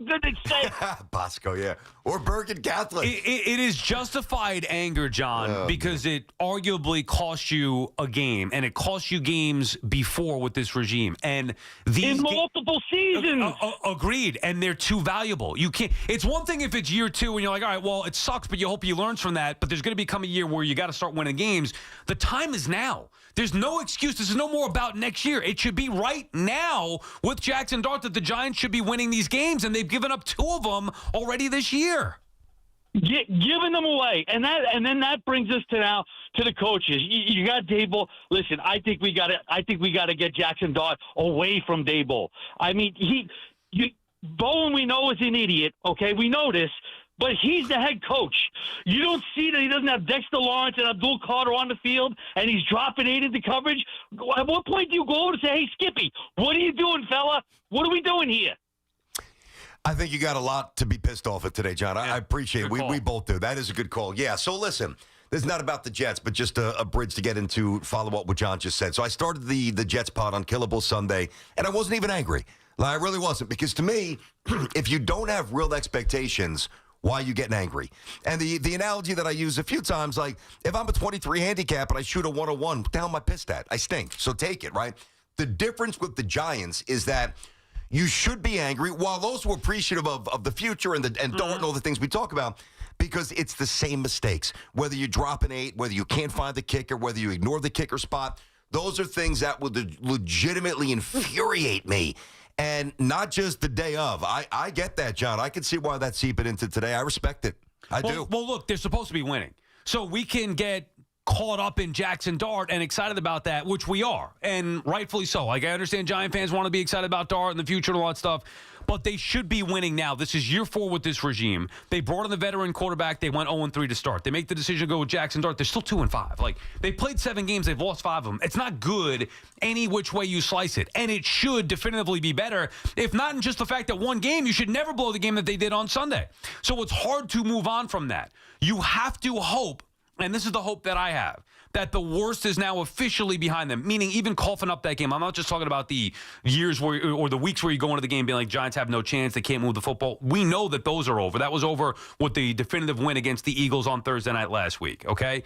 Good to say. Bosco, yeah. Or Bergen Catholic. It is justified anger, John, because it arguably cost you a game, and it cost you games before with this regime. And these In multiple seasons. Agreed, and they're too valuable. You can't. It's one thing if it's year 2 and you're like, all right, well, it sucks, but you hope you learn from that. But there's going to become a year where you got to start winning games. The time is now. There's no excuse. This is no more about next year. It should be right now with Jackson Dart that the Giants should be winning these games, and they've given up 2 of them already this year. Giving them away, and then that brings us to the coaches. You got Daboll. Listen, I think we got to get Jackson Dart away from Daboll. I mean, Bowen we know is an idiot. Okay, we know this. But he's the head coach. You don't see that he doesn't have Dexter Lawrence and Abdul Carter on the field, and he's dropping 8 into coverage. At what point do you go over and say, hey, Skippy, what are you doing, fella? What are we doing here? I think you got a lot to be pissed off at today, John. I appreciate it. We both do. That is a good call. Yeah, so listen, this is not about the Jets, but just a bridge to get into follow up what John just said. So I started the Jets pod on Killable Sunday, and I wasn't even angry. I really wasn't, because to me, if you don't have real expectations, why are you getting angry? And the analogy that I use a few times, like, if I'm a 23 handicap and I shoot a 101, what the hell am I pissed at? I stink, so take it, right? The difference with the Giants is that you should be angry, while those who are appreciative of the future and Dart and all the things we talk about, because it's the same mistakes. Whether you drop an 8, whether you can't find the kicker, whether you ignore the kicker spot, those are things that would legitimately infuriate me. And not just the day of. I get that, John. I can see why that's seeping into today. I respect it. I do. Well, look, they're supposed to be winning. So we can get caught up in Jackson Dart and excited about that, which we are, and rightfully so. Like, I understand Giant fans want to be excited about Dart in the future and all that stuff, but they should be winning now. This is year 4 with this regime. They brought in the veteran quarterback. They went 0-3 to start. They make the decision to go with Jackson Dart. They're still 2-5. Like, they played 7 games. They've lost 5 of them. It's not good any which way you slice it, and it should definitively be better. If not in just the fact that one game, you should never blow the game that they did on Sunday. So it's hard to move on from that. You have to hope, and this is the hope that I have, that the worst is now officially behind them, meaning even coughing up that game. I'm not just talking about the years where, or the weeks where you go into the game being like, Giants have no chance, they can't move the football. We know that those are over. That was over with the definitive win against the Eagles on Thursday night last week, okay?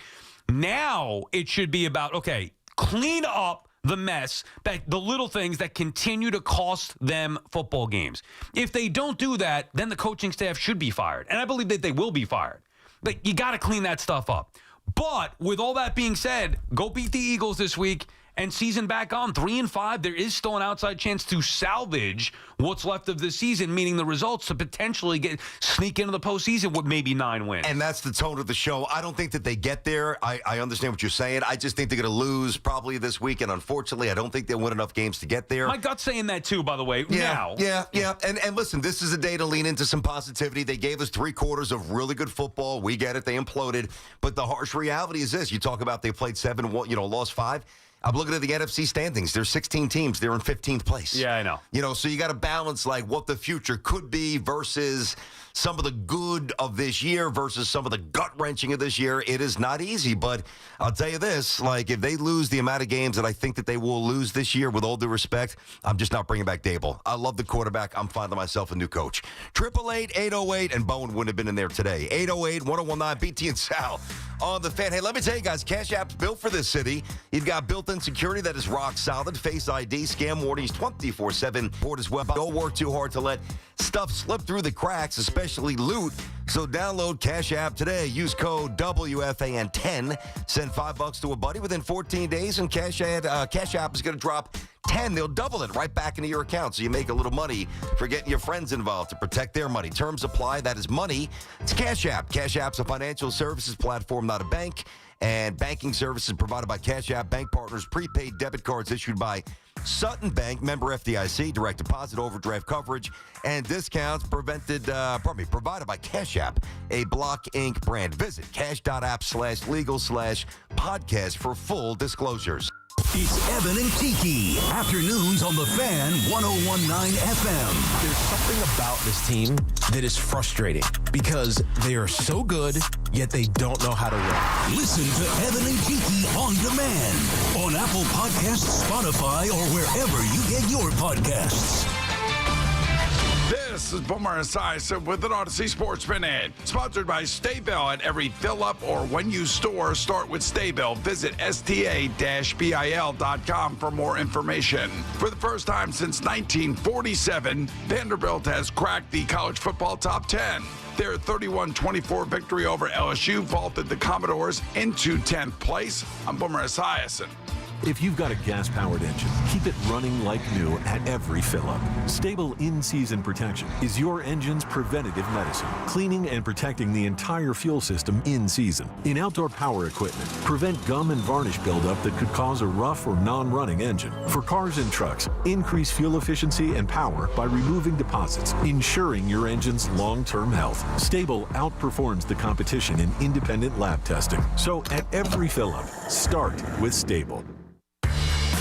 Now it should be about, okay, clean up the mess, that the little things that continue to cost them football games. If they don't do that, then the coaching staff should be fired. And I believe that they will be fired. But you got to clean that stuff up. But with all that being said, go beat the Eagles this week and season back on 3-5. There is still an outside chance to salvage what's left of the season, meaning the results to potentially sneak into the postseason with maybe 9 wins. And that's the tone of the show. I don't think that they get there. I understand what you're saying. I just think they're going to lose probably this week, and unfortunately, I don't think they'll win enough games to get there. My gut's saying that too, by the way. Yeah. And listen, this is a day to lean into some positivity. They gave us 3 quarters of really good football. We get it. They imploded. But the harsh reality is this. You talk about they played 7, lost 5. I'm looking at the NFC standings. There's 16 teams. They're in 15th place. Yeah, I know. So you got to balance like what the future could be versus some of the good of this year versus some of the gut-wrenching of this year. It is not easy, but I'll tell you this, like if they lose the amount of games that I think that they will lose this year, with all due respect, I'm just not bringing back Daboll. I love the quarterback. I'm finding myself a new coach. 888-808, and Bowen wouldn't have been in there today. 808-1019, BT and Sal on the Fan. Hey, let me tell you guys, Cash App's built for this city. You've got built-in security that is rock solid. Face ID, scam warnings 24/7. Port as well. Don't work too hard to let stuff slip through the cracks, especially loot. So download Cash App today. Use code WFAN10. Send $5 to a buddy within 14 days, and Cash App is going to drop 10. They'll double it right back into your account, so you make a little money for getting your friends involved to protect their money. Terms apply. That is money. It's Cash App. Cash App's a financial services platform, not a bank. And banking services provided by Cash App Bank Partners. Prepaid debit cards issued by Sutton Bank, member FDIC, direct deposit, overdraft coverage, and discounts provided by Cash App, a Block Inc. brand. Visit cash.app/legal/podcast for full disclosures. It's Evan and Tiki. Afternoons on the Fan 101.9 FM. There's something about this team that is frustrating because they are so good, yet they don't know how to win. Listen to Evan and Tiki on demand on Apple Podcasts, Spotify, or wherever you get your podcasts. This is Boomer Esiason with an Odyssey Sports Minute. Sponsored by Staybill. At every fill-up or when you store, start with Staybill. Visit sta-bil.com for more information. For the first time since 1947, Vanderbilt has cracked the college football top 10. Their 31-24 victory over LSU vaulted the Commodores into 10th place. I'm Boomer Esiason. If you've got a gas-powered engine, keep it running like new at every fill-up. Stable in-season protection is your engine's preventative medicine, cleaning and protecting the entire fuel system in season. In outdoor power equipment, prevent gum and varnish buildup that could cause a rough or non-running engine. For cars and trucks, increase fuel efficiency and power by removing deposits, ensuring your engine's long-term health. Stable outperforms the competition in independent lab testing. So at every fill-up, start with Stable.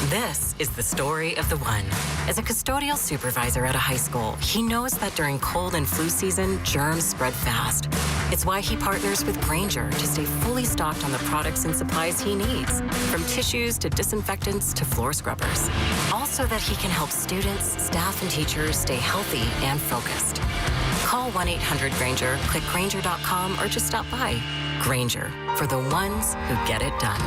This is the story of the one. As a custodial supervisor at a high school, he knows that during cold and flu season, germs spread fast. It's why he partners with Grainger to stay fully stocked on the products and supplies he needs, from tissues to disinfectants to floor scrubbers. All so that he can help students, staff, and teachers stay healthy and focused. Call 1-800-GRAINGER, click Grainger.com, or just stop by. Grainger, for the ones who get it done.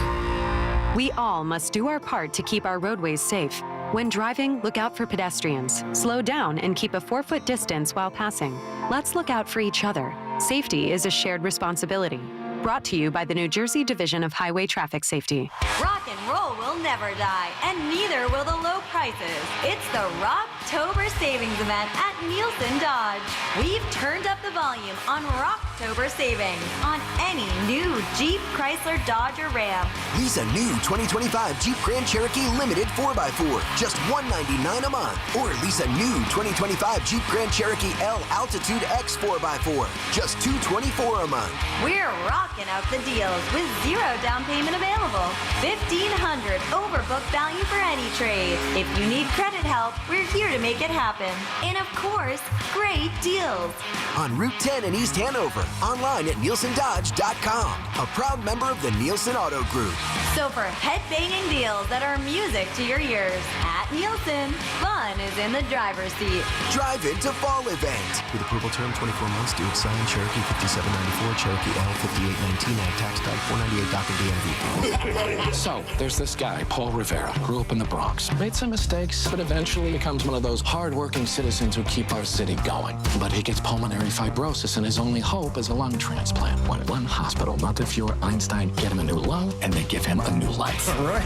We all must do our part to keep our roadways safe. When driving, look out for pedestrians. Slow down and keep a 4-foot distance while passing. Let's look out for each other. Safety is a shared responsibility. Brought to you by the New Jersey Division of Highway Traffic Safety. Rock and roll will never die, and neither will the low prices. It's the Rocktober Savings Event at Nielsen Dodge. We've turned up the volume on Rocktober Savings on any new Jeep, Chrysler, Dodge, or Ram. Lease a new 2025 Jeep Grand Cherokee Limited 4x4, just $199 a month. Or lease a new 2025 Jeep Grand Cherokee L Altitude X 4x4, just $224 a month. We're rocking out the deals with 0 down payment available. $1,500 overbook value for any trade. If you need credit help, we're here to make it happen. And of course, great deals. On Route 10 in East Hanover, online at nielsendodge.com, a proud member of the Nielsen Auto Group. So for head-banging deals that are music to your ears, at Nielsen, fun is in the driver's seat. Drive into fall event. With approval term 24 months, due sign Cherokee 5794, Cherokee L 5819, ag tax type 498 doc and DMV. So, there's this guy, Paul Rivera, grew up in the Bronx, made some mistakes, but eventually becomes one of those hard-working citizens who keep our city going. But he gets pulmonary fibrosis, and his only hope is a lung transplant. When one hospital, Montefiore Einstein, get him a new lung, and they give him a new life. Right.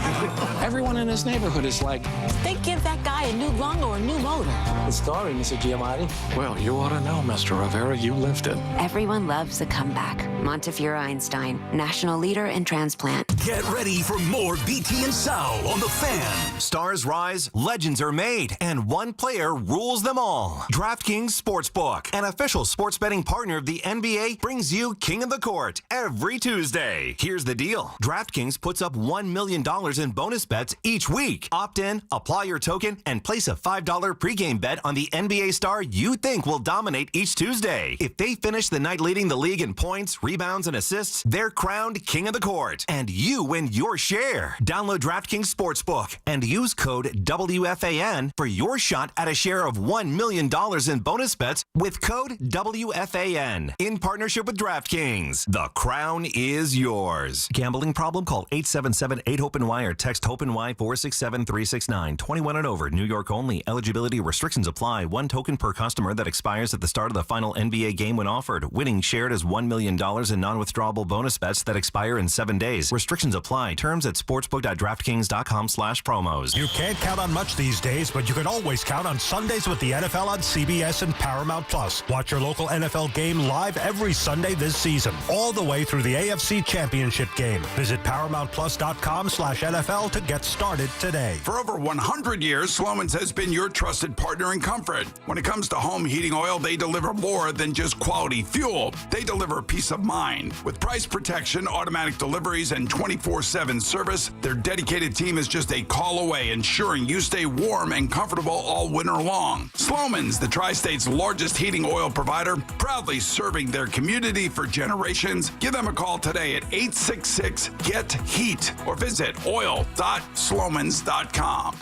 Everyone in his neighborhood is like, they give that guy a new lung or a new motor. the story, Mr. Giamatti. Well, you ought to know, Mr. Rivera. You lived it. Everyone loves a comeback. Montefiore Einstein, national leader in transplant. Get ready for more BT and Sal on The Fan. Stars rise, legends are made, and one player rules them all. DraftKings Sportsbook, an official sports betting partner of the NBA, brings you King of the Court every Tuesday. Here's the deal. DraftKings puts up $1 million in bonus bets each week. Opt in, apply your token, and place a $5 pregame bet on the NBA star you think will dominate each Tuesday. If they finish the night leading the league in points, rebounds, and assists, they're crowned King of the Court, and you win your share. Download DraftKings Sportsbook and use code WFAN for your shot at a share of $1 million in bonus bets with code WFAN. In partnership with DraftKings, the crown is yours. Gambling problem? Call 877-8-HOPE-NY or text HOPE-NY 467-369. 21 and over. New York only. Eligibility restrictions apply. One token per customer that expires at the start of the final NBA game when offered. Winning shared as $1 million in non-withdrawable bonus bets that expire in 7 days. Restrictions apply. Terms at sportsbook.draftkings.com/promos. You can't count on much these days, but you can always count on Sundays with the NFL on CBS and Paramount Plus. Watch your local NFL game live every Sunday this season, all the way through the AFC Championship game. Visit ParamountPlus.com/NFL to get started today. For over 100 years, Sloman's has been your trusted partner in comfort. When it comes to home heating oil, they deliver more than just quality fuel. They deliver peace of mind. With price protection, automatic deliveries, and 24/7 service, their dedicated team is just a call away, ensuring you stay warm and comfortable all winter long. Sloman's, the Tri-State's largest heating oil provider, proudly serving their community for generations. Give them a call today at 866-GET-HEAT or visit oil.slomans.com.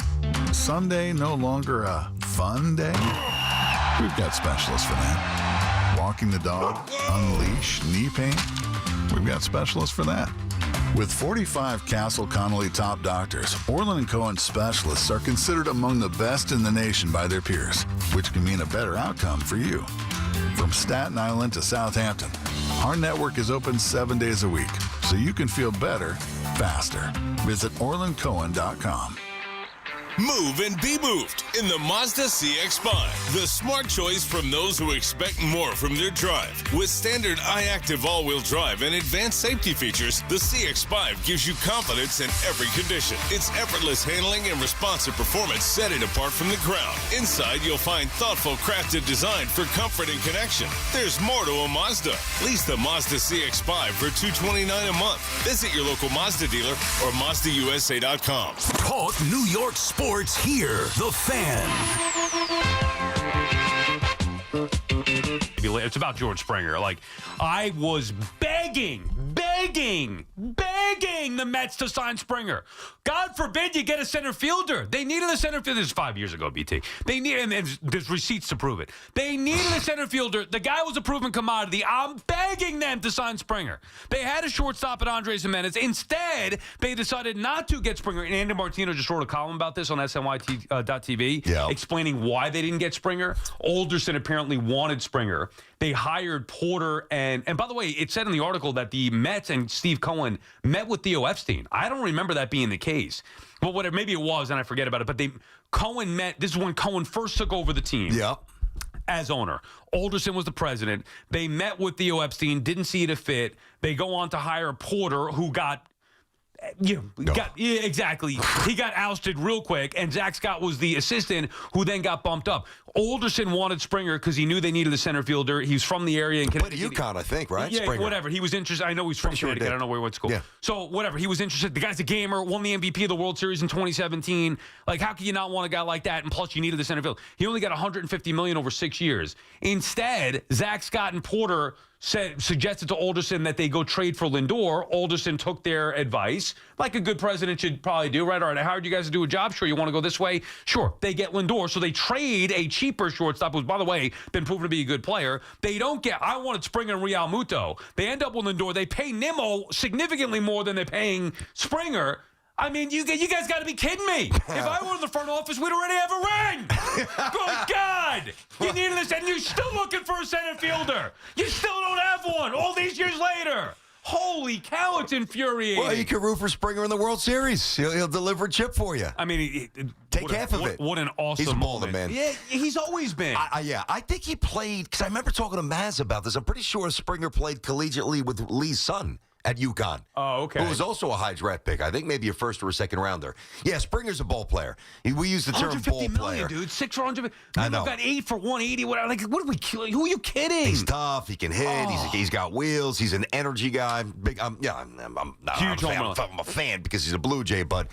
Sunday no longer a fun day? We've got specialists for that. Walking the dog, unleash, knee pain. We've got specialists for that. With 45 Castle Connolly top doctors, Orland & Cohen specialists are considered among the best in the nation by their peers, which can mean a better outcome for you. From Staten Island to Southampton, our network is open 7 days a week, so you can feel better, faster. Visit OrlandCohen.com. Move and be moved in the Mazda CX-5. The smart choice from those who expect more from their drive. With standard iActive all-wheel drive and advanced safety features, the CX-5 gives you confidence in every condition. Its effortless handling and responsive performance set it apart from the crowd. Inside, you'll find thoughtful crafted design for comfort and connection. There's more to a Mazda. Lease the Mazda CX-5 for $229 a month. Visit your local Mazda dealer or MazdaUSA.com. Talk New York sports here. The Fan. It's about George Springer. Like, I was begging the Mets to sign Springer. God forbid you get a center fielder. They needed a center fielder. This is 5 years ago, BT. They needed, and there's receipts to prove it. They needed a center fielder. The guy was a proven commodity. I'm begging them to sign Springer. They had a shortstop at Andres Jimenez. Instead, they decided not to get Springer. And Andy Martino just wrote a column about this on SNY.TV, explaining why they didn't get Springer. Alderson apparently wanted Springer. They hired Porter, and by the way, it said in the article that the Mets and Steve Cohen met with Theo Epstein. I don't remember that being the case. Well, whatever, maybe it was, and I forget about it. But Cohen met. This is when Cohen first took over the team. As owner. Alderson was the president. They met with Theo Epstein, didn't see it a fit. They go on to hire Porter, who got. Exactly. He got ousted real quick, and Zach Scott was the assistant who then got bumped up. Alderson wanted Springer because he knew they needed a center fielder. He's from the area. And played at UConn, I think, right? Yeah, Springer. whatever. He was interested. I know he's from Connecticut. I don't know where he went to school. Yeah. So, whatever. He was interested. The guy's a gamer, won the MVP of the World Series in 2017. Like, how can you not want a guy like that? And plus, you needed the center field. He only got $150 million over 6 years. Instead, Zach Scott and Porter suggested to Alderson that they go trade for Lindor. Alderson took their advice, like a good president should probably do, right? All right, I hired you guys to do a job. Sure, you want to go this way? Sure. They get Lindor, so they trade a cheaper shortstop, who's, by the way, been proven to be a good player. They don't get, I wanted Springer and Real Muto. They end up with Lindor. They pay Nimmo significantly more than they're paying Springer. I mean, you guys got to be kidding me. If I were in the front office, we'd already have a ring. Good God. You needed this, and you're still looking for a center fielder. You still don't have one all these years later. Holy cow, it's infuriating. Well, you can root for Springer in the World Series. He'll deliver a chip for you. I mean, take half of it. What an awesome He's a baller, moment. man. Yeah, he's always been. I think he played, because I remember talking to Maz about this. I'm pretty sure Springer played collegiately with Lee's son at UConn. Oh, okay. Who was also a high draft pick. I think maybe a first or a second rounder. Yeah, Springer's a ball player. We use the term ball $150 player. million, dude. 6 for 100. I know. Got 8 for 180. What are we killing? Who are you kidding? He's tough. He can hit. He's got wheels. He's an energy guy. Big. I'm a fan because he's a Blue Jay, but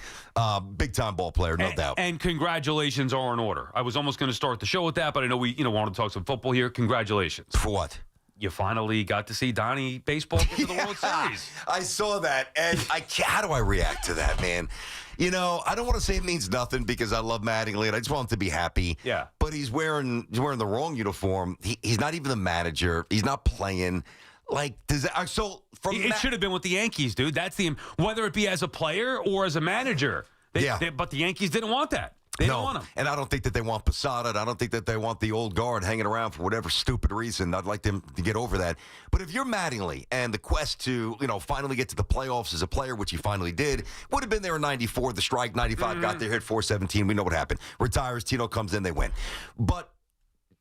big time ball player, no doubt. And congratulations are in order. I was almost going to start the show with that, but I know we want to talk some football here. Congratulations. For what? You finally got to see Donnie baseball get to the World Series. I saw that, and how do I react to that, man? You know, I don't want to say it means nothing because I love Mattingly, and I just want him to be happy. Yeah. But he's wearing the wrong uniform. He's not even the manager. He's not playing. Like, it should have been with the Yankees, dude. That's whether it be as a player or as a manager. But the Yankees didn't want that. They don't want him. And I don't think that they want Posada. I don't think that they want the old guard hanging around for whatever stupid reason. I'd like them to get over that. But if you're Mattingly and the quest to, finally get to the playoffs as a player, which he finally did, would have been there in 94, the strike, 95, got there, hit 417. We know what happened. Retires, Tino comes in, they win. But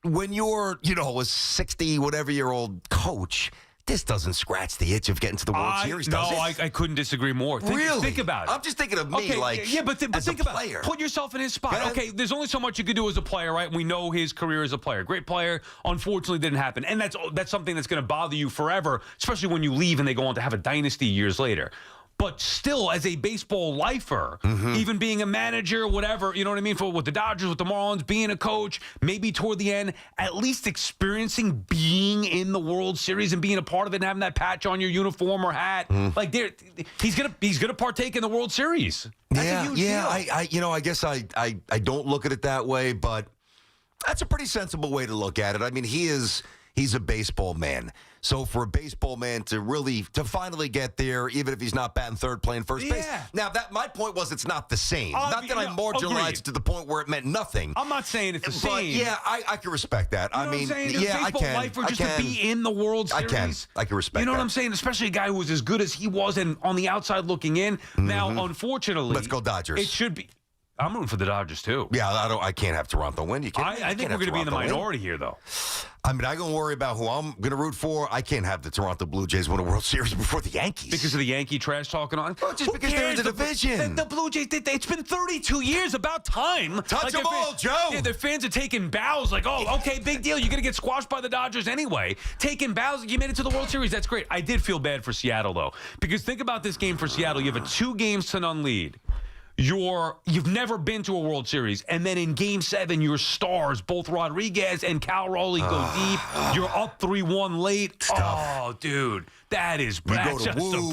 when you're, a 60-whatever-year-old coach, this doesn't scratch the itch of getting to the World Series, does it? No, I couldn't disagree more. Think about it. I'm just thinking of me, but think about player. Put yourself in his spot. Okay, there's only so much you could do as a player, right? We know his career as a player. Great player. Unfortunately, didn't happen. And that's something that's going to bother you forever, especially when you leave and they go on to have a dynasty years later. But still, as a baseball lifer, even being a manager, whatever, you know what I mean, with the Dodgers, with the Marlins, being a coach, maybe toward the end, at least experiencing being in the World Series and being a part of it and having that patch on your uniform or hat. Like, he's gonna partake in the World Series. That's a huge deal. I guess I don't look at it that way, but That's a pretty sensible way to look at it. I mean, he's a baseball man. So for a baseball man to finally get there, even if he's not batting third, playing first base. Now, my point was it's not the same. Not that I marginalized to the point where it meant nothing. I'm not saying it's the same. But, yeah, I can respect that. You know what I'm saying? Yeah, I can. Life just to be in the World Series. I can respect that. You know what I'm saying? Especially a guy who was as good as he was and on the outside looking in. Now, unfortunately. Let's go Dodgers. It should be. I'm rooting for the Dodgers, too. Yeah, I can't have Toronto win. You can't. I think we're going to be in the minority here, though. I mean, I don't worry about who I'm going to root for. I can't have the Toronto Blue Jays win a World Series before the Yankees. Because of the Yankee trash talking on? Well, just because they're in the division. The Blue Jays, it's been 32 years, about time. Touch them all, Joe. Yeah, their fans are taking bows like, oh, okay, big deal. You're going to get squashed by the Dodgers anyway. Taking bows, you made it to the World Series. That's great. I did feel bad for Seattle, though. Because think about this game for Seattle. You have a 2-0 lead. You've never been to a World Series, and then in Game 7, your stars, both Rodriguez and Cal Raleigh, go deep. You're up 3-1 late. Oh, dude, that's just a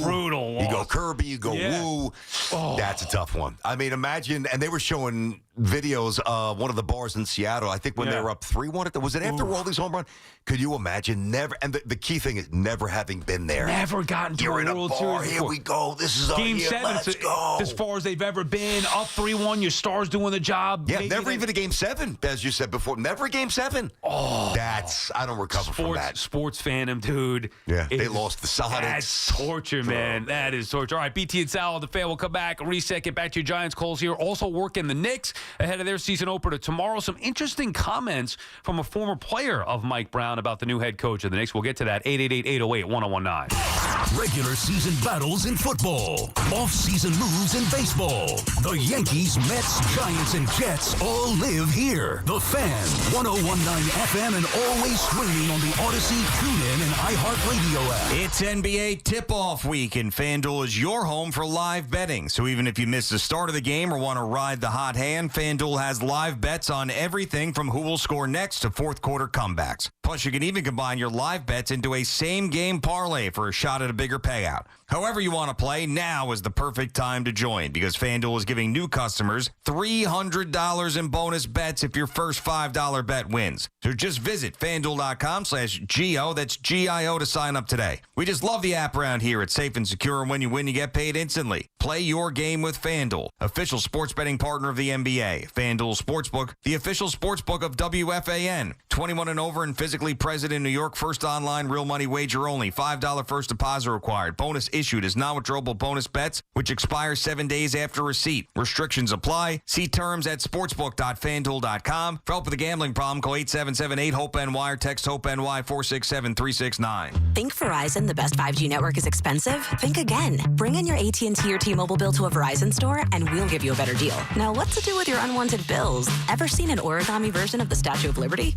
brutal loss. You go Kirby, you go Woo. Oh. That's a tough one. I mean, imagine, and they were showing videos of one of the bars in Seattle. I think when they were up 3-1, was it after Roldy's home run? Could you imagine never? And the key thing is never having been there. Never gotten to a World Series. Here we go. This is Game 7. Let's go. As far as they've ever been, up 3-1. Your stars doing the job. Yeah, never even a Game 7, as you said before. Never a Game 7. Oh, I don't recover from that. Sports fandom, dude. Yeah, they lost the Sonics. That's torture, man. That is torture. All right, BT and Sal, the fan will come back, reset, get back to your Giants calls here. Also working the Knicks ahead of their season opener tomorrow. Some interesting comments from a former player of Mike Brown about the new head coach of the Knicks. We'll get to that. 888-808-1019. Regular season battles in football. Off-season moves in baseball. The Yankees, Mets, Giants, and Jets all live here. The Fan, 101.9 FM, and always streaming on the Odyssey, TuneIn, and iHeartRadio app. It's NBA tip-off week, and FanDuel is your home for live betting. So even if you miss the start of the game or want to ride the hot hand, FanDuel has live bets on everything from who will score next to fourth-quarter comebacks. Plus, you can even combine your live bets into a same-game parlay for a shot at a bigger payout. However you want to play, now is the perfect time to join because FanDuel is giving new customers $300 in bonus bets if your first $5 bet wins. So just visit FanDuel.com/GO, that's GIO, to sign up today. We just love the app around here. It's safe and secure, and when you win, you get paid instantly. Play your game with FanDuel, official sports betting partner of the NBA. FanDuel Sportsbook, the official sportsbook of WFAN. 21 and over and physically present in New York. First online, real money wager only. $5 first deposit required. Bonus issued as non-withdrawable bonus bets, which expire 7 days after receipt. Restrictions apply. See terms at sportsbook.fanduel.com. For help with a gambling problem, call 877-8-HOPE-NY or text HOPE-NY 467-369. Think Verizon, the best 5G network, is expensive? Think again. Bring in your AT&T or T-Mobile bill to a Verizon store, and we'll give you a better deal. Now, what's to do with your unwanted bills? Ever seen an origami version of the Statue of Liberty?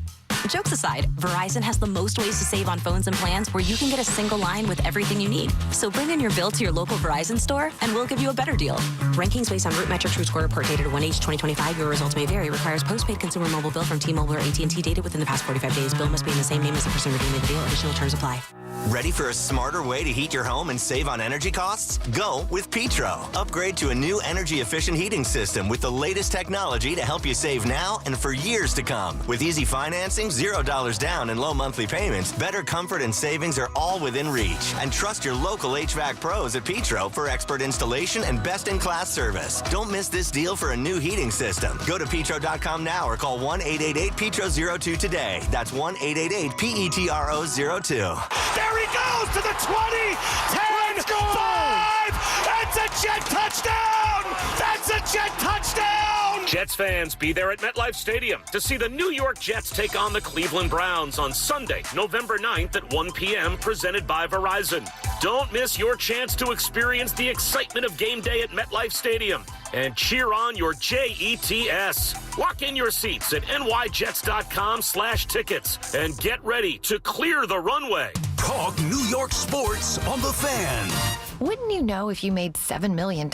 Jokes aside, Verizon has the most ways to save on phones and plans where you can get a single line with everything you need. So bring in your bill to your local Verizon store, and we'll give you a better deal. Rankings based on root metrics, root score report dated 1H2025. Your results may vary. Requires postpaid consumer mobile bill from T-Mobile or AT&T dated within the past 45 days. Bill must be in the same name as the person redeeming the deal. Additional terms apply. Ready for a smarter way to heat your home and save on energy costs? Go with Petro. Upgrade to a new energy-efficient heating system with the latest technology to help you save now and for years to come. With easy financing, $0 down, and low monthly payments, better comfort and savings are all within reach. And trust your local HVAC pros at Petro for expert installation and best-in-class service. Don't miss this deal for a new heating system. Go to petro.com now or call 1-888-PETRO-02 today. That's 1-888-PETRO-02. There he goes to the 20, 10, 5. That's a Jet touchdown. That's a Jet touchdown. Jets fans, be there at MetLife Stadium to see the New York Jets take on the Cleveland Browns on Sunday, November 9th at 1 p.m., presented by Verizon. Don't miss your chance to experience the excitement of game day at MetLife Stadium and cheer on your Jets. Lock in your seats at nyjets.com/tickets and get ready to clear the runway. Talk New York sports on The Fan. Wouldn't you know if you made $7 million?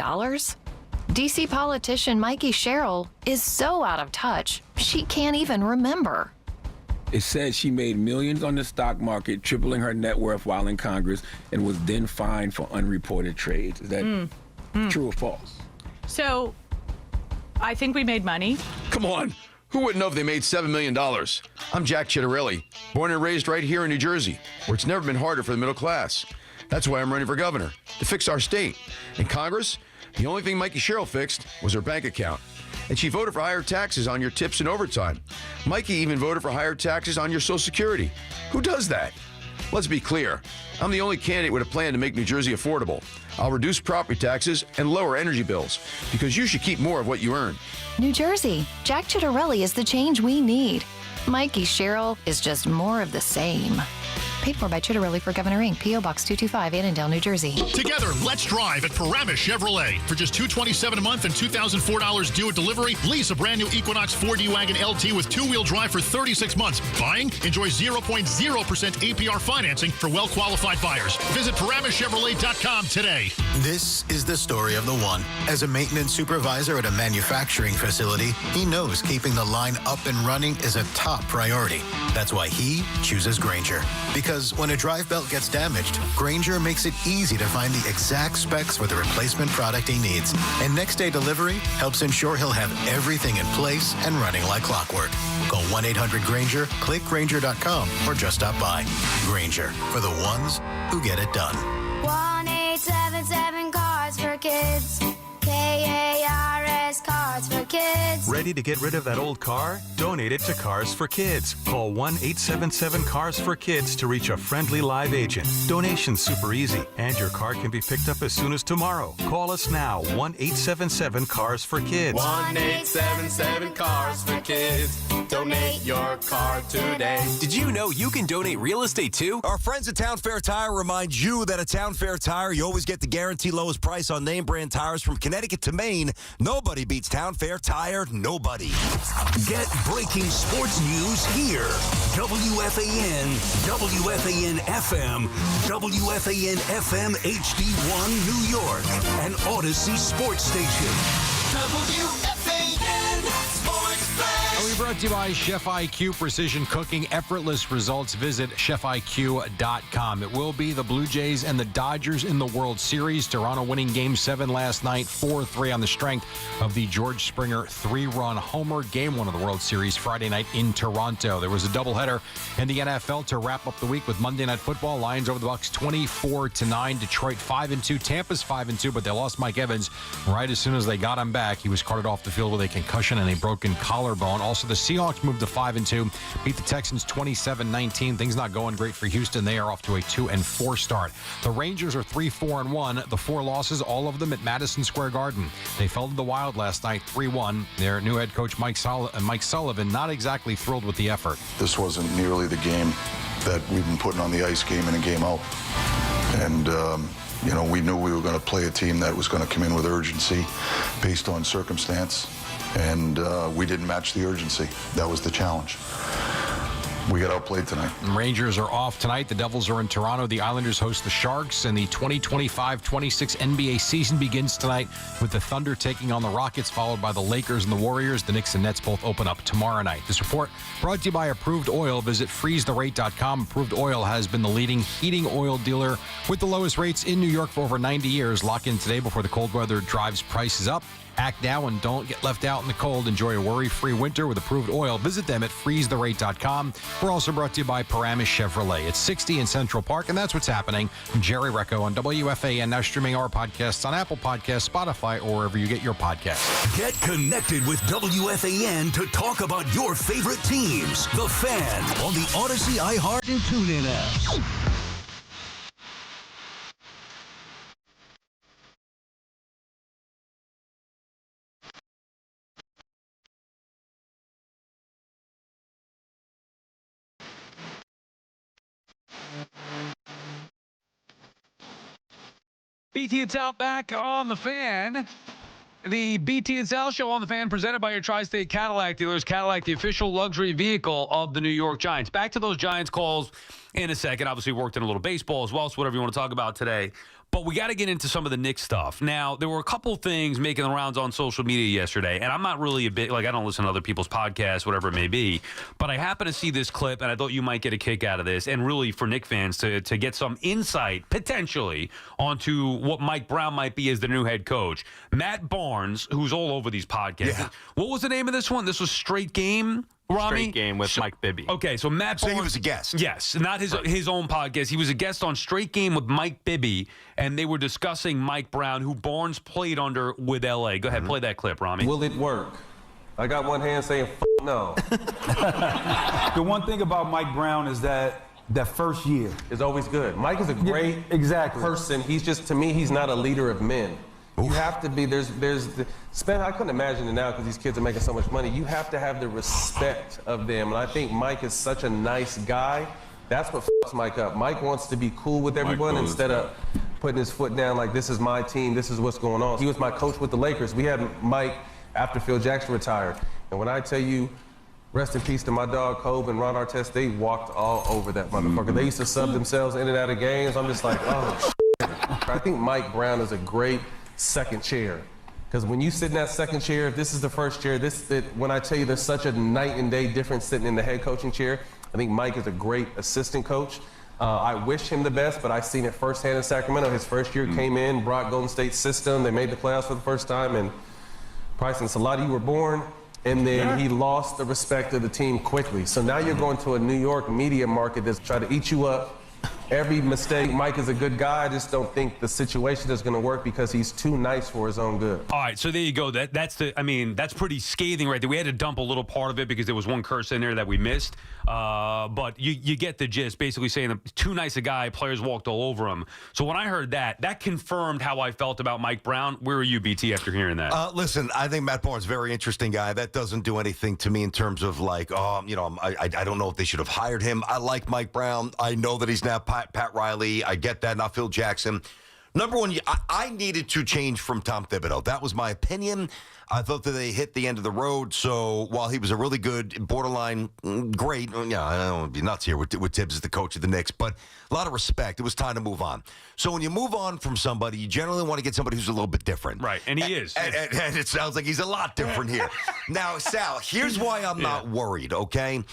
D.C. politician Mikey Sherrill is so out of touch, she can't even remember. It said she made millions on the stock market, tripling her net worth while in Congress, and was then fined for unreported trades. Is that true or false? So, I think we made money. Come on. Who wouldn't know if they made $7 million? I'm Jack Chittarelli, born and raised right here in New Jersey, where it's never been harder for the middle class. That's why I'm running for governor, to fix our state. In Congress, the only thing Mikey Sherrill fixed was her bank account. And she voted for higher taxes on your tips and overtime. Mikey even voted for higher taxes on your Social Security. Who does that? Let's be clear. I'm the only candidate with a plan to make New Jersey affordable. I'll reduce property taxes and lower energy bills, because you should keep more of what you earn. New Jersey, Jack Chittarelli is the change we need. Mikey Sherrill is just more of the same. Paid for by Chittarelli for Governor Inc., P.O. Box 225, Annandale, New Jersey. Together, let's drive at Paramus Chevrolet. For just $227 a month and $2,004 due at delivery, lease a brand new Equinox 4D Wagon LT with two-wheel drive for 36 months. Buying? Enjoy 0.0% APR financing for well-qualified buyers. Visit ParamusChevrolet.com today. This is the story of the one. As a maintenance supervisor at a manufacturing facility, he knows keeping the line up and running is a top priority. That's why he chooses Grainger. Because when a drive belt gets damaged, Grainger makes it easy to find the exact specs for the replacement product he needs. And next-day delivery helps ensure he'll have everything in place and running like clockwork. Call 1-800-GRAINGER, click Grainger.com, or just stop by. Grainger, for the ones who get it done. 1-877 Cars for Kids. KARS Cars for Kids. Ready to get rid of that old car? Donate it to Cars for Kids. Call 1-877 Cars for Kids to reach a friendly live agent. Donation's super easy, and your car can be picked up as soon as tomorrow. Call us now, 1-877 Cars for Kids. 1-877 Cars for Kids. Donate your car today. Did you know you can donate real estate too? Our friends at Town Fair Tire remind you that at Town Fair Tire, you always get the guaranteed lowest price on name brand tires from Connecticut to Maine. Nobody beats Town Fair Tire. Nobody. Get breaking sports news here. WFAN, WFAN FM, WFAN FM HD1 New York, and Odyssey Sports Station. WFAN Sports Flash. We brought to you by Chef IQ Precision Cooking. Effortless results. Visit chefiq.com. It will be the Blue Jays and the Dodgers in the World Series. Toronto winning Game 7 last night, 4-3 on the strength of the George Springer 3-run homer. Game 1 of the World Series Friday night in Toronto. There was a doubleheader in the NFL to wrap up the week with Monday Night Football. Lions over the Bucs 24-9. Detroit 5-2. Tampa's 5-2, but they lost Mike Evans right as soon as they got him back. He was carted off the field with a concussion and a broken collarbone. Also, the Seahawks moved to 5-2, beat the Texans 27-19. Things not going great for Houston. They are off to a 2-4 start. The Rangers are 3-4-1. The 4 losses, all of them at Madison Square Garden. They fell to the Wild last night, 3-1. Their new head coach, Mike Sullivan, not exactly thrilled with the effort. This wasn't nearly the game that we've been putting on the ice game in and game out. And, we knew we were going to play a team that was going to come in with urgency based on circumstance. And we didn't match the urgency. That was the challenge. We got outplayed tonight. Rangers are off tonight. The Devils are in Toronto. The Islanders host the Sharks, and the 2025-26 NBA season begins tonight with the Thunder taking on the Rockets, followed by the Lakers and the Warriors. The Knicks and Nets both open up tomorrow night. This report brought to you by Approved Oil. Visit freezetherate.com. Approved Oil has been the leading heating oil dealer with the lowest rates in New York for over 90 years. Lock in today before the cold weather drives prices up. Act now and don't get left out in the cold. Enjoy a worry-free winter with Approved Oil. Visit them at freezetherate.com. We're also brought to you by Paramus Chevrolet. It's 60 in Central Park, and that's what's happening. I'm Jerry Recco on WFAN, now streaming our podcasts on Apple Podcasts, Spotify, or wherever you get your podcasts. Get connected with WFAN to talk about your favorite teams. The Fan on the Odyssey, iHeart, and TuneIn apps. BT and Sal back on the Fan. The BT and Sal show on the Fan, presented by your Tri-State Cadillac dealers. Cadillac, the official luxury vehicle of the New York Giants. Back to those Giants calls in a second. Obviously worked in a little baseball as well, so whatever you want to talk about today. But we got to get into some of the Knicks stuff. Now, there were a couple things making the rounds on social media yesterday, and I'm not really I don't listen to other people's podcasts, whatever it may be, but I happened to see this clip, and I thought you might get a kick out of this, and really for Knicks fans to get some insight, potentially, onto what Mike Brown might be as the new head coach. Matt Barnes, who's all over these podcasts. Yeah. What was the name of this one? This was Straight Game? Rami? Straight Game with Mike Bibby. Okay, so Matt Barnes. So he was a guest. Yes, not his own podcast. He was a guest on Straight Game with Mike Bibby, and they were discussing Mike Brown, who Barnes played under with L.A. Go ahead, play that clip, Rami. Will it work? I got one hand saying, no. The one thing about Mike Brown is that first year is always good. Mike is a great person. He's just, to me, he's not a leader of men. You have to be, I couldn't imagine it now because these kids are making so much money. You have to have the respect of them. And I think Mike is such a nice guy. That's what fucks Mike up. Mike wants to be cool with everyone instead of putting his foot down like, this is my team, this is what's going on. He was my coach with the Lakers. We had Mike after Phil Jackson retired. And when I tell you, rest in peace to my dog, Kobe and Ron Artest, they walked all over that motherfucker. They used to sub themselves in and out of games. I'm just like, oh, shit. I think Mike Brown is a great second chair. Because when you sit in that second chair, if this is the first chair, when I tell you there's such a night and day difference sitting in the head coaching chair, I think Mike is a great assistant coach. I wish him the best, but I've seen it firsthand in Sacramento. His first year came in, brought Golden State's system. They made the playoffs for the first time, and Price and Salati were born, and then he lost the respect of the team quickly. So now you're going to a New York media market that's trying to eat you up. Every mistake, Mike is a good guy. I just don't think the situation is going to work because he's too nice for his own good. All right, so there you go. That's pretty scathing right there. We had to dump a little part of it because there was one curse in there that we missed. But you get the gist, basically saying that too nice a guy, players walked all over him. So when I heard that confirmed how I felt about Mike Brown. Where are you, BT, after hearing that? Listen, I think Matt Barnes is a very interesting guy. That doesn't do anything to me in terms of I don't know if they should have hired him. I like Mike Brown. I know that he's now Pat Riley. I get that, not Phil Jackson. Number one, I needed to change from Tom Thibodeau. That was my opinion. I thought that they hit the end of the road. So while he was a really good, borderline, great, I don't want to be nuts here with Tibbs as the coach of the Knicks, but a lot of respect. It was time to move on. So when you move on from somebody, you generally want to get somebody who's a little bit different. Right, and he is. And it sounds like he's a lot different here. Now, Sal, here's why I'm not worried, okay?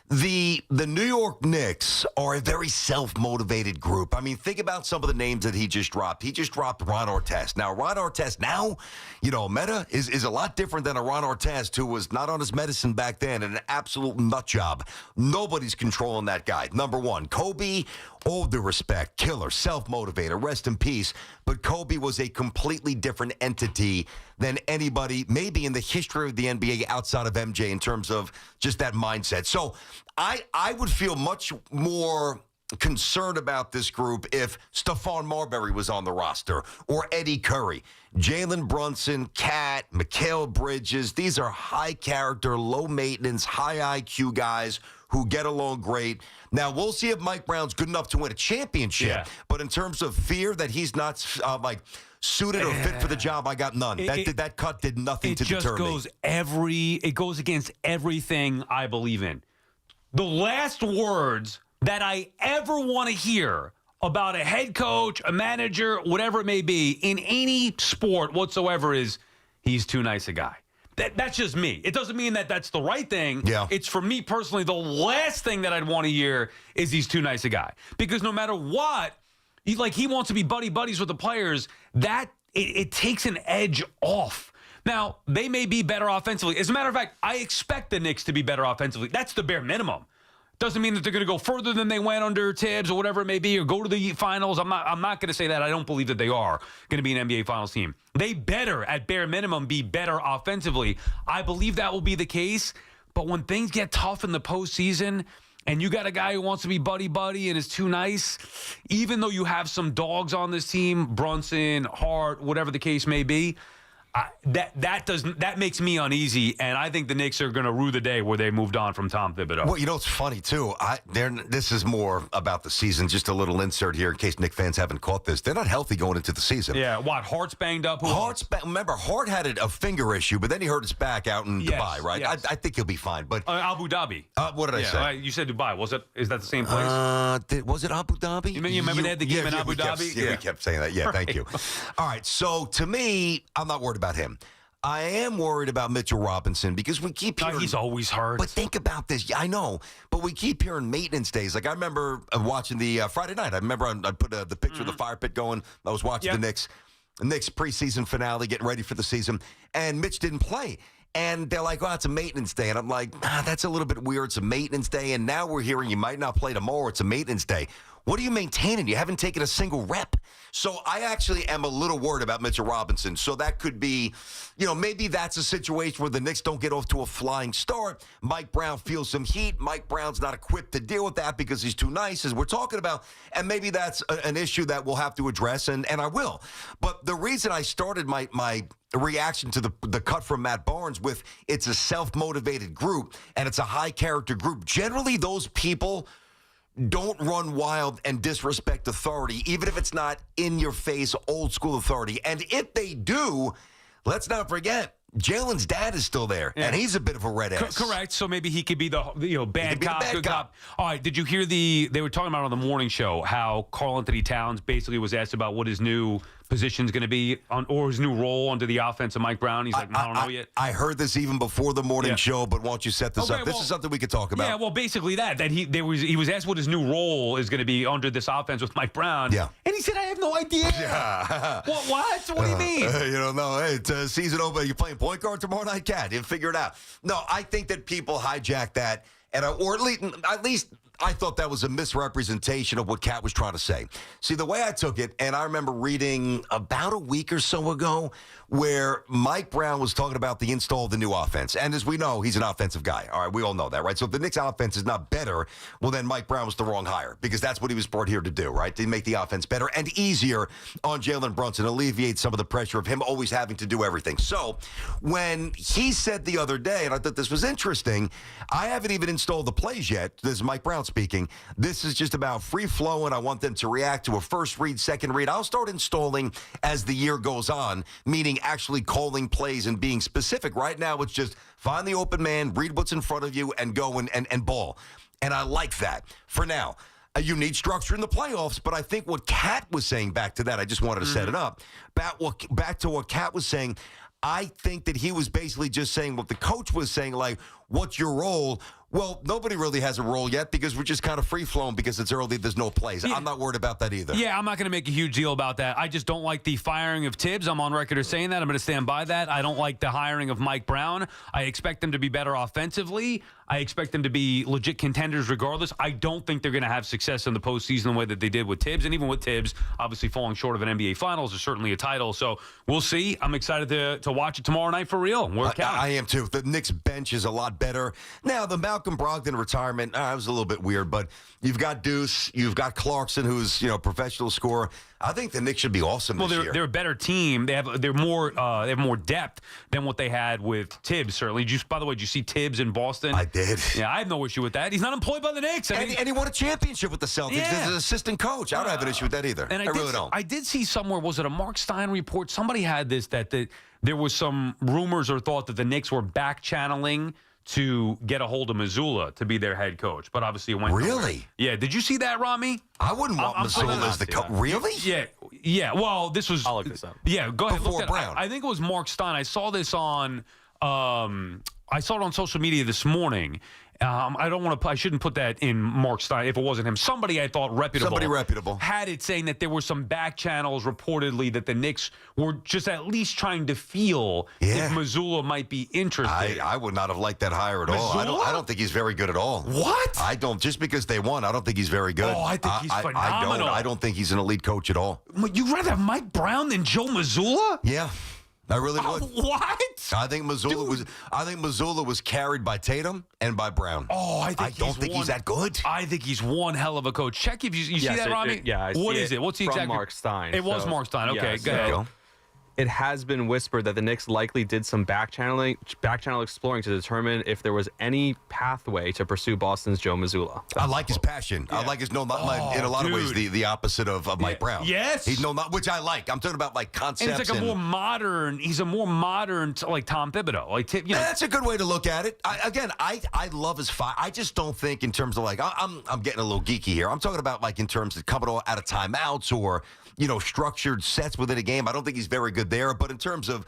The New York Knicks are a very self-motivated group. I mean, think about some of the names that he just dropped. He just dropped Ron Artest. Now, Ron Artest Meta is a lot different than a Ron Artest who was not on his medicine back then and an absolute nut job. Nobody's controlling that guy. Number one, Kobe, all due respect, killer, self-motivated, rest in peace. But Kobe was a completely different entity than anybody maybe in the history of the NBA outside of MJ in terms of just that mindset. So I would feel much more concerned about this group if Stephon Marbury was on the roster or Eddie Curry. Jalen Brunson, Cat, Mikal Bridges, these are high character, low maintenance, high IQ guys who get along great. Now, we'll see if Mike Brown's good enough to win a championship, but in terms of fear that he's not suited or fit for the job, I got none. That cut did nothing to deter me. It goes against everything I believe in. The last words that I ever want to hear about a head coach, a manager, whatever it may be, in any sport whatsoever is, he's too nice a guy. That's just me. It doesn't mean that that's the right thing. Yeah. It's, for me personally, the last thing that I'd want to hear is he's too nice a guy. Because no matter what, he wants to be buddies with the players, that it takes an edge off. Now, they may be better offensively. As a matter of fact, I expect the Knicks to be better offensively. That's the bare minimum. Doesn't mean that they're going to go further than they went under Tibbs or whatever it may be, or go to the finals. I'm not going to say that. I don't believe that they are going to be an NBA Finals team. They better, at bare minimum, be better offensively. I believe that will be the case. But when things get tough in the postseason, and you got a guy who wants to be buddy and is too nice, even though you have some dogs on this team, Brunson, Hart, whatever the case may be, That makes me uneasy, and I think the Knicks are going to rue the day where they moved on from Tom Thibodeau. Well, it's funny too. This is more about the season. Just a little insert here in case Knicks fans haven't caught this. They're not healthy going into the season. Yeah, what? Hart's banged up. Remember, Hart had a finger issue, but then he hurt his back out in Dubai, right? Yes. I think he'll be fine. But Abu Dhabi. What did I say? You said Dubai. Is that the same place? Was it Abu Dhabi? You remember they had the game in Abu Dhabi? We kept saying that. Yeah, thank you. All right, so to me, I'm not worried about him. I am worried about Mitchell Robinson because we keep hearing... he's always hurt. But think about this. Yeah, I know. But we keep hearing maintenance days. Like, I remember watching the Friday night. I remember I put the picture of the fire pit going. I was watching the Knicks preseason finale, getting ready for the season, and Mitch didn't play. And they're like, it's a maintenance day. And I'm like, that's a little bit weird. It's a maintenance day. And now we're hearing you might not play tomorrow. It's a maintenance day. What are you maintaining? You haven't taken a single rep. So I actually am a little worried about Mitchell Robinson. So that could be, maybe that's a situation where the Knicks don't get off to a flying start. Mike Brown feels some heat. Mike Brown's not equipped to deal with that because he's too nice, as we're talking about. And maybe that's an issue that we'll have to address, and I will. But the reason I started my reaction to the cut from Matt Barnes with it's a self-motivated group and it's a high-character group. Generally, those people don't run wild and disrespect authority, even if it's not in-your-face, old-school authority. And if they do, let's not forget, Jalen's dad is still there, and he's a bit of a red ass. Correct. So maybe he could be the bad cop, good cop. All right. Did you hear they were talking about on the morning show how Karl Anthony Towns basically was asked about what his new position's going to be or his new role under the offense of Mike Brown? He's like, I don't know yet. I heard this even before the morning show, but why don't you set this up? This is something we could talk about. Yeah, well, basically that he was asked what his new role is going to be under this offense with Mike Brown. Yeah. And he said, I have no idea. Yeah. What do you mean? You don't know. Hey, it's season over. You playing point guard tomorrow night? Cat, you figure it out. No, I think that people hijack that, or at least I thought that was a misrepresentation of what Cat was trying to say. See, the way I took it, and I remember reading about a week or so ago where Mike Brown was talking about the install of the new offense. And as we know, he's an offensive guy. All right, we all know that, right? So if the Knicks offense is not better, well, then Mike Brown was the wrong hire because that's what he was brought here to do, right? To make the offense better and easier on Jalen Brunson, alleviate some of the pressure of him always having to do everything. So when he said the other day, and I thought this was interesting, I haven't even installed the plays yet. This is Mike Brown speaking. This is just about free flowing. I want them to react to a first read, second read. I'll start installing as the year goes on, meaning actually calling plays and being specific. Right now, it's just find the open man, read what's in front of you, and go and ball. And I like that for now. You need structure in the playoffs, but I think what Cat was saying, back to that, I just wanted to set it up, back to what Cat was saying, I think that he was basically just saying what the coach was saying, like, what's your role? Well, nobody really has a role yet because we're just kind of free-flowing because it's early. There's no plays. Yeah. I'm not worried about that either. Yeah, I'm not going to make a huge deal about that. I just don't like the firing of Tibbs. I'm on record as saying that. I'm going to stand by that. I don't like the hiring of Mike Brown. I expect them to be better offensively. I expect them to be legit contenders regardless. I don't think they're going to have success in the postseason the way that they did with Tibbs. And even with Tibbs, obviously falling short of an NBA Finals or certainly a title. So we'll see. I'm excited to watch it tomorrow night for real. I am too. The Knicks bench is a lot better. Now, the Malcolm Brogdon retirement, that was a little bit weird, but you've got Deuce, you've got Clarkson, who's, professional scorer. I think the Knicks should be awesome this year. They're a better team. They have more depth than what they had with Tibbs. Certainly. By the way, did you see Tibbs in Boston? I did. Yeah, I have no issue with that. He's not employed by the Knicks. And he won a championship with the Celtics as an assistant coach. I don't have an issue with that either. And I really don't. I did see somewhere, was it a Mark Stein report? Somebody had this that there was some rumors or thought that the Knicks were back channeling to get a hold of Mazzulla to be their head coach, but obviously it went nowhere. Really? Yeah. Did you see that, Rami? I wouldn't want Mazzulla as the coach. Really? Yeah. Well, this was. I'll look this up. Yeah, go ahead. Before Brown. I think it was Mark Stein. I saw this on. I saw it on social media this morning. I shouldn't put that in Mark Stein if it wasn't him. Somebody I thought reputable. Somebody reputable. Had it saying that there were some back channels reportedly that the Knicks were just at least trying to feel if Mazzulla might be interested. I would not have liked that hire at all. I don't think he's very good at all. What? I don't. Just because they won, I don't think he's very good. Oh, I think he's phenomenal. I don't think he's an elite coach at all. You'd rather have Mike Brown than Joe Mazzulla? Yeah. I really would. What? I think Mazzulla was carried by Tatum and by Brown. Oh, I don't think he's that good. I think he's one hell of a coach. Check if you see that, Rami. Yeah, I see What is it? What's the from exact? Mark Stein. It was Mark Stein. Okay, yeah, go ahead. it has been whispered that the Knicks likely did some back channel exploring to determine if there was any pathway to pursue Boston's Joe Mazzulla. I like his passion. Yeah. I like his in a lot of ways the opposite of Mike Brown. Yes. He's which I like. I'm talking about like concepts. And it's like a more modern. He's a more modern like Tom Thibodeau. Like that's a good way to look at it. I love his fire. I just don't think in terms of like I'm getting a little geeky here. I'm talking about like in terms of coming out of timeouts or structured sets within a game. I don't think he's very good there. But in terms of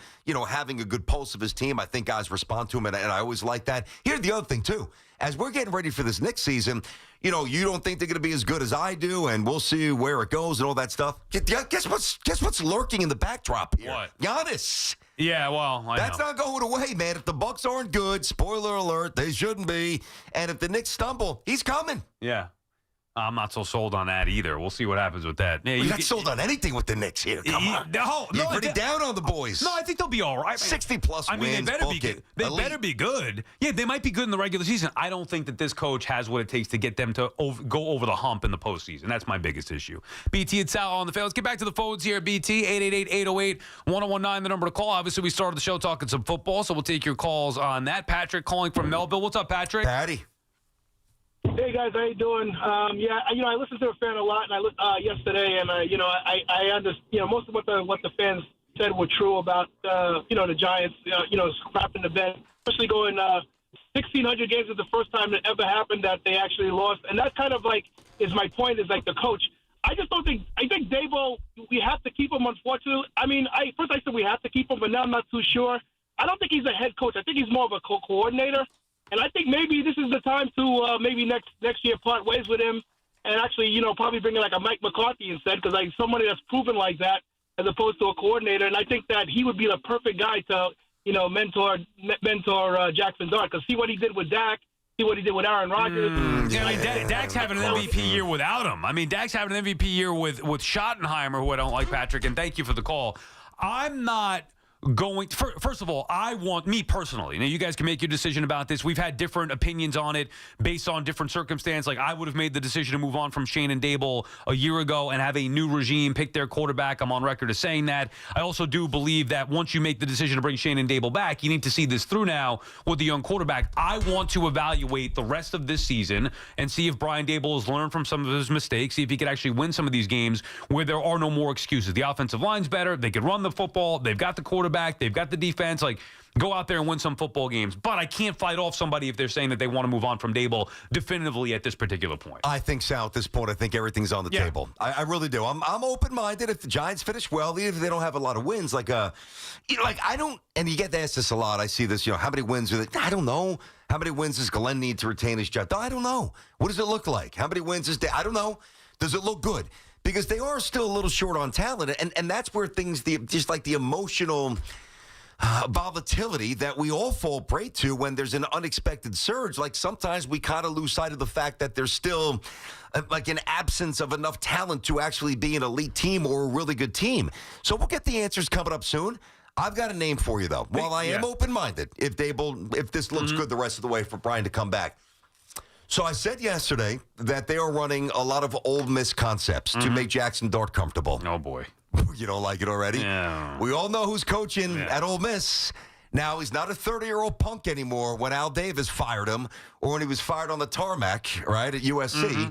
having a good pulse of his team, I think guys respond to him, and I always like that. Here's the other thing too. As we're getting ready for this next season, you don't think they're going to be as good as I do, and we'll see where it goes and all that stuff. Guess what's lurking in the backdrop here? What? Giannis. Yeah, well, that's not going away, man. If the Bucks aren't good, spoiler alert, they shouldn't be. And if the Knicks stumble, he's coming. Yeah. I'm not so sold on that either. We'll see what happens with that. Yeah, you're not sold on anything with the Knicks here. Come on. You're pretty down on the boys. No, I think they'll be all right. 60-plus wins. They better be good. They better be good. Yeah, they might be good in the regular season. I don't think that this coach has what it takes to get them to go over the hump in the postseason. That's my biggest issue. BT and Sal on the field. Let's get back to the phones here. BT, 888-808-1019, the number to call. Obviously, we started the show talking some football, so we'll take your calls on that. Patrick calling from Melville. What's up, Patrick? Patty. Hey guys, how you doing? I listened to a fan a lot, and I yesterday, and I understand. Most of what the fans said were true about the Giants, scrapping the bed, especially going 1,600 games is the first time it ever happened that they actually lost, and that kind of is my point. Is like the coach. I just don't think. I think Dabo, we have to keep him. Unfortunately, first I said we have to keep him, but now I'm not too sure. I don't think he's a head coach. I think he's more of a coordinator. And I think maybe this is the time to maybe next year part ways with him and actually, probably bring in like a Mike McCarthy instead, because somebody that's proven like that as opposed to a coordinator. And I think that he would be the perfect guy to, mentor Jackson Dart, because see what he did with Dak, see what he did with Aaron Rodgers. Dak's having an MVP year without him. Dak's having an MVP year with Schottenheimer, who I don't like, Patrick, and thank you for the call. I'm not going first of all, I want me personally. Now, you guys can make your decision about this. We've had different opinions on it based on different circumstances. Like, I would have made the decision to move on from Shane and Dable a year ago and have a new regime pick their quarterback. I'm on record as saying that. I also do believe that once you make the decision to bring Shane and Dable back, you need to see this through now with the young quarterback. I want to evaluate the rest of this season and see if Brian Dable has learned from some of his mistakes, see if he could actually win some of these games where there are no more excuses. The offensive line's better. They could run the football. They've got the quarterback. They've got the defense. Go out there and win some football games. But I can't fight off somebody if they're saying that they want to move on from Dable definitively at this particular point. I think, Sal, at this point, I think everything's on the table. I really do. I'm open-minded. If the Giants finish well, even if they don't have a lot of wins, I don't, and you get asked this a lot. I see this, how many wins are they? I don't know. How many wins does Glenn need to retain his job? I don't know. What does it look like? How many wins I don't know. Does it look good? Because they are still a little short on talent, and that's where things, just like the emotional volatility that we all fall prey to when there's an unexpected surge. Like, sometimes we kind of lose sight of the fact that there's still an absence of enough talent to actually be an elite team or a really good team. So we'll get the answers coming up soon. I've got a name for you, though. While I am open-minded, if this looks good the rest of the way for Brian to come back. So I said yesterday that they are running a lot of Ole Miss concepts to make Jackson Dart comfortable. Oh, boy. You don't like it already? Yeah. We all know who's coaching at Ole Miss. Now, he's not a 30-year-old punk anymore when Al Davis fired him or when he was fired on the tarmac, right, at USC. Mm-hmm.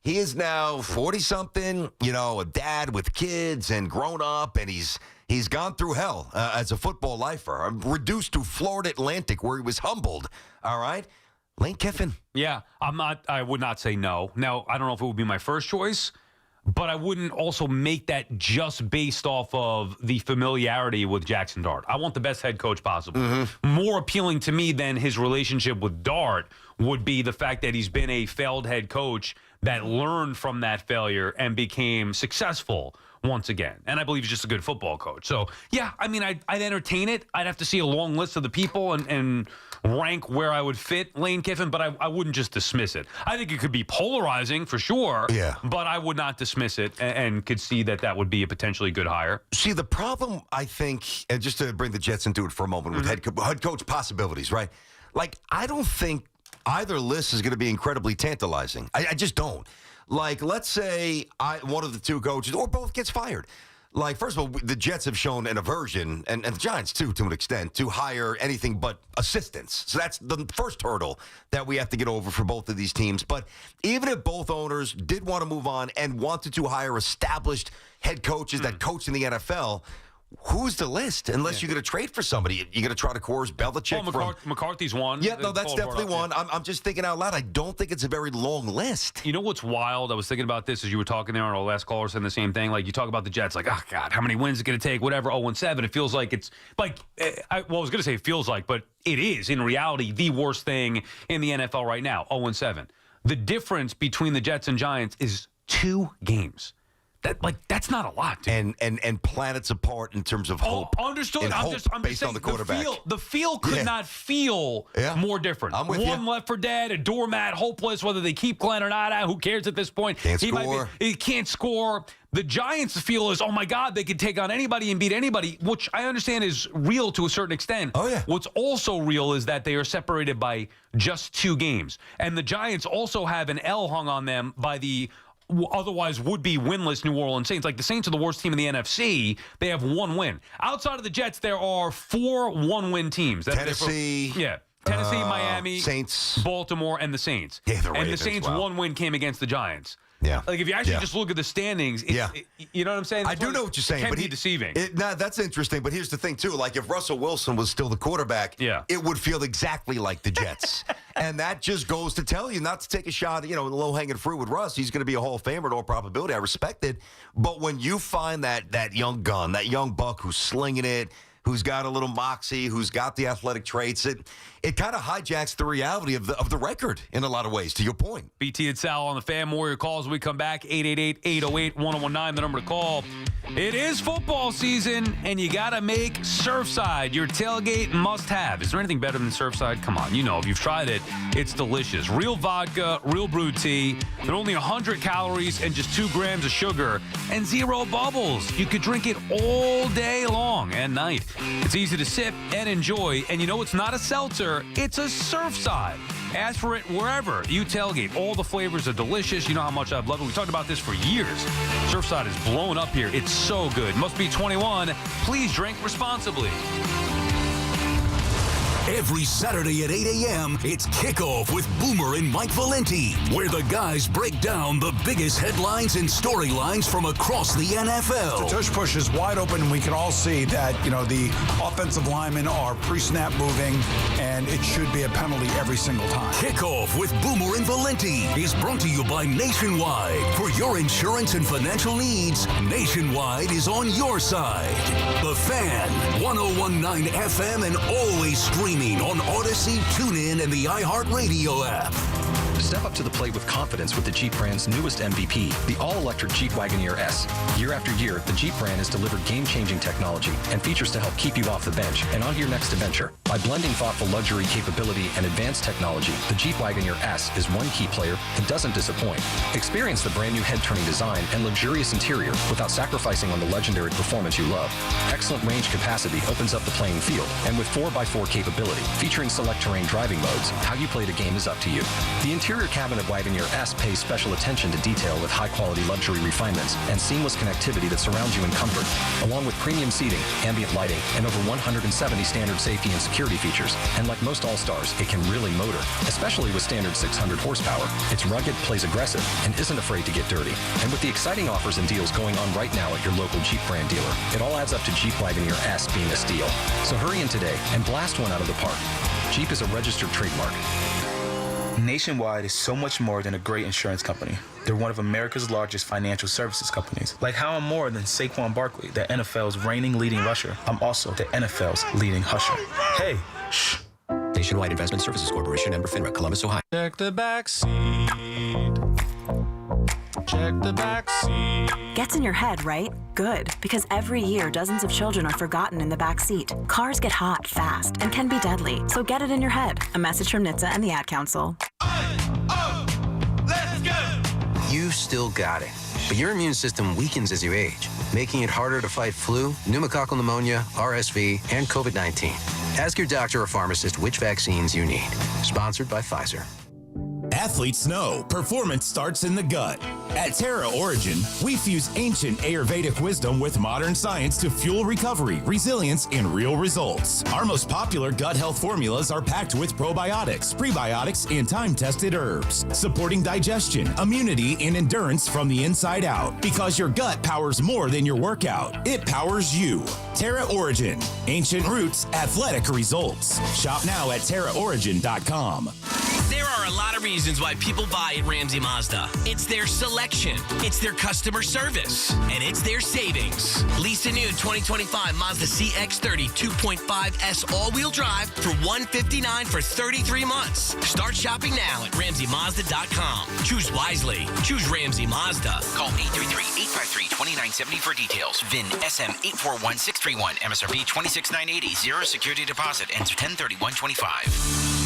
He is now 40-something, a dad with kids and grown up, and he's gone through hell as a football lifer. Reduced to Florida Atlantic, where he was humbled, all right? Lane Kiffin. Yeah, I would not say no. Now, I don't know if it would be my first choice, but I wouldn't also make that just based off of the familiarity with Jackson Dart. I want the best head coach possible. Mm-hmm. More appealing to me than his relationship with Dart would be the fact that he's been a failed head coach that learned from that failure and became successful once again. And I believe he's just a good football coach. So, yeah, I'd entertain it. I'd have to see a long list of the people and rank where I would fit Lane Kiffin, but I wouldn't just dismiss it. I think it could be polarizing for sure, but I would not dismiss it and could see that would be a potentially good hire. See, the problem, I think, and just to bring the Jets into it for a moment with head coach possibilities, right? I don't think either list is going to be incredibly tantalizing. I just don't. Let's say one of the two coaches or both gets fired. Like, first of all, the Jets have shown an aversion, and the Giants, too, to an extent, to hire anything but assistants. So that's the first hurdle that we have to get over for both of these teams. But even if both owners did want to move on and wanted to hire established head coaches that coach in the NFL, who's the list? Unless you're going to trade for somebody. You're going to try to coerce Belichick. Well, McCarthy's one. Yeah, no, that's definitely one. I'm just thinking out loud. I don't think it's a very long list. You know what's wild? I was thinking about this as you were talking there, and our last caller saying the same thing. Like, you talk about the Jets, like, oh, God, how many wins is it going to take? Whatever, 0-7. It feels like it's like, I was going to say it feels like, but it is, in reality, the worst thing in the NFL right now, 0-7. The difference between the Jets and Giants is 2 games. That's not a lot, dude. And planets apart in terms of hope. Understood. I'm just based saying on the quarterback. The feel could not feel more different. I'm with you. One left for dead, a doormat, hopeless. Whether they keep Glenn or not, who cares at this point? He can't score. The Giants' feel is, oh my God, they could take on anybody and beat anybody, which I understand is real to a certain extent. Oh yeah. What's also real is that they are separated by just 2 games, and the Giants also have an L hung on them by the otherwise would-be winless New Orleans Saints. Like, the Saints are the worst team in the NFC. They have 1 win. Outside of the Jets, there are 4 one-win teams. Tennessee. Tennessee, Miami, Saints, Baltimore, and the Saints. Yeah, the Ravens, and the Saints' 1 win came against the Giants. Yeah. Like, if you actually just look at the standings, you know what I'm saying? I do know what you're saying. It can but be deceiving. That's interesting, but here's the thing, too. Like, if Russell Wilson was still the quarterback, it would feel exactly like the Jets. And that just goes to tell you not to take a shot, the low-hanging fruit with Russ. He's going to be a Hall of Famer in all probability. I respect it. But when you find that young gun, that young buck who's slinging it, who's got a little moxie, who's got the athletic traits, it kind of hijacks the reality of the record in a lot of ways, to your point. BT and Sal on the Fan Warrior calls. We come back, 888-808-1019, the number to call. It is football season, and you got to make Surfside your tailgate must-have. Is there anything better than Surfside? Come on, if you've tried it, it's delicious. Real vodka, real brewed tea. They're only 100 calories and just 2 grams of sugar and 0 bubbles. You could drink it all day long and night. It's easy to sip and enjoy, and it's not a seltzer. It's a Surfside. Ask for it wherever you tailgate. All the flavors are delicious. You know how much I've loved it. We talked about this for years. Surfside is blowing up here. It's so good. Must be 21. Please drink responsibly. Every Saturday at 8 a.m., it's Kickoff with Boomer and Mike Valenti, where the guys break down the biggest headlines and storylines from across the NFL. The tush push is wide open, and we can all see that, the offensive linemen are pre-snap moving, and it should be a penalty every single time. Kickoff with Boomer and Valenti is brought to you by Nationwide. For your insurance and financial needs, Nationwide is on your side. The Fan, 101.9 FM, and always streaming on Odyssey, TuneIn, and the iHeartRadio app. Step up to the plate with confidence with the Jeep brand's newest MVP, the all-electric Jeep Wagoneer S. Year after year, the Jeep brand has delivered game-changing technology and features to help keep you off the bench and on to your next adventure. By blending thoughtful luxury capability and advanced technology, the Jeep Wagoneer S is one key player that doesn't disappoint. Experience the brand new head-turning design and luxurious interior without sacrificing on the legendary performance you love. Excellent range capacity opens up the playing field, and with 4x4 capability, featuring select terrain driving modes, how you play the game is up to you. The interior cabin of Wagoneer S pays special attention to detail with high-quality luxury refinements and seamless connectivity that surrounds you in comfort, along with premium seating, ambient lighting, and over 170 standard safety and security features. And like most All-Stars, it can really motor, especially with standard 600 horsepower. It's rugged, plays aggressive, and isn't afraid to get dirty. And with the exciting offers and deals going on right now at your local Jeep brand dealer, it all adds up to Jeep Wagoneer S being a steal. So hurry in today and blast one out of the park. Jeep is a registered trademark. Nationwide is so much more than a great insurance company. They're one of America's largest financial services companies. Like how I'm more than Saquon Barkley, the NFL's reigning leading rusher. I'm also the NFL's leading husher. Hey, shh. Nationwide Investment Services Corporation, member FINRA, Columbus, Ohio. Check the back seat. Check the back seat. Gets in your head, right? Good, because every year dozens of children are forgotten in the back seat. Cars get hot fast and can be deadly, so get it in your head. A message from NHTSA and the Ad Council. Let's go! You've still got it, but your immune system weakens as you age, making it harder to fight flu, pneumococcal pneumonia, RSV, and COVID-19. Ask your doctor or pharmacist which vaccines you need. Sponsored by Pfizer. Athletes know performance starts in the gut. At Terra Origin, we fuse ancient Ayurvedic wisdom with modern science to fuel recovery, resilience, and real results. Our most popular gut health formulas are packed with probiotics, prebiotics, and time-tested herbs, supporting digestion, immunity, and endurance from the inside out. Because your gut powers more than your workout. It powers you. Terra Origin. Ancient roots, athletic results. Shop now at terraorigin.com. There are a lot of reasons why people buy at Ramsey Mazda. It's their selection, it's their customer service, and it's their savings. Lease a new 2025 Mazda CX-30 2.5S all-wheel drive for $159 for 33 months. Start shopping now at RamseyMazda.com. Choose wisely. Choose Ramsey Mazda. Call 833-853-2970 for details. VIN SM 841631. MSRP 26980. Zero security deposit. Enter 103125.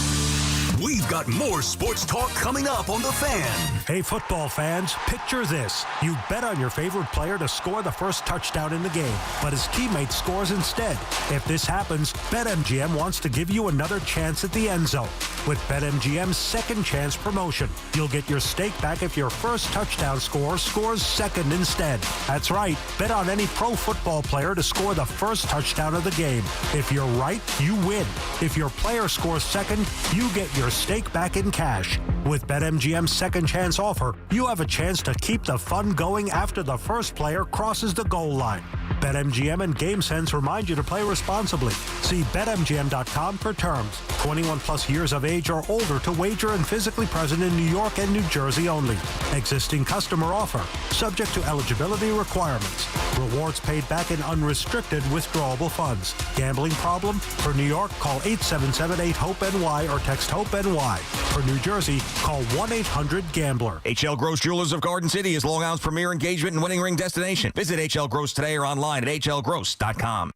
We've got more sports talk coming up on The Fan. Hey, football fans, picture this. You bet on your favorite player to score the first touchdown in the game, but his teammate scores instead. If this happens, BetMGM wants to give you another chance at the end zone. With BetMGM's second chance promotion, you'll get your stake back if your first touchdown scorer scores second instead. That's right. Bet on any pro football player to score the first touchdown of the game. If you're right, you win. If your player scores second, you get your stake back in cash. With BetMGM's second chance offer, you have a chance to keep the fun going after the first player crosses the goal line. BetMGM and GameSense remind you to play responsibly. See BetMGM.com for terms. 21 plus years of age or older to wager and physically present in New York and New Jersey only. Existing customer offer. Subject to eligibility requirements. Rewards paid back in unrestricted withdrawable funds. Gambling problem? For New York, call 877-8-HOPE-NY or text HOPE-NY. For New Jersey, call 1-800-GAMBLER. HL Gross Jewelers of Garden City is Long Island's premier engagement and wedding ring destination. Visit HL Gross today or online at hlgross.com.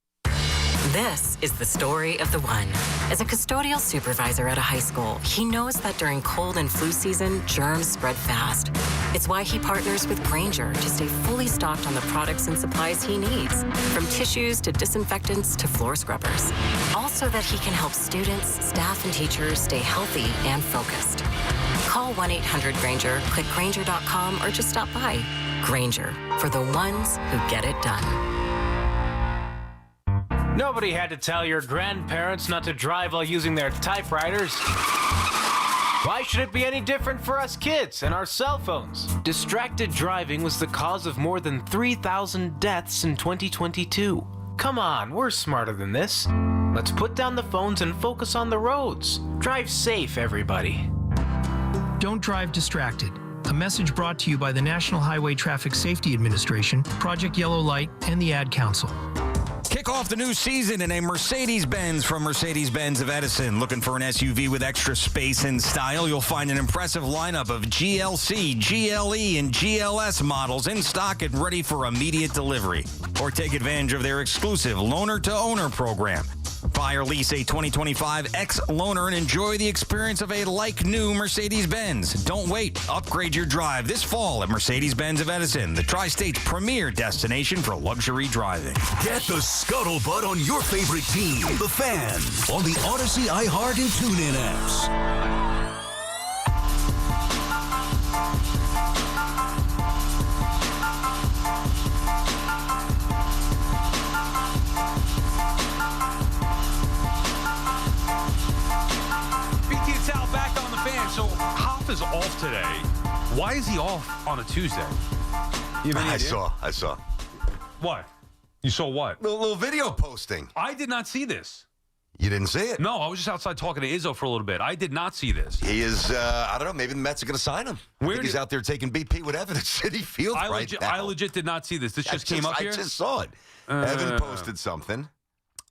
This is the story of the one. As a custodial supervisor at a high school, he knows that during cold and flu season, germs spread fast. It's why he partners with Grainger to stay fully stocked on the products and supplies he needs, from tissues to disinfectants to floor scrubbers. Also that he can help students, staff, and teachers stay healthy and focused. Call 1-800-GRAINGER, click Grainger.com, or just stop by. Grainger, for the ones who get it done. Nobody had to tell your grandparents not to drive while using their typewriters. Why should it be any different for us kids and our cell phones? Distracted driving was the cause of more than 3,000 deaths in 2022. Come on, we're smarter than this. Let's put down the phones and focus on the roads. Drive safe, everybody. Don't drive distracted. A message brought to you by the National Highway Traffic Safety Administration, Project Yellow Light, and the Ad Council. Kick off the new season in a Mercedes-Benz from Mercedes-Benz of Edison. Looking for an SUV with extra space and style? You'll find an impressive lineup of GLC, GLE, and GLS models in stock and ready for immediate delivery. Or take advantage of their exclusive loaner-to-owner program. Buy or lease a 2025 X-Loaner and enjoy the experience of a like-new Mercedes-Benz. Don't wait. Upgrade your drive this fall at Mercedes-Benz of Edison, the Tri-State's premier destination for luxury driving. Get the scuttlebutt on your favorite team, The Fan, on the Odyssey, iHeart, and TuneIn apps. So Hoff is off today. Why is he off on a Tuesday? I saw. What? You saw what? The little video posting. I did not see this. You didn't see it? No, I was just outside talking to Izzo for a little bit. I did not see this. He is, I don't know, maybe the Mets are going to sign him. I think he's out there taking BP with Evan at Citi Field now. I legit did not see this. This just came up here? I just saw it. Evan posted something.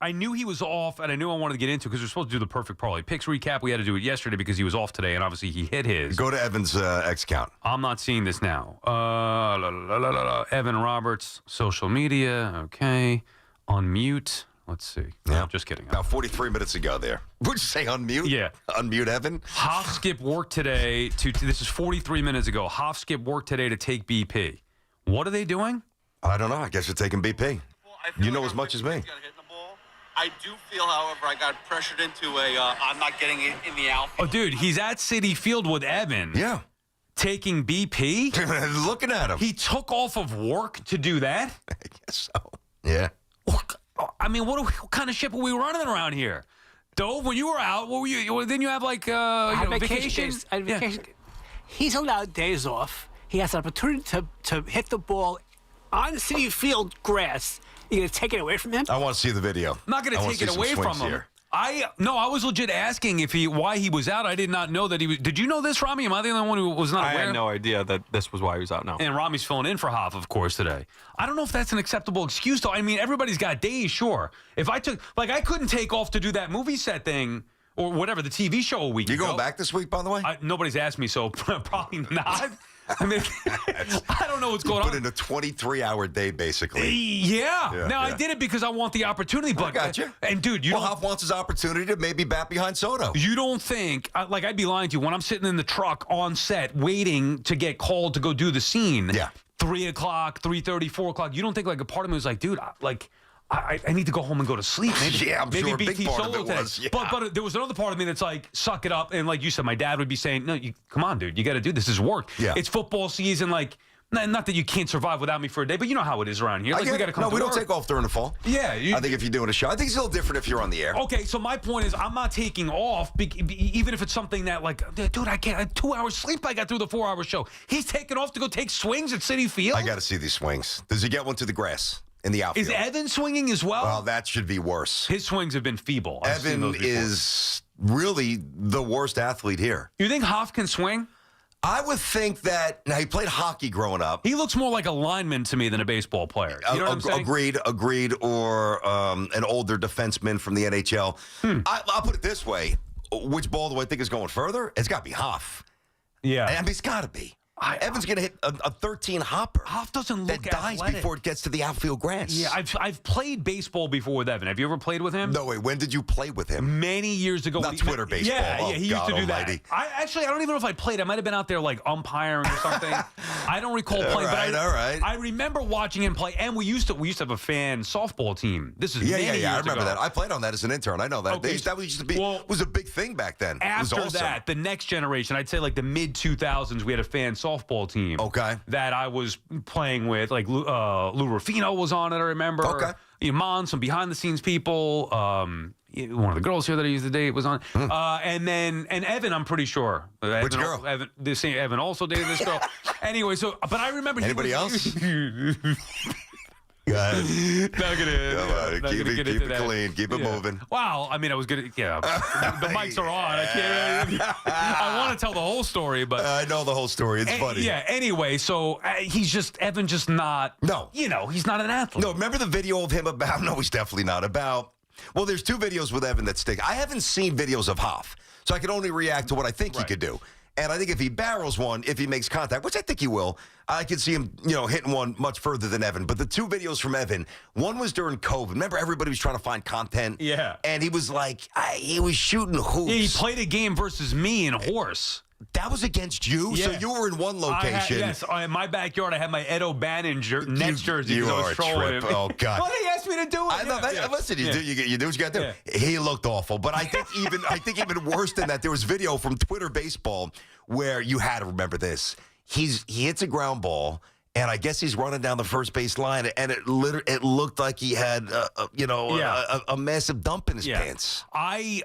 I knew he was off, and I knew I wanted to get into because we're supposed to do the perfect parlay picks recap. We had to do it yesterday because he was off today, and obviously he hit his. Go to Evan's X account. I'm not seeing this now. Evan Roberts, social media, okay. Unmute. Let's see. Yeah. No, just kidding. About 43 minutes ago there. Would you say unmute? Yeah. Unmute Evan? Hoff skipped work today this is 43 minutes ago. Hoff skipped work today to take BP. What are they doing? I don't know. I guess you're taking BP. You know as much as me. I do feel, however, I got pressured into I'm not getting it in the outfield. Oh, dude, he's at Citi Field with Evan. Yeah. Taking BP. Looking at him. He took off of work to do that? I guess so. Yeah. I mean, what kind of ship are we running around here? Dove, when you were out, what were you? Didn't you have like vacation? Vacation. He's allowed days off. He has an opportunity to hit the ball on the Citi Field grass. You're going to take it away from him? I want to see the video. I'm not going to take it away from him. Here. I was legit asking why he was out. I did not know that he was. Did you know this, Rami? Am I the only one who was not aware? I had no idea that this was why he was out now. And Rami's filling in for Hoff, of course, today. I don't know if that's an acceptable excuse, though. I mean, everybody's got days, sure. If I took, I couldn't take off to do that movie set thing or whatever, the TV show a week ago. You going back this week, by the way? Nobody's asked me, so probably not. I mean, I don't know what's going on. Put in a 23-hour day, basically. Yeah. Now, I did it because I want the opportunity. But, I got you. And, dude, Hoff wants his opportunity to maybe bat behind Soto. You don't think, I'd be lying to you, when I'm sitting in the truck on set waiting to get called to go do the scene, 3 o'clock, 3:30, 4 o'clock, you don't think, a part of me was like, dude, I need to go home and go to sleep. Maybe, I'm maybe sure a BT big part of solo it today. was. Yeah. But there was another part of me that's like, suck it up. And like you said, my dad would be saying, no, come on, dude. You got to do this. This is work. Yeah. It's football season. Not that you can't survive without me for a day, but you know how it is around here. We got to come to we work. don't take off during the fall. Yeah. I think if you're doing a show, I think it's a little different if you're on the air. Okay, so my point is I'm not taking off, even if it's something that, dude, I can't. 2 hours sleep I got through the 4-hour show. He's taking off to go take swings at Citi Field? I got to see these swings. Does he get one to the grass? In the outfield. Is Evan swinging as well? Well, that should be worse. His swings have been feeble. Evan is really the worst athlete here. You think Hoff can swing? I would think that. Now, he played hockey growing up. He looks more like a lineman to me than a baseball player. You know what I'm saying? Agreed. Or an older defenseman from the NHL. I'll put it this way. Which ball do I think is going further? It's got to be Hoff. Yeah. I mean, it's got to be. Evan's going to hit a 13 hopper. Hoff doesn't look that dies athletic before it gets to the outfield grass. Yeah, I've played baseball before with Evan. Have you ever played with him? No, wait. When did you play with him? Many years ago. Not Twitter baseball. Yeah, he used to do almighty. that. I don't even know if I played. I might have been out there umpiring or something. I don't recall playing. All right. I remember watching him play, and we used to have a fan softball team. This is many years I remember ago. that. I played on that as an intern. I know that. Okay, that used to be was a big thing back then. After it was awesome. that, the next generation, I'd say the mid 2000s, we had a fan softball team. Okay. That I was playing with, Lou Rufino was on it. I remember. Okay. Iman, some behind the scenes people. One of the girls here that I used to date was on. And Evan, I'm pretty sure. Which girl? Evan also dated this girl. Anyway, but I remember. Anybody else? Go ahead. Not gonna keep get it into that. clean. Keep it moving. Wow. I mean, I was good. Yeah. The mics are on. I can't. I want to tell the whole story, but I know the whole story. It's funny. Yeah. Anyway, so Evan just not. No. He's not an athlete. No. Remember the video of him about? No, he's definitely not about. Well, there's 2 videos with Evan that stick. I haven't seen videos of Hoff, so I can only react to what I think he could do. And I think if he barrels one, if he makes contact, which I think he will, I could see him, hitting one much further than Evan. But the 2 videos from Evan, one was during COVID. Remember, everybody was trying to find content. Yeah. And he was he was shooting hoops. Yeah, he played a game versus me in horse. That was against you? Yeah. So you were in one location. Yes, in my backyard, I had my Ed O'Bannon Nets jersey. You I are was a trolling trip. him. Oh, God. Well, he asked me to do it. I know that. Listen, you do what you got to do. Yeah. He looked awful. But I think even worse than that, there was video from Twitter Baseball where you had to remember this. He hits a ground ball, and I guess he's running down the first base line, and it looked like he had a massive dump in his pants. I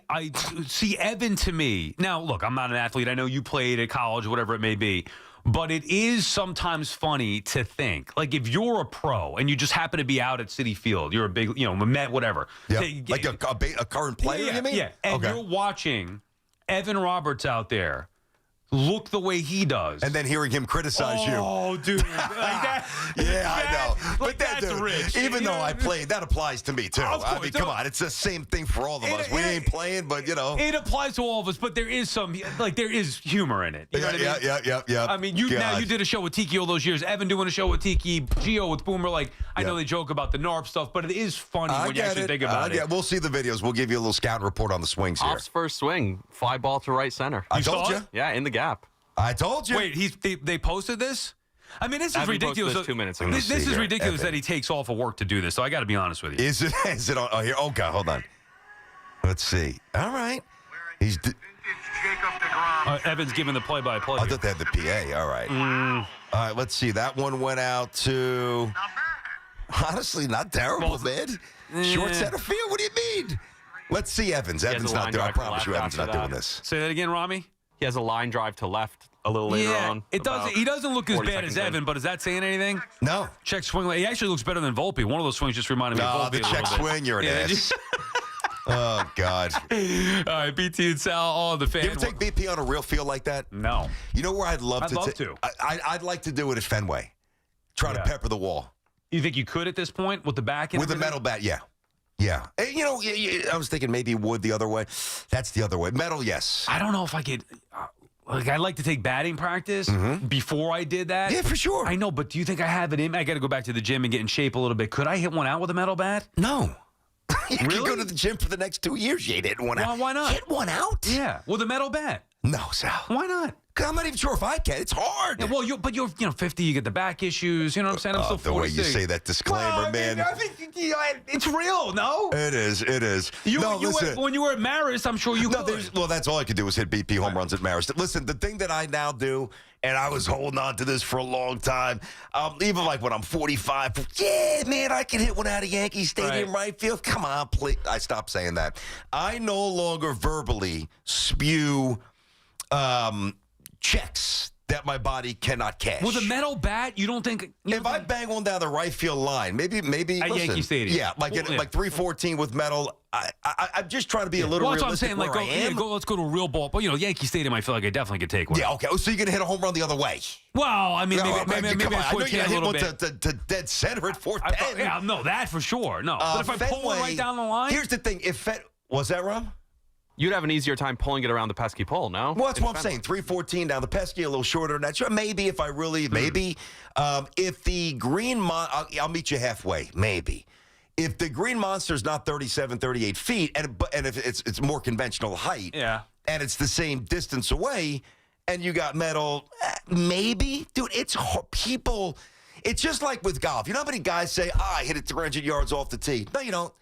see Evan to me. Now, look, I'm not an athlete. I know you played at college, whatever it may be. But it is sometimes funny to think, if you're a pro and you just happen to be out at Citi Field, you're a big, Met, whatever. Yeah. Like a current player, you mean? Yeah. And you're watching Evan Roberts out there look the way he does. And then hearing him criticize you. Oh, dude. I know. But that's rich. Even though I played, that applies to me, too. I mean, come on. It's the same thing for all of us. We ain't playing, but, It applies to all of us, but there is there is humor in it. You know what I mean? Yeah. I mean, you did a show with Tiki all those years. Evan doing a show with Tiki. Gio with Boomer. I know they joke about the NARP stuff, but it is funny when you actually think about it. Yeah, we'll see the videos. We'll give you a little scout report on the swings here. Hoff's first swing, fly ball to right center. I told you. Yeah, in the gap. I told you. Wait, they posted this? I mean, this is Having posted ridiculous. this 2 minutes ago. This is ridiculous that he takes off of work to do this. So I got to be honest with you. Is it on? Oh, here. Oh, God, hold on. Let's see. All right. He's. Evan's giving the play-by-play. I thought they had the PA. All right. All right, let's see. That one went out to. Honestly, not terrible, man. Short center field. What do you mean? Let's see Evans. Evans not doing. I promise you, Evans not doing this. Say that again, Rami. He has a line drive to left a little later on. It doesn't. He doesn't look as bad as Evan, but is that saying anything? No. Check swing. He actually looks better than Volpe. One of those swings just reminded me of Volpe. The check swing, you're an ass. Oh, God. All right, BT and Sal on the fan. You ever take BP on a real field like that? No. You know where I'd love to? I'd like to do it at Fenway. Try to pepper the wall. You think you could at this point with the back? With the metal bat, yeah. Yeah. You know, I was thinking maybe wood the other way. That's the other way. Metal, yes. I don't know if I could. I'd like to take batting practice before I did that. Yeah, for sure. I know, but do you think I have it in? I got to go back to the gym and get in shape a little bit. Could I hit one out with a metal bat? No. You really? can go to the gym for the next 2 years. You ain't hitting one out. Why not? Hit one out? Yeah, with a metal bat. No, Sal. Why not? Because I'm not even sure if I can. It's hard. Yeah, well, you're 50. You get the back issues. You know what I'm saying? I'm still 46. The way you say that disclaimer, man. I think it's real. No. It is. It is. Listen. When you were at Marist, I'm sure you could. Well, that's all I could do was hit BP home runs at Marist. Listen, the thing that I now do, and I was holding on to this for a long time, even like when I'm 45, yeah, man, I can hit one out of Yankee Stadium right field. Come on, please. I stopped saying that. I no longer verbally spew checks that my body cannot cash. With a metal bat, you don't think... If I bang one down the right field line, maybe at Yankee Stadium. Yeah, like 314 with metal. I'm just trying to be a little realistic. Well, that's what I'm saying. Let's go to a real ball. But, Yankee Stadium, I feel like I definitely could take one. Yeah, okay. So you're going to hit a home run the other way? Well, I mean, maybe I know you're a little bit. To dead center at 410. Yeah, no, that for sure. No. But if I pull it right down the line... Here's the thing. Was that wrong? You'd have an easier time pulling it around the pesky pole, no? Well, that's what I'm saying. 314 down the pesky, a little shorter than that. Sure, maybe if I really, maybe. If the green, I'll meet you halfway, maybe. If the green monster's not 37, 38 feet, and if it's more conventional height, and it's the same distance away, and you got metal, maybe. Dude, it's people, it's just like with golf. You know how many guys say, I hit it 300 yards off the tee? No, you don't.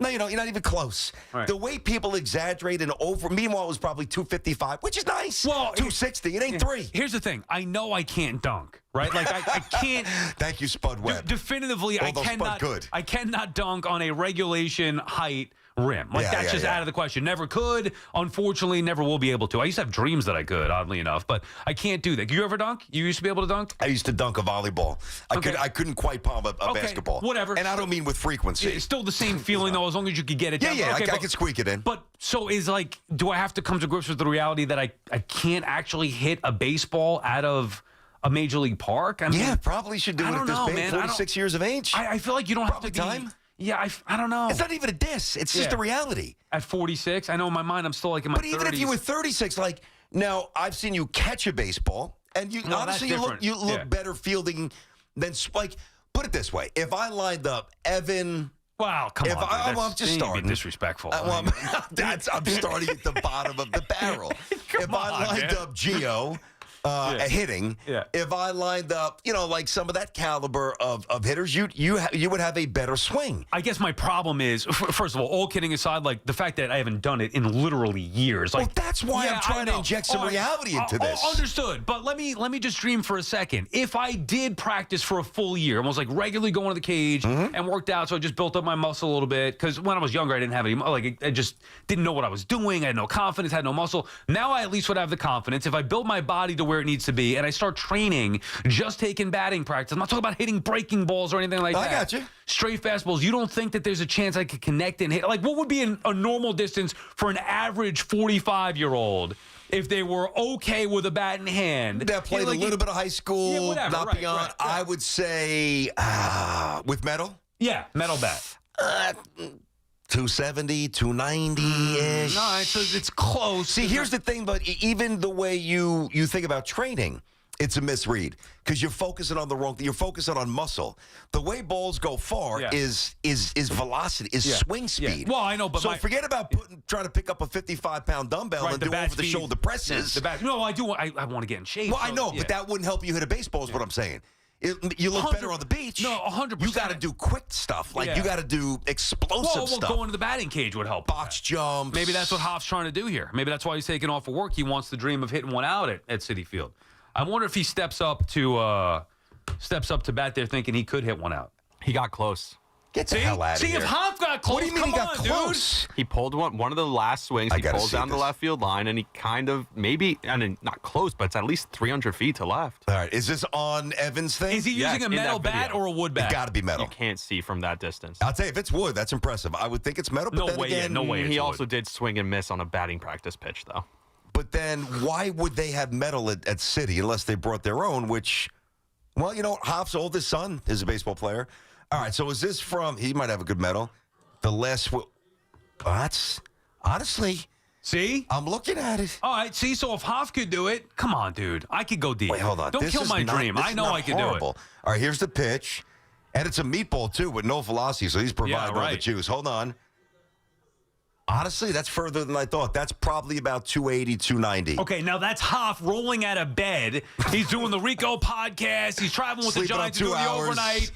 No, you don't. You're not even close. Right. The way people exaggerate and over. Meanwhile, it was probably 255, which is nice. Well, 260. It ain't 3. Here's the thing. I know I can't dunk, right? Like I can't. Thank you, Spud Webb. Definitively, I cannot. I cannot dunk on a regulation height rim. Like that's just out of the question. Never could. Unfortunately, never will be able to. I used to have dreams that I could, oddly enough, but I can't do that. You ever dunk? You used to be able to dunk? I used to dunk a volleyball. I couldn't quite palm a basketball. Whatever. And I don't mean with frequency. It's still the same feeling though, as long as you could get it down. Yeah, I could squeak it in. But so is do I have to come to grips with the reality that I can't actually hit a baseball out of a major league park? I mean, probably should do it at this big, 46 years of age. I feel like you don't have to be. Time. Yeah, I don't know. It's not even a diss. It's just a reality. At 46, I know in my mind I'm still like in my 30s. But even if you were 36, now I've seen you catch a baseball, and honestly you look better fielding than put it this way: if I lined up Evan. Wow, come on. I'm just starting. Disrespectful. I'm starting at the bottom of the barrel. If I lined up Gio. Hitting. Yeah. If I lined up, like some of that caliber of hitters, you would have a better swing. I guess my problem is, first of all kidding aside, like the fact that I haven't done it in literally years. Well, that's why I'm trying to inject some reality into this. Understood. But let me just dream for a second. If I did practice for a full year and was like regularly going to the cage and worked out, so I just built up my muscle a little bit, because when I was younger, I didn't have any, I just didn't know what I was doing. I had no confidence, had no muscle. Now I at least would have the confidence. If I build my body to where it needs to be, and I start training, just taking batting practice. I'm not talking about hitting breaking balls or anything like that. I got you. Straight fastballs. You don't think that there's a chance I could connect and hit? Like, what would be a normal distance for an average 45-year-old if they were okay with a bat in hand? That played a little bit of high school, not beyond. Right. I would say with metal? Yeah, metal bat. 270, 290-ish. All right, so it's close. See, here's the thing, but even the way you think about training, it's a misread because you're focusing on the wrong thing. You're focusing on muscle. The way balls go far is velocity, swing speed. Well, I know, but forget about trying to pick up a 55-pound dumbbell and do over-the-shoulder presses. No, I do. I want to get in shape. Well, I know, but that wouldn't help you hit a baseball is what I'm saying. You look better on the beach. No, 100%. You got to do quick stuff. Like, Yeah. you got to do explosive stuff. Going to the batting cage would help. Box jumps. Maybe that's what Hoff's trying to do here. Maybe that's why he's taking off of work. He wants to dream of hitting one out at Citi Field. I wonder if he steps up to bat there thinking he could hit one out. He got close. Get the hell out of here. See, if Hoff got close, What do you mean he got close? Dude. He pulled one of the last swings. He pulls down the left field line, and he kind of not close, but it's at least 300 feet to left. All right. Is this on Evans' thing? Is he using a metal bat or a wood bat? It's got to be metal. You can't see from that distance. I'll tell you, if it's wood, that's impressive. I would think it's metal, but No way. He also did swing and miss on a batting practice pitch, though. But then why would they have metal at Citi unless they brought their own, which, well, you know, Hoff's oldest son is a baseball player. All right, so is this from, he might have a good medal, the last, that's, honestly. See? I'm looking at it. All right, see, so if Hoff could do it, come on, dude. I could go deep. Wait, hold on. Don't kill my dream. I know I could do it. All right, here's the pitch. And it's a meatball, too, with no velocity, so he's providing all the juice. Hold on. Honestly, that's further than I thought. That's probably about 280, 290. Okay, now that's Hoff rolling out of bed. He's doing the Rico podcast. He's traveling with Sleeping the Giants on 2 doing the hours,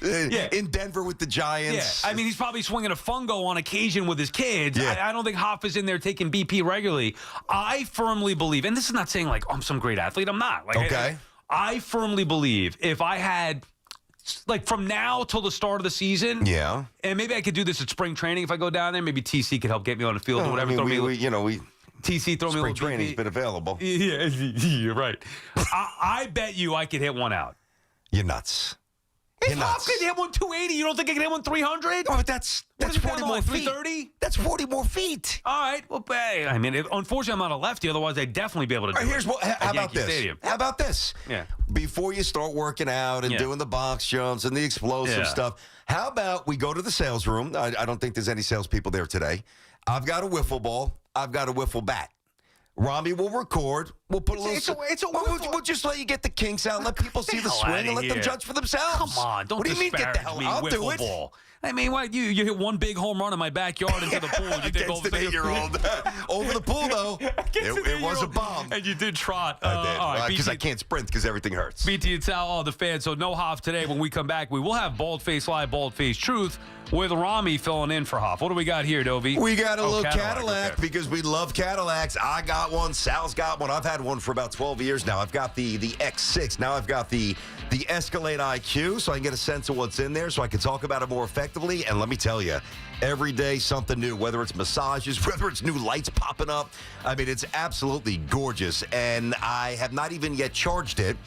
overnight. In Denver with the Giants. Yeah, I mean, he's probably swinging a fungo on occasion with his kids. Yeah. I don't think Hoff is in there taking BP regularly. I firmly believe, and this is not saying like, oh, I'm some great athlete. I'm not. Like, okay. I firmly believe if I had, like, from now till the start of the season. Yeah. And maybe I could do this at spring training if I go down there. Maybe TC could help get me on the field or whatever. I mean, TC throw me a little training's BP. been available. Yeah, you're right. I bet you I could hit one out. You're nuts. If Hoff could hit one 280, you don't think I could hit one 300? Oh, but that's 40 more feet. 330? That's 40 more feet. All right. Well, I mean, unfortunately, I'm not a lefty. Otherwise, I'd definitely be able to do Here's it. what. How about this? Stadium. How about this? Yeah. Before you start working out and doing the box jumps and the explosive stuff, how about we go to the sales room? I don't think there's any salespeople there today. I've got a wiffle ball. I've got a wiffle bat. Rami will record. We'll put a little. We'll just let you get the kinks out, let people see the swing, and let them judge for themselves. Come on, don't What do you mean, get the disparage hell me, out? I'll do wiffle it. ball. I mean, what you hit one big home run in my backyard into the pool. You did Against an 8-year-old. Over the pool, though. It was a bomb. And you did trot. I did. Because I can't sprint because everything hurts. BT and Sal, all the fans. So no Hoff today. When we come back, we will have Bald Face Live, Bald Face Truth with Rami filling in for Hoff. What do we got here, Dovey? We got a little Cadillac okay. Because we love Cadillacs. I got one. Sal's got one. I've had one for about 12 years now. I've got the X6. Now I've got the Escalade IQ, so I can get a sense of what's in there so I can talk about it more effectively. And let me tell you, every day something new, whether it's massages, whether it's new lights popping up. I mean, it's absolutely gorgeous. And I have not even yet charged it.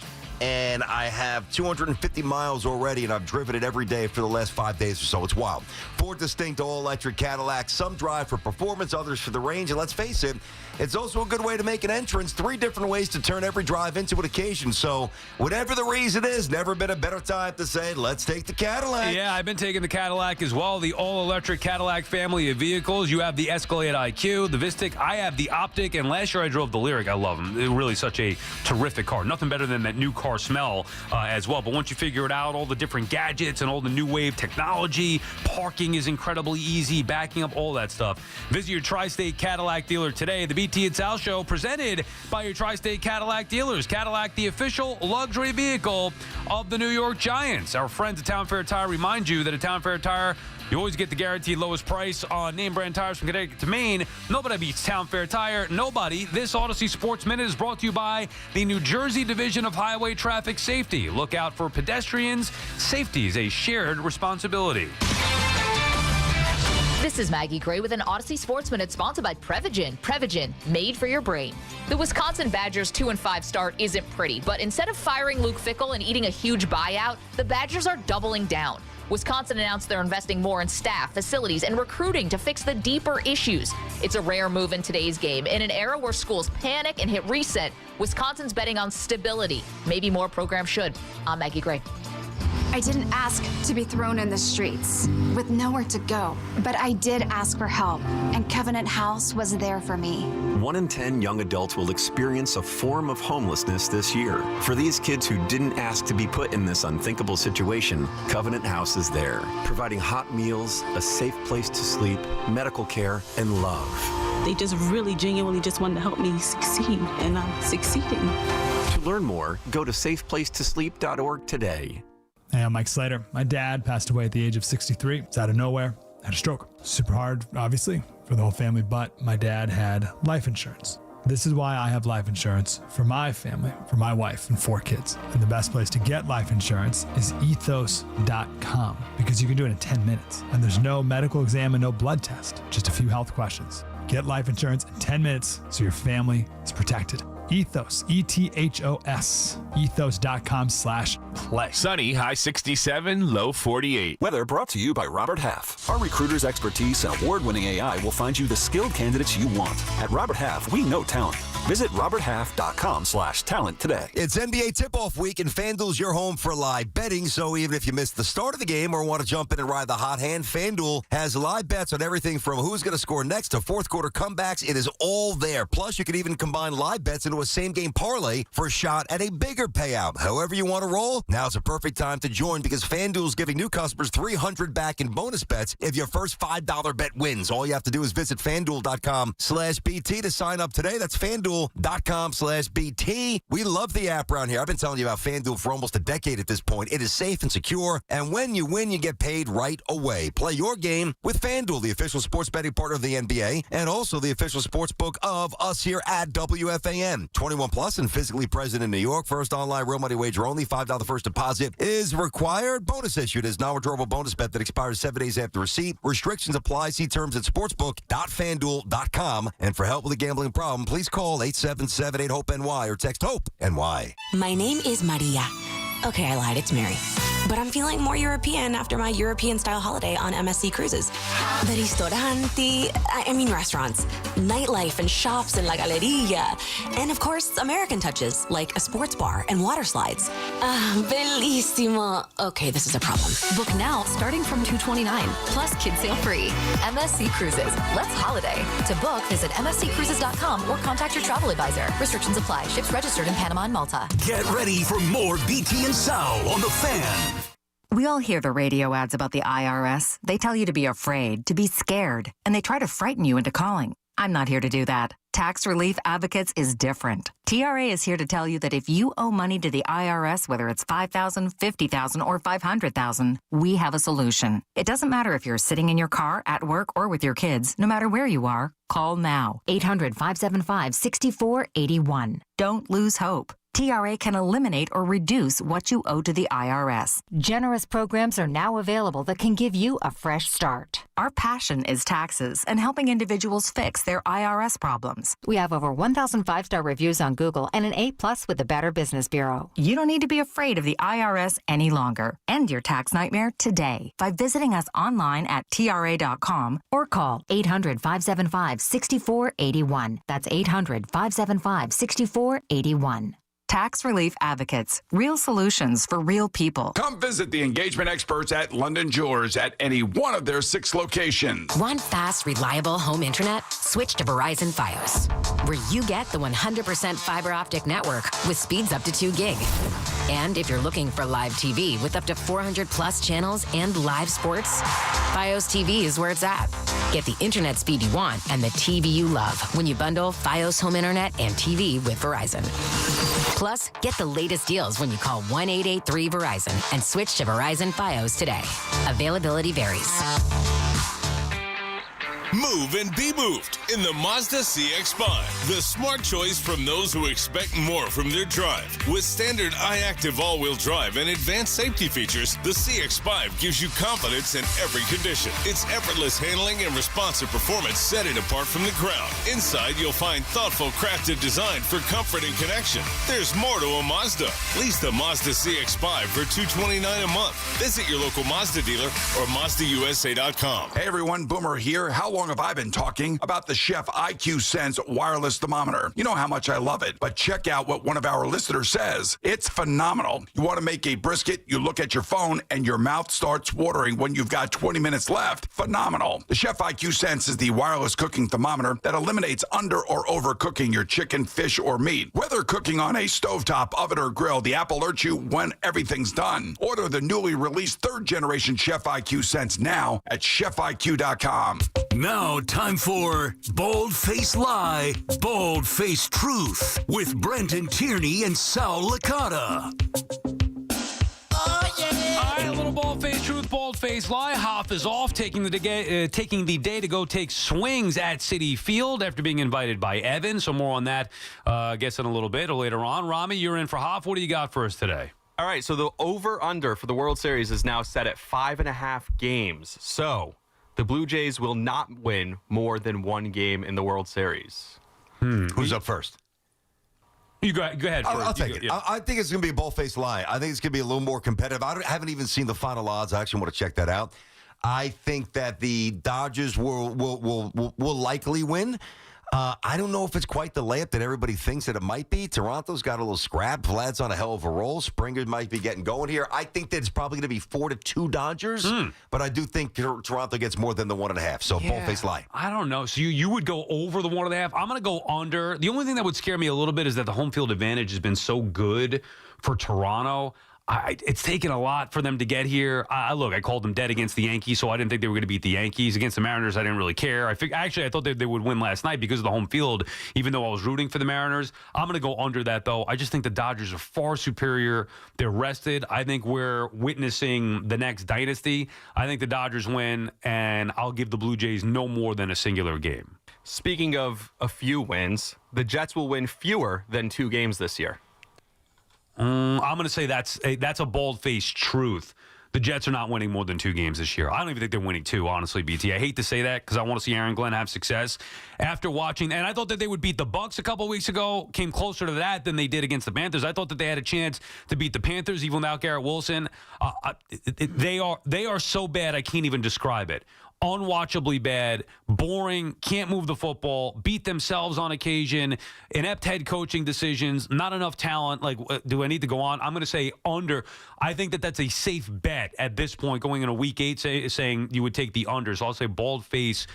And I have 250 miles already, and I've driven it every day for the last 5 days or so. It's wild. 4 distinct all-electric Cadillacs. Some drive for performance, others for the range. And let's face it, it's also a good way to make an entrance. 3 different ways to turn every drive into an occasion. So whatever the reason is, never been a better time to say, let's take the Cadillac. Yeah, I've been taking the Cadillac as well. The all-electric Cadillac family of vehicles. You have the Escalade IQ, the Vistic. I have the Optic, and last year I drove the Lyric. I love them. They're really such a terrific car. Nothing better than that new car smell as well. But once you figure it out, all the different gadgets and all the new wave technology, parking is incredibly easy, backing up, all that stuff. Visit your Tri-State Cadillac dealer today. The BT and Sal Show presented by your Tri-State Cadillac dealers. Cadillac, the official luxury vehicle of the New York Giants. Our friends at Town Fair Tire remind you that at Town Fair Tire, you always get the guaranteed lowest price on name brand tires from Connecticut to Maine. Nobody beats Town Fair Tire. Nobody. This Odyssey Sports Minute is brought to you by the New Jersey Division of Highway Traffic Safety. Look out for pedestrians. Safety is a shared responsibility. This is Maggie Gray with an Odyssey Sports Minute sponsored by Prevagen. Prevagen, made for your brain. The Wisconsin Badgers 2-5 start isn't pretty, but instead of firing Luke Fickell and eating a huge buyout, the Badgers are doubling down. Wisconsin announced they're investing more in staff, facilities, and recruiting to fix the deeper issues. It's a rare move in today's game. In an era where schools panic and hit reset, Wisconsin's betting on stability. Maybe more programs should. I'm Maggie Gray. I didn't ask to be thrown in the streets with nowhere to go, but I did ask for help, and Covenant House was there for me. 1 in 10 young adults will experience a form of homelessness this year. For these kids who didn't ask to be put in this unthinkable situation, Covenant House is there, providing hot meals, a safe place to sleep, medical care, and love. They just really genuinely just wanted to help me succeed, and I'm succeeding. To learn more, go to safeplacetosleep.org today. Hey, I'm Mike Slater. My dad passed away at the age of 63. It's out of nowhere. Had a stroke. Super hard, obviously, for the whole family, but my dad had life insurance. This is why I have life insurance for my family, for my wife and 4 kids. And the best place to get life insurance is ethos.com, because you can do it in 10 minutes. And there's no medical exam and no blood test, just a few health questions. Get life insurance in 10 minutes so your family is protected. Ethos, E-T-H-O-S, ethos.com/play. Sunny, high 67, low 48. Weather brought to you by Robert Half. Our recruiters' expertise and award-winning AI will find you the skilled candidates you want. At Robert Half, we know talent. Visit roberthalf.com/talent today. It's NBA tip-off week, and FanDuel's your home for live betting. So even if you missed the start of the game or want to jump in and ride the hot hand, FanDuel has live bets on everything from who's going to score next to fourth-quarter comebacks. It is all there. Plus, you can even combine live bets into a same-game parlay for a shot at a bigger payout. However you want to roll, now's a perfect time to join because FanDuel's giving new customers $300 back in bonus bets if your first $5 bet wins. All you have to do is visit FanDuel.com/BT to sign up today. That's FanDuel.com/BT. We love the app around here. I've been telling you about FanDuel for almost a decade at this point. It is safe and secure, and when you win, you get paid right away. Play your game with FanDuel, the official sports betting partner of the NBA, and also the official sports book of us here at WFAN. 21 plus and physically present in New York. First online real money wager only. $5 first deposit is required. Bonus issued is non-withdrawable bonus bet that expires 7 days after receipt. Restrictions apply. See terms at sportsbook.fanduel.com. And for help with a gambling problem, please call 877-8-HOPE-NY or text HOPE-NY. My name is Maria. Okay, I lied. It's Mary. But I'm feeling more European after my European-style holiday on MSC Cruises. The restaurants, nightlife and shops and La Galleria. And, of course, American touches, like a sports bar and water slides. Bellissimo. Okay, this is a problem. Book now, starting from $229, plus kids sale free. MSC Cruises. Let's holiday. To book, visit msccruises.com or contact your travel advisor. Restrictions apply. Ships registered in Panama and Malta. Get ready for more BT and Sal on The Fan. We all hear the radio ads about the IRS. They tell you to be afraid, to be scared, and they try to frighten you into calling. I'm not here to do that. Tax Relief Advocates is different. TRA is here to tell you that if you owe money to the IRS, whether it's $5,000, $50,000, or $500,000, we have a solution. It doesn't matter if you're sitting in your car, at work, or with your kids. No matter where you are, call now. 800-575-6481. Don't lose hope. TRA can eliminate or reduce what you owe to the IRS. Generous programs are now available that can give you a fresh start. Our passion is taxes and helping individuals fix their IRS problems. We have over 1,000 5-star reviews on Google and an A+ with the Better Business Bureau. You don't need to be afraid of the IRS any longer. End your tax nightmare today by visiting us online at TRA.com or call 800-575-6481. That's 800-575-6481. Tax Relief Advocates. Real solutions for real people. Come visit the engagement experts at London Jewelers at any one of their 6 locations. Want fast, reliable home internet? Switch to Verizon Fios, where you get the 100% fiber optic network with speeds up to 2 gig. And if you're looking for live TV with up to 400 plus channels and live sports, Fios TV is where it's at. Get the internet speed you want and the TV you love when you bundle Fios home internet and TV with Verizon. Plus, get the latest deals when you call 1-883-VERIZON and switch to Verizon Fios today. Availability varies. Move and be moved in the Mazda CX-5. The smart choice from those who expect more from their drive. With standard iActive all-wheel drive and advanced safety features, the CX-5 gives you confidence in every condition. Its effortless handling and responsive performance set it apart from the crowd. Inside, you'll find thoughtful crafted design for comfort and connection. There's more to a Mazda. Lease the Mazda CX-5 for $229 a month. Visit your local Mazda dealer or MazdaUSA.com. Hey everyone, Boomer here. How long have I been talking about the Chef IQ Sense wireless thermometer? You know how much I love it, but check out what one of our listeners says. It's phenomenal. You want to make a brisket, you look at your phone, and your mouth starts watering when you've got 20 minutes left. Phenomenal. The Chef IQ Sense is the wireless cooking thermometer that eliminates under or overcooking your chicken, fish, or meat. Whether cooking on a stovetop, oven, or grill, the app alerts you when everything's done. Order the newly released 3rd generation Chef IQ Sense now at chefiq.com. Now, time for Bold Face Lie, Bold Face Truth with Brenton Tierney and Sal Licata. Oh, yeah. Bald Face Truth, Bald Face Lie. Hoff is off, taking the day to go take swings at Citi Field after being invited by Evan. So more on that, I guess, in a little bit or later on. Rami, you're in for Hoff. What do you got for us today? All right, so the over-under for the World Series is now set at 5.5 games. So the Blue Jays will not win more than one game in the World Series. Who's up first? You go ahead. I'll take it. I think it's going to be a ball-faced lie. I think it's going to be a little more competitive. I haven't even seen the final odds. I actually want to check that out. I think that the Dodgers will likely win. I don't know if it's quite the layup that everybody thinks that it might be. Toronto's got a little scrap. Vlad's on a hell of a roll. Springer might be getting going here. I think that it's probably going to be 4-2 Dodgers, but I do think Toronto gets more than the 1.5. So ball-faced lie. I don't know. So you would go over the 1.5. I'm going to go under. The only thing that would scare me a little bit is that the home field advantage has been so good for Toronto. It's taken a lot for them to get here. Look, I called them dead against the Yankees, so I didn't think they were going to beat the Yankees. Against the Mariners, I didn't really care. I thought they would win last night because of the home field, even though I was rooting for the Mariners. I'm going to go under that, though. I just think the Dodgers are far superior. They're rested. I think we're witnessing the next dynasty. I think the Dodgers win, and I'll give the Blue Jays no more than a singular game. Speaking of a few wins, the Jets will win fewer than 2 games this year. I'm going to say that's a bald-faced truth. The Jets are not winning more than 2 games this year. I don't even think they're winning 2, honestly, BT. I hate to say that because I want to see Aaron Glenn have success. After watching, and I thought that they would beat the Bucks a couple weeks ago, came closer to that than they did against the Panthers. I thought that they had a chance to beat the Panthers, even without Garrett Wilson. They are so bad I can't even describe it. Unwatchably bad, boring, can't move the football, beat themselves on occasion, inept head coaching decisions, not enough talent. Like, do I need to go on? I'm going to say under. I think that that's a safe bet at this point going into week 8, saying you would take the under. So I'll say bald face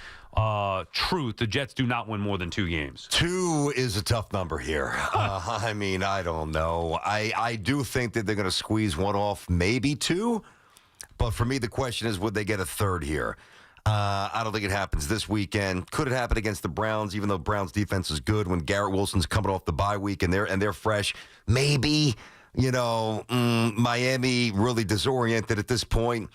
truth. The Jets do not win more than 2 games. 2 is a tough number here. I mean, I don't know. I do think that they're going to squeeze one off, maybe 2. But for me, the question is, would they get a third here? I don't think it happens this weekend. Could it happen against the Browns, even though Browns defense is good when Garrett Wilson's coming off the bye week and they're fresh? Maybe, Miami really disoriented at this point.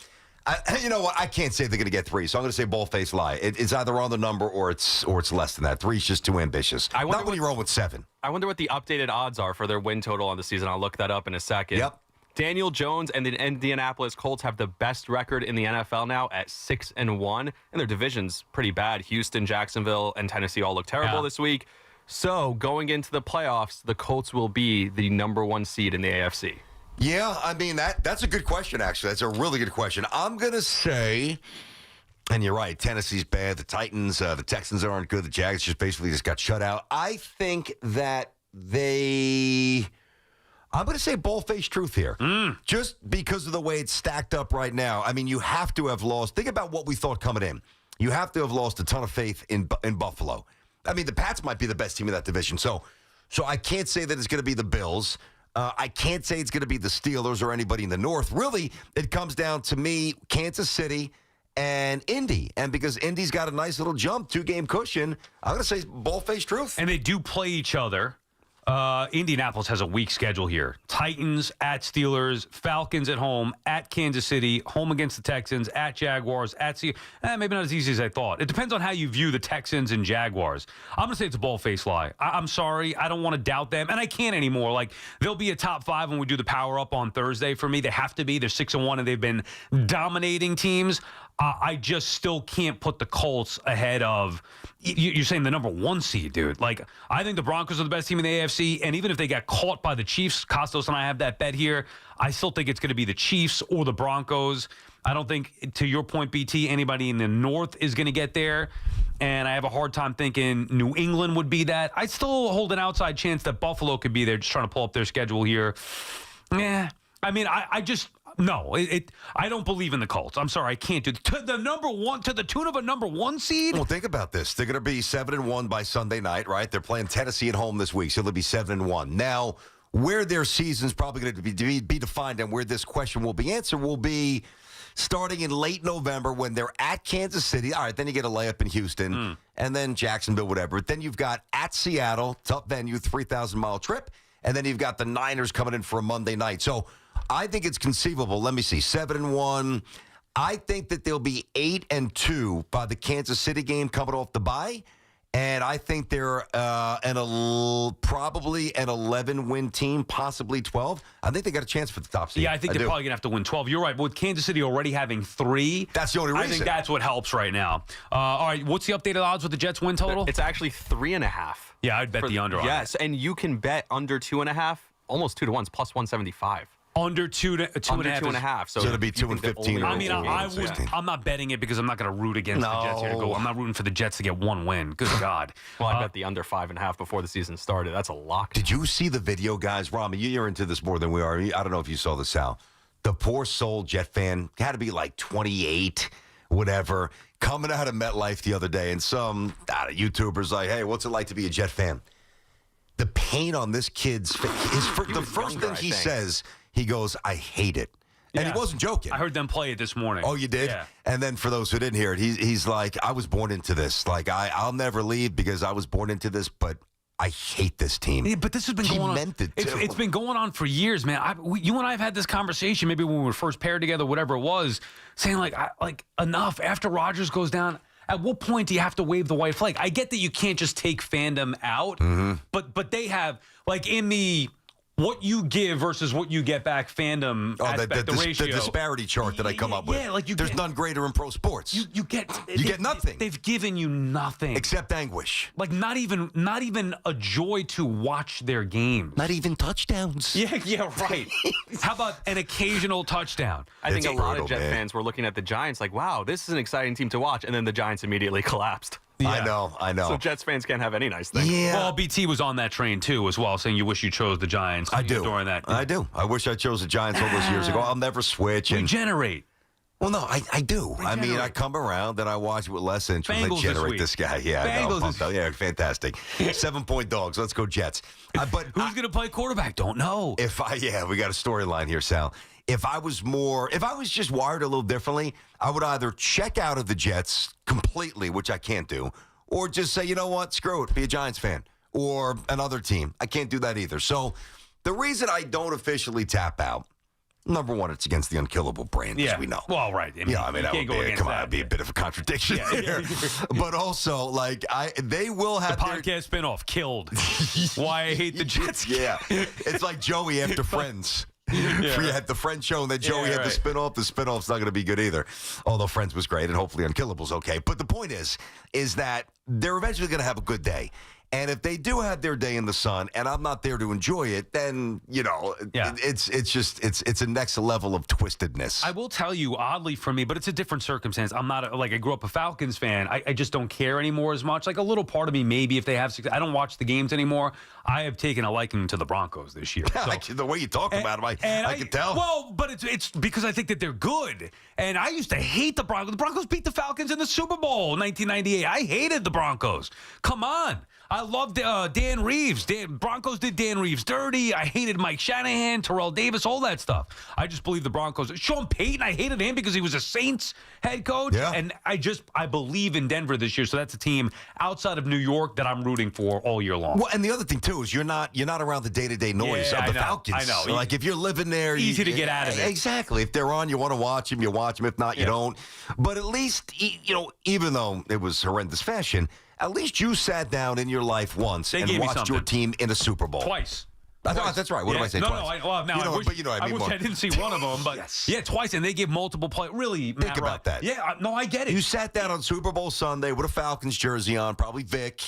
You know what? I can't say they're going to get 3, so I'm going to say ball-faced lie. It's either on the number or it's less than that. 3 is just too ambitious. Not when you roll with 7. I wonder what the updated odds are for their win total on the season. I'll look that up in a second. Yep. Daniel Jones and the Indianapolis Colts have the best record in the NFL now at 6-1, and their division's pretty bad. Houston, Jacksonville, and Tennessee all look terrible this week. So going into the playoffs, the Colts will be the number 1 seed in the AFC. Yeah, I mean, that's a good question, actually. That's a really good question. I'm going to say, and you're right, Tennessee's bad. The Titans, the Texans aren't good. The Jags just got shut out. I think that I'm going to say ball-faced truth here. Just because of the way it's stacked up right now. I mean, you have to have lost. Think about what we thought coming in. You have to have lost a ton of faith in Buffalo. I mean, the Pats might be the best team in that division. So I can't say that it's going to be the Bills. I can't say it's going to be the Steelers or anybody in the North. Really, it comes down to me, Kansas City, and Indy. And because Indy's got a nice little jump, 2-game cushion, I'm going to say ball-faced truth. And they do play each other. Indianapolis has a weak schedule here. Titans at Steelers, Falcons at home, at Kansas City, home against the Texans, at Jaguars, at maybe not as easy as I thought. It depends on how you view the Texans and Jaguars. I'm going to say it's a ball-faced lie. I'm sorry. I don't want to doubt them, and I can't anymore. Like, they'll be a top 5 when we do the power-up on Thursday for me. They have to be. They're 6-1, and they've been dominating teams. I just still can't put the Colts ahead of you're saying the number 1 seed, dude. Like, I think the Broncos are the best team in the AFC, and even if they got caught by the Chiefs, Costos and I have that bet here, I still think it's going to be the Chiefs or the Broncos. I don't think, to your point, BT, anybody in the North is going to get there, and I have a hard time thinking New England would be that. I still hold an outside chance that Buffalo could be there, just trying to pull up their schedule here. Yeah, I mean, No, I don't believe in the Colts. I'm sorry, I can't do it. To the tune of a number 1 seed? Well, think about this. They're going to be 7-1 by Sunday night, right? They're playing Tennessee at home this week, so they'll be 7-1. Now, where their season's probably going to be defined and where this question will be answered will be starting in late November when they're at Kansas City. All right, then you get a layup in Houston, and then Jacksonville, whatever. Then you've got at Seattle, tough venue, 3,000-mile trip, and then you've got the Niners coming in for a Monday night. So I think it's conceivable. Let me see, 7-1. I think that they'll be 8-2 by the Kansas City game coming off the bye. And I think they're probably an 11-win team, possibly 12. I think they got a chance for the top seed. Yeah, I think they're probably going to have to win 12. You're right. With Kansas City already having 3. That's the only reason. I think that's what helps right now. All right, what's the updated odds with the Jets win total? It's actually 3.5. Yeah, I'd bet the under on it. Yes, and you can bet under 2.5, almost 2 to 1, plus 175. Under 2.5. So it'll be 2-15. I mean, I'm not betting it because I'm not going to root against the Jets here to go. I'm not rooting for the Jets to get 1 win. Good God. Well, I bet the under 5.5 before the season started. That's a lock. Did you see the video, guys? Rami, you're into this more than we are. I don't know if you saw this, Sal. The poor soul Jet fan had to be like 28, whatever, coming out of MetLife the other day, and some YouTubers like, hey, what's it like to be a Jet fan? The pain on this kid's face. The first thing he says, he goes, I hate it. And he wasn't joking. I heard them play it this morning. Oh, you did? Yeah. And then for those who didn't hear it, he's like, I was born into this. Like, I'll never leave because I was born into this, but I hate this team. Yeah, but this has been going on. Meant it too. It's been going on for years, man. You and I have had this conversation maybe when we were first paired together, whatever it was, saying like enough. After Rodgers goes down, at what point do you have to wave the white flag? I get that you can't just take fandom out, but they have, like, in the what you give versus what you get back fandom aspect, the ratio. The disparity chart that I come up with. Yeah, like there's none greater in pro sports. You get nothing. They've given you nothing except anguish. Like not even a joy to watch their games. Not even touchdowns. Yeah, right. How about an occasional touchdown? I think a lot of Jet fans were looking at the Giants like, wow, this is an exciting team to watch, and then the Giants immediately collapsed. Yeah. I know. So Jets fans can't have any nice things. Yeah. Well, BT was on that train, too, as well, saying you wish you chose the Giants. I do. During that. I do. I wish I chose the Giants all those years ago. I'll never switch. Regenerate. Well, no, I do. Regenerate. I mean, I come around and I watch with less interest. Bengals I generate this guy. Yeah, Bengals yeah, fantastic. 7-point dogs. Let's go Jets. But who's going to play quarterback? Don't know. We got a storyline here, Sal. If I was just wired a little differently, I would either check out of the Jets completely, which I can't do, or just say, you know what, screw it, be a Giants fan, or another team. I can't do that either. So the reason I don't officially tap out, number one, it's against the unkillable brand, as we know. Well, right. That would be a bit of a contradiction here. But also, like, they will have the podcast spinoff, Killed. Why I Hate the Jets. Yeah. It's like Joey after Friends. You had the Friends show, and then Joey had the spinoff. The spinoff's not going to be good either. Although Friends was great, and hopefully Unkillable's okay. But the point is that they're eventually going to have a good day. And if they do have their day in the sun, and I'm not there to enjoy it, then it's a next level of twistedness. I will tell you, oddly for me, but it's a different circumstance. I'm not I grew up a Falcons fan. I just don't care anymore as much. Like a little part of me, maybe if they have success. I don't watch the games anymore. I have taken a liking to the Broncos this year. So, the way you talk about them, I can tell. Well, but it's because I think that they're good. And I used to hate the Broncos. The Broncos beat the Falcons in the Super Bowl in 1998. I hated the Broncos. Come on. I loved Dan Reeves. Broncos did Dan Reeves dirty. I hated Mike Shanahan, Terrell Davis, all that stuff. I just believe the Broncos. Sean Payton, I hated him because he was a Saints head coach. Yeah. And I believe in Denver this year. So that's a team outside of New York that I'm rooting for all year long. Well, and the other thing too is you're not around the day-to-day noise of the Falcons. I know. So, like if you're living there, easy to get out of it. Exactly. If they're on, you want to watch them. You watch them. If not, you don't. But at least even though it was horrendous fashion, at least you sat down in your life once and watched your team in a Super Bowl. Twice. That's right. What did I say? Twice? I wish I didn't see one of them, but twice, and they gave multiple plays. Really, think about that. Yeah, no, I get it. You sat down on Super Bowl Sunday with a Falcons jersey on, probably Vic,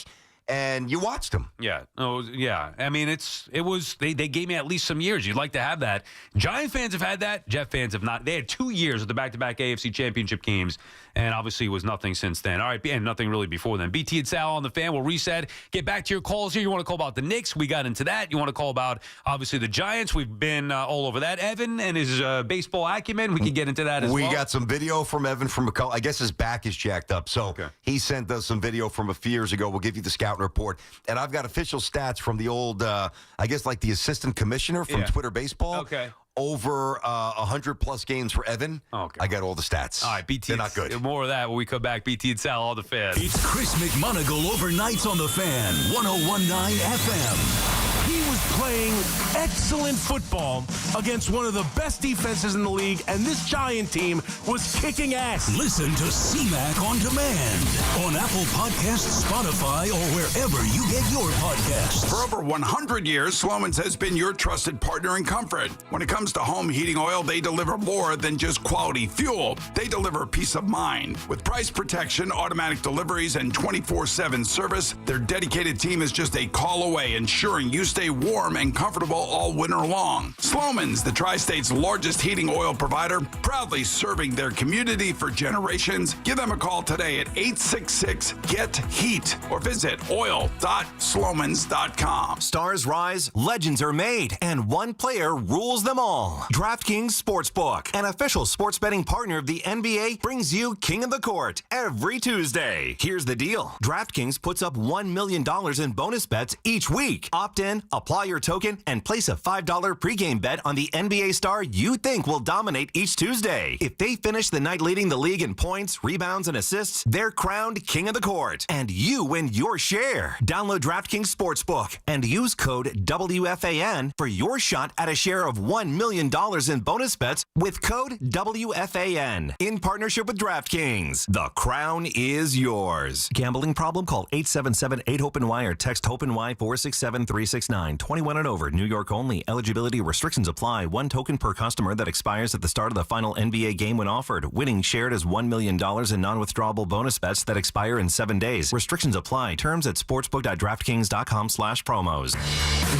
and you watched them. Yeah. Oh, yeah. I mean, they gave me at least some years. You'd like to have that. Giant fans have had that. Jet fans have not. They had 2 years of the back-to-back AFC Championship games, and obviously it was nothing since then. All right, and nothing really before then. BT and Sal on the Fan. We'll reset. Get back to your calls here. You want to call about the Knicks? We got into that. You want to call about, obviously, the Giants? We've been all over that. Evan and his baseball acumen. We can get into that as well. We got some video from Evan from I guess his back is jacked up. So he sent us some video from a few years ago. We'll give you the scouting report. And I've got official stats from the old, I guess, like the assistant commissioner from Twitter Baseball. Okay. Over 100-plus games for Evan. Okay. I got all the stats. All right, BT. They're not good. More of that when we come back. BT and Sal, all the Fan. It's Chris McMonagle overnights on the Fan, 101.9 FM. He was playing excellent football against one of the best defenses in the league, and this Giant team was kicking ass. Listen to CMAC on demand on Apple Podcasts, Spotify, or wherever you get your podcasts. For over 100 years, Sloman's has been your trusted partner in comfort. When it comes to home heating oil, they deliver more than just quality fuel. They deliver peace of mind. With price protection, automatic deliveries, and 24/7 service, their dedicated team is just a call away, ensuring you stay warm and comfortable all winter long. Sloman's, the Tri-State's largest heating oil provider, proudly serving their community for generations. Give them a call today at 866-GET-HEAT or visit oil.slomans.com. Stars rise, legends are made, and one player rules them all. DraftKings Sportsbook, an official sports betting partner of the NBA, brings you King of the Court every Tuesday. Here's the deal. DraftKings puts up $1 million in bonus bets each week. Opt in, apply your token, and place a $5 pregame bet on the NBA star you think will dominate each Tuesday. If they finish the night leading the league in points, rebounds, and assists, they're crowned King of the Court, and you win your share. Download DraftKings Sportsbook and use code WFAN for your shot at a share of $1 million in bonus bets with code WFAN. In partnership with DraftKings, the crown is yours. Gambling problem? Call 877-8-HOPE-NY or text HOPE-NY 467-369. 21 and over. New York only. Eligibility restrictions apply. One token per customer that expires at the start of the final NBA game when offered. Winning shared as $1 million in non-withdrawable bonus bets that expire in 7 days. Restrictions apply. Terms at sportsbook.draftkings.com/promos.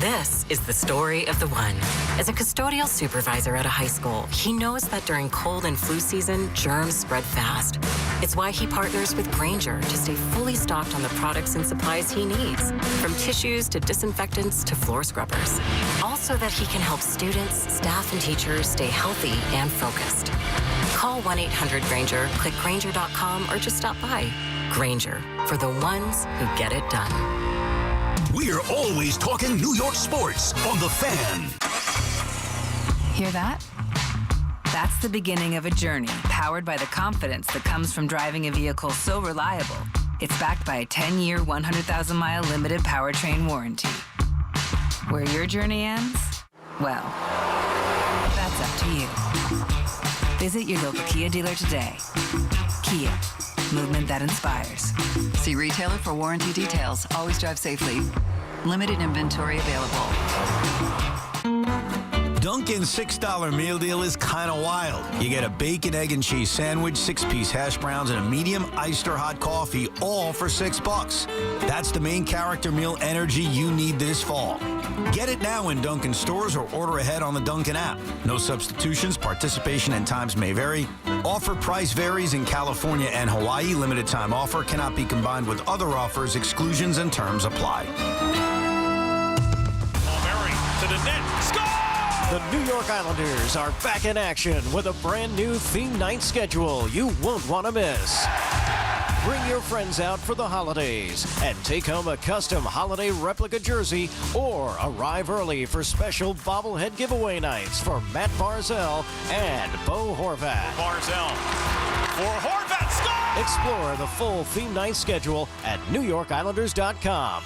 This is the story of the one. As a custodial supervisor at a high school, he knows that during cold and flu season, germs spread fast. It's why he partners with Grainger to stay fully stocked on the products and supplies he needs, from tissues to disinfectants to floor scrubbers. Also that he can help students, staff, and teachers stay healthy and focused. Call 1-800-GRAINGER, click Grainger.com, or just stop by. Grainger, for the ones who get it done. We're always talking New York sports on The Fan. Hear that? That's the beginning of a journey powered by the confidence that comes from driving a vehicle so reliable. It's backed by a 10-year, 100,000-mile limited powertrain warranty. Where your journey ends? Well, that's up to you. Visit your local Kia dealer today. Kia, movement that inspires. See retailer for warranty details. Always drive safely. Limited inventory available. Dunkin's $6 meal deal is kind of wild. You get a bacon, egg, and cheese sandwich, 6-piece hash browns, and a medium iced or hot coffee, all for $6. That's the main character meal energy you need this fall. Get it now in Dunkin' stores or order ahead on the Dunkin' app. No substitutions, participation and times may vary. Offer price varies in California and Hawaii. Limited time offer cannot be combined with other offers. Exclusions and terms apply. To the net. Score! The New York Islanders are back in action with a brand new theme night schedule you won't want to miss. Bring your friends out for the holidays and take home a custom holiday replica jersey or arrive early for special bobblehead giveaway nights for Matt Barzell and Bo Horvat. Barzell for Horvat. Score! Explore the full theme night schedule at NewYorkIslanders.com.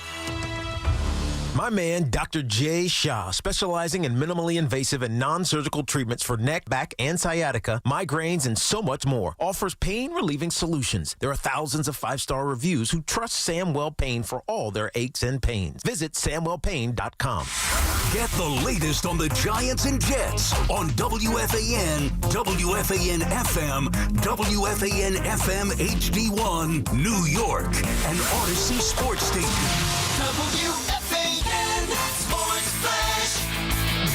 My man, Dr. Jay Shah, specializing in minimally invasive and non-surgical treatments for neck, back, and sciatica, migraines, and so much more, offers pain-relieving solutions. There are thousands of 5-star reviews who trust Samwell Pain for all their aches and pains. Visit SamwellPain.com. Get the latest on the Giants and Jets on WFAN, WFAN FM, WFAN FM HD1, New York, and Odyssey Sports Station.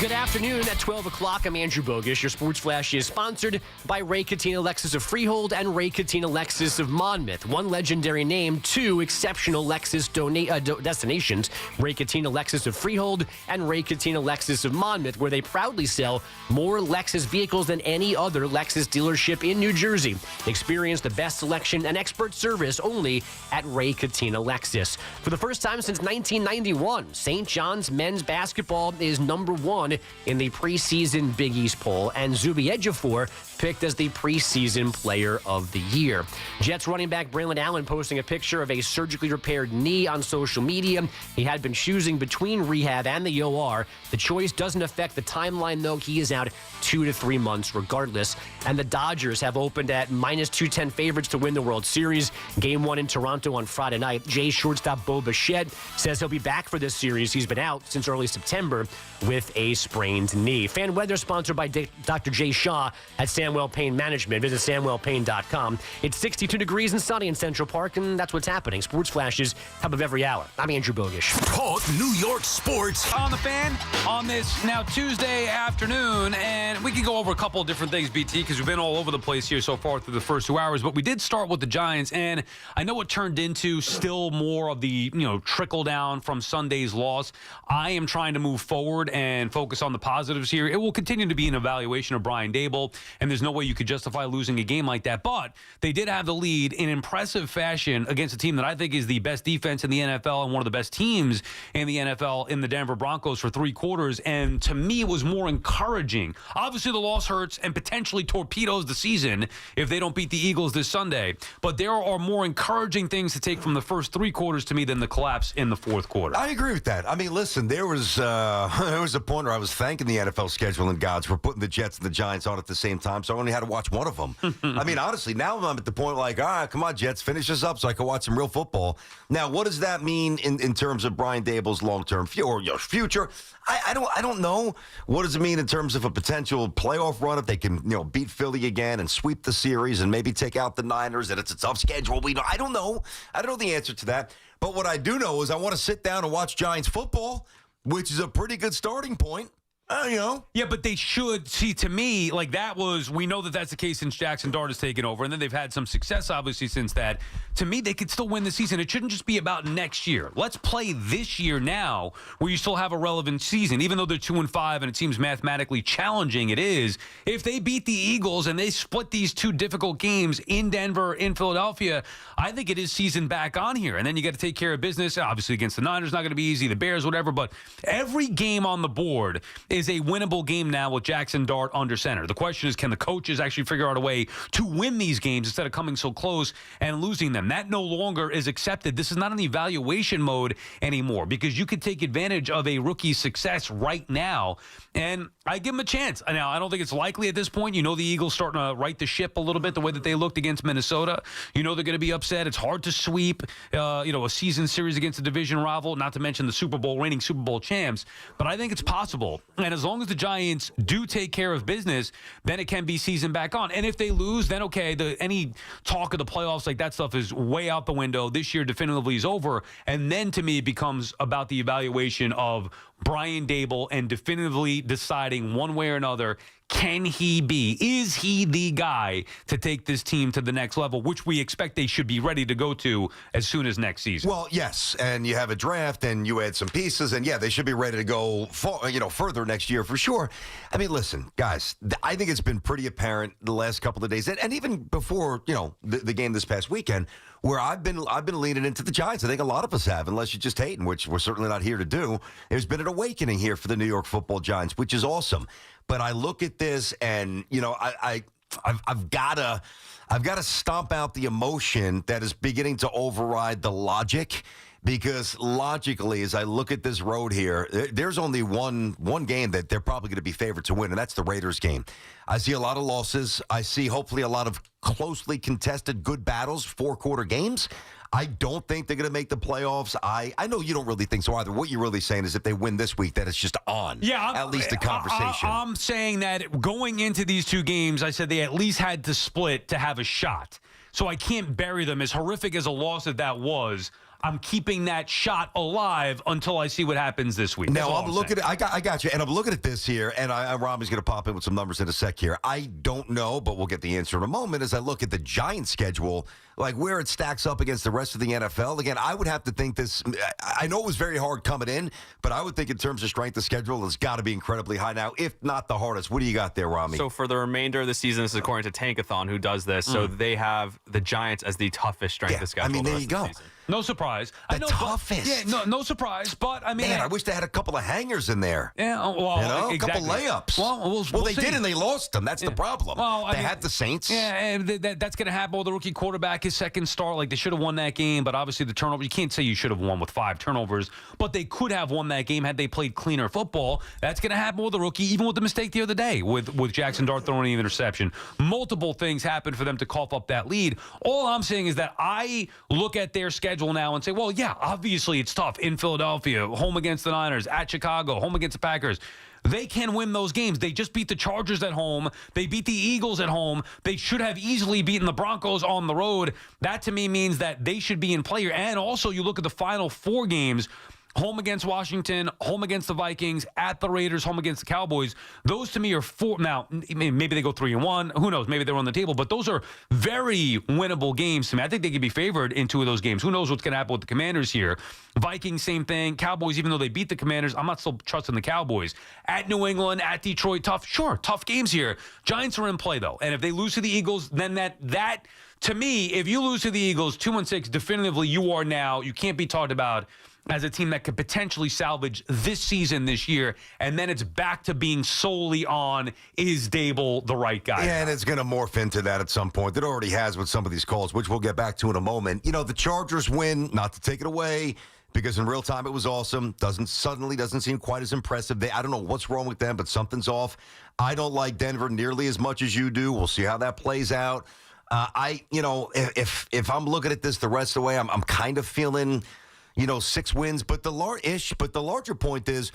Good afternoon. At 12 o'clock, I'm Andrew Bogish. Your Sports Flash is sponsored by Ray Cattina Lexus of Freehold and Ray Cattina Lexus of Monmouth. One legendary name, two exceptional Lexus destinations. Ray Cattina Lexus of Freehold and Ray Cattina Lexus of Monmouth, where they proudly sell more Lexus vehicles than any other Lexus dealership in New Jersey. Experience the best selection and expert service only at Ray Cattina Lexus. For the first time since 1991, St. John's men's basketball is #1 in the preseason Big East poll, and Zuby Ejiofor picked as the preseason player of the year. Jets running back Braylon Allen posting a picture of a surgically repaired knee on social media. He had been choosing between rehab and the OR. The choice doesn't affect the timeline, though. He is out 2 to 3 months regardless. And the Dodgers have opened at -210 favorites to win the World Series. Game 1 in Toronto on Friday night. Jays shortstop Bo Bichette says he'll be back for this series. He's been out since early September with a sprained knee. Fan weather sponsored by Dr. Jay Shaw at Samwell Pain Management. Visit SamwellPain.com. It's 62 degrees and sunny in Central Park, and that's what's happening. Sports flashes top of every hour. I'm Andrew Bogish. Talk New York sports. On the Fan on this now Tuesday afternoon, and we can go over a couple of different things, BT, because we've been all over the place here so far through the first 2 hours, but we did start with the Giants, and I know it turned into still more of the, trickle down from Sunday's loss. I am trying to move forward and focus on the positives here. It will continue to be an evaluation of Brian Dable, and there's no way you could justify losing a game like that, but they did have the lead in impressive fashion against a team that I think is the best defense in the NFL and one of the best teams in the NFL in the Denver Broncos for 3 quarters, and to me it was more encouraging. Obviously the loss hurts and potentially torpedoes the season if they don't beat the Eagles this Sunday, but there are more encouraging things to take from the first 3 quarters to me than the collapse in the fourth quarter. I agree with that. I mean, listen, there was a point where I was thanking the NFL scheduling gods for putting the Jets and the Giants on at the same time, so I only had to watch one of them. I mean, honestly, now I'm at the point like, all right, come on, Jets, finish this up so I can watch some real football. Now, what does that mean in terms of Brian Dable's long-term future? I don't know. What does it mean in terms of a potential playoff run if they can, beat Philly again and sweep the series and maybe take out the Niners and it's a tough schedule? I don't know. I don't know the answer to that. But what I do know is I want to sit down and watch Giants football, which is a pretty good starting point. Yeah, but they should see, to me, like that was, we know that that's the case since Jackson Dart has taken over, and then they've had some success, obviously, since that. To me, they could still win the season. It shouldn't just be about next year. Let's play this year now, where you still have a relevant season, even though they're 2-5, and it seems mathematically challenging. It is. If they beat the Eagles and they split these 2 difficult games in Denver, in Philadelphia, I think it is season back on here. And then you got to take care of business. Obviously, against the Niners, not going to be easy. The Bears, whatever. But every game on the board is a winnable game now with Jackson Dart under center. The question is, can the coaches actually figure out a way to win these games instead of coming so close and losing them? That no longer is accepted. This is not an evaluation mode anymore because you could take advantage of a rookie's success right now, and I give him a chance. Now, I don't think it's likely at this point. The Eagles starting to right the ship a little bit the way that they looked against Minnesota. They're going to be upset. It's hard to sweep, a season series against a division rival, not to mention the reigning Super Bowl champs, but I think it's possible. And as long as the Giants do take care of business, then it can be season back on. And if they lose, then okay, any talk of the playoffs, like that stuff is way out the window. This year definitively is over. And then to me, it becomes about the evaluation of Brian Dable and definitively deciding one way or another, is he the guy to take this team to the next level, which we expect they should be ready to go to as soon as next season? Well, yes, and you have a draft and you add some pieces, and yeah, they should be ready to go further next year for sure. I mean, listen, guys, I think it's been pretty apparent the last couple of days, and even before the game this past weekend, where I've been leaning into the Giants. I think a lot of us have, unless you're just hating, which we're certainly not here to do. There's been an awakening here for the New York Football Giants, which is awesome. But I look at this, and I've got to stomp out the emotion that is beginning to override the logic. Because logically, as I look at this road here, there's only one game that they're probably going to be favored to win, and that's the Raiders game. I see a lot of losses. I see hopefully a lot of closely contested good battles, 4-quarter games. I don't think they're going to make the playoffs. I know you don't really think so either. What you're really saying is if they win this week, that it's just on. Yeah, at least a conversation. I'm saying that going into these 2 games, I said they at least had to split to have a shot. So I can't bury them. As horrific as a loss that was, I'm keeping that shot alive until I see what happens this week. Now, I'm looking at I got you, and I'm looking at this here, and Rami's going to pop in with some numbers in a sec here. I don't know, but we'll get the answer in a moment as I look at the Giants schedule, like where it stacks up against the rest of the NFL. Again, I would have to think this, I know it was very hard coming in, but I would think in terms of strength of schedule, it's got to be incredibly high now, if not the hardest. What do you got there, Rami? So for the remainder of the season, this is according to Tankathon, who does this, so they have the Giants as the toughest strength of schedule. I mean, there you go. No surprise. The I know, toughest. No surprise. But I mean, man, I wish they had a couple of hangers in there. Yeah, well, a couple layups. Well, they did, and they lost them. That's the problem. Well, they had the Saints. Yeah, and that's going to happen with the rookie quarterback, his second start. Like, they should have won that game, but obviously the turnover. You can't say you should have won with 5 turnovers, but they could have won that game had they played cleaner football. That's going to happen with the rookie, even with the mistake the other day with Jackson Dart throwing the interception. Multiple things happened for them to cough up that lead. All I'm saying is that I look at their schedule now and say, well, yeah, obviously it's tough in Philadelphia, home against the Niners, at Chicago, home against the Packers. They can win those games. They just beat the Chargers at home. They beat the Eagles at home. They should have easily beaten the Broncos on the road. That, to me, means that they should be in play here. And also, you look at the final 4 games. Home against Washington, home against the Vikings, at the Raiders, home against the Cowboys. Those, to me, are 4. Now, maybe they go 3-1. Who knows? Maybe they're on the table. But those are very winnable games to me. I think they could be favored in 2 of those games. Who knows what's going to happen with the Commanders here? Vikings, same thing. Cowboys, even though they beat the Commanders, I'm not still trusting the Cowboys. At New England, at Detroit, tough games here. Giants are in play, though. And if they lose to the Eagles, then that to me, if you lose to the Eagles 2-6, definitively you can't be talked about as a team that could potentially salvage this season this year, and then it's back to being solely on, is Dable the right guy? Yeah, and it's going to morph into that at some point. It already has with some of these calls, which we'll get back to in a moment. The Chargers win, not to take it away, because in real time it was awesome. Doesn't seem quite as impressive. I don't know what's wrong with them, but something's off. I don't like Denver nearly as much as you do. We'll see how that plays out. If I'm looking at this the rest of the way, I'm kind of feeling 6 wins, but the larger point is,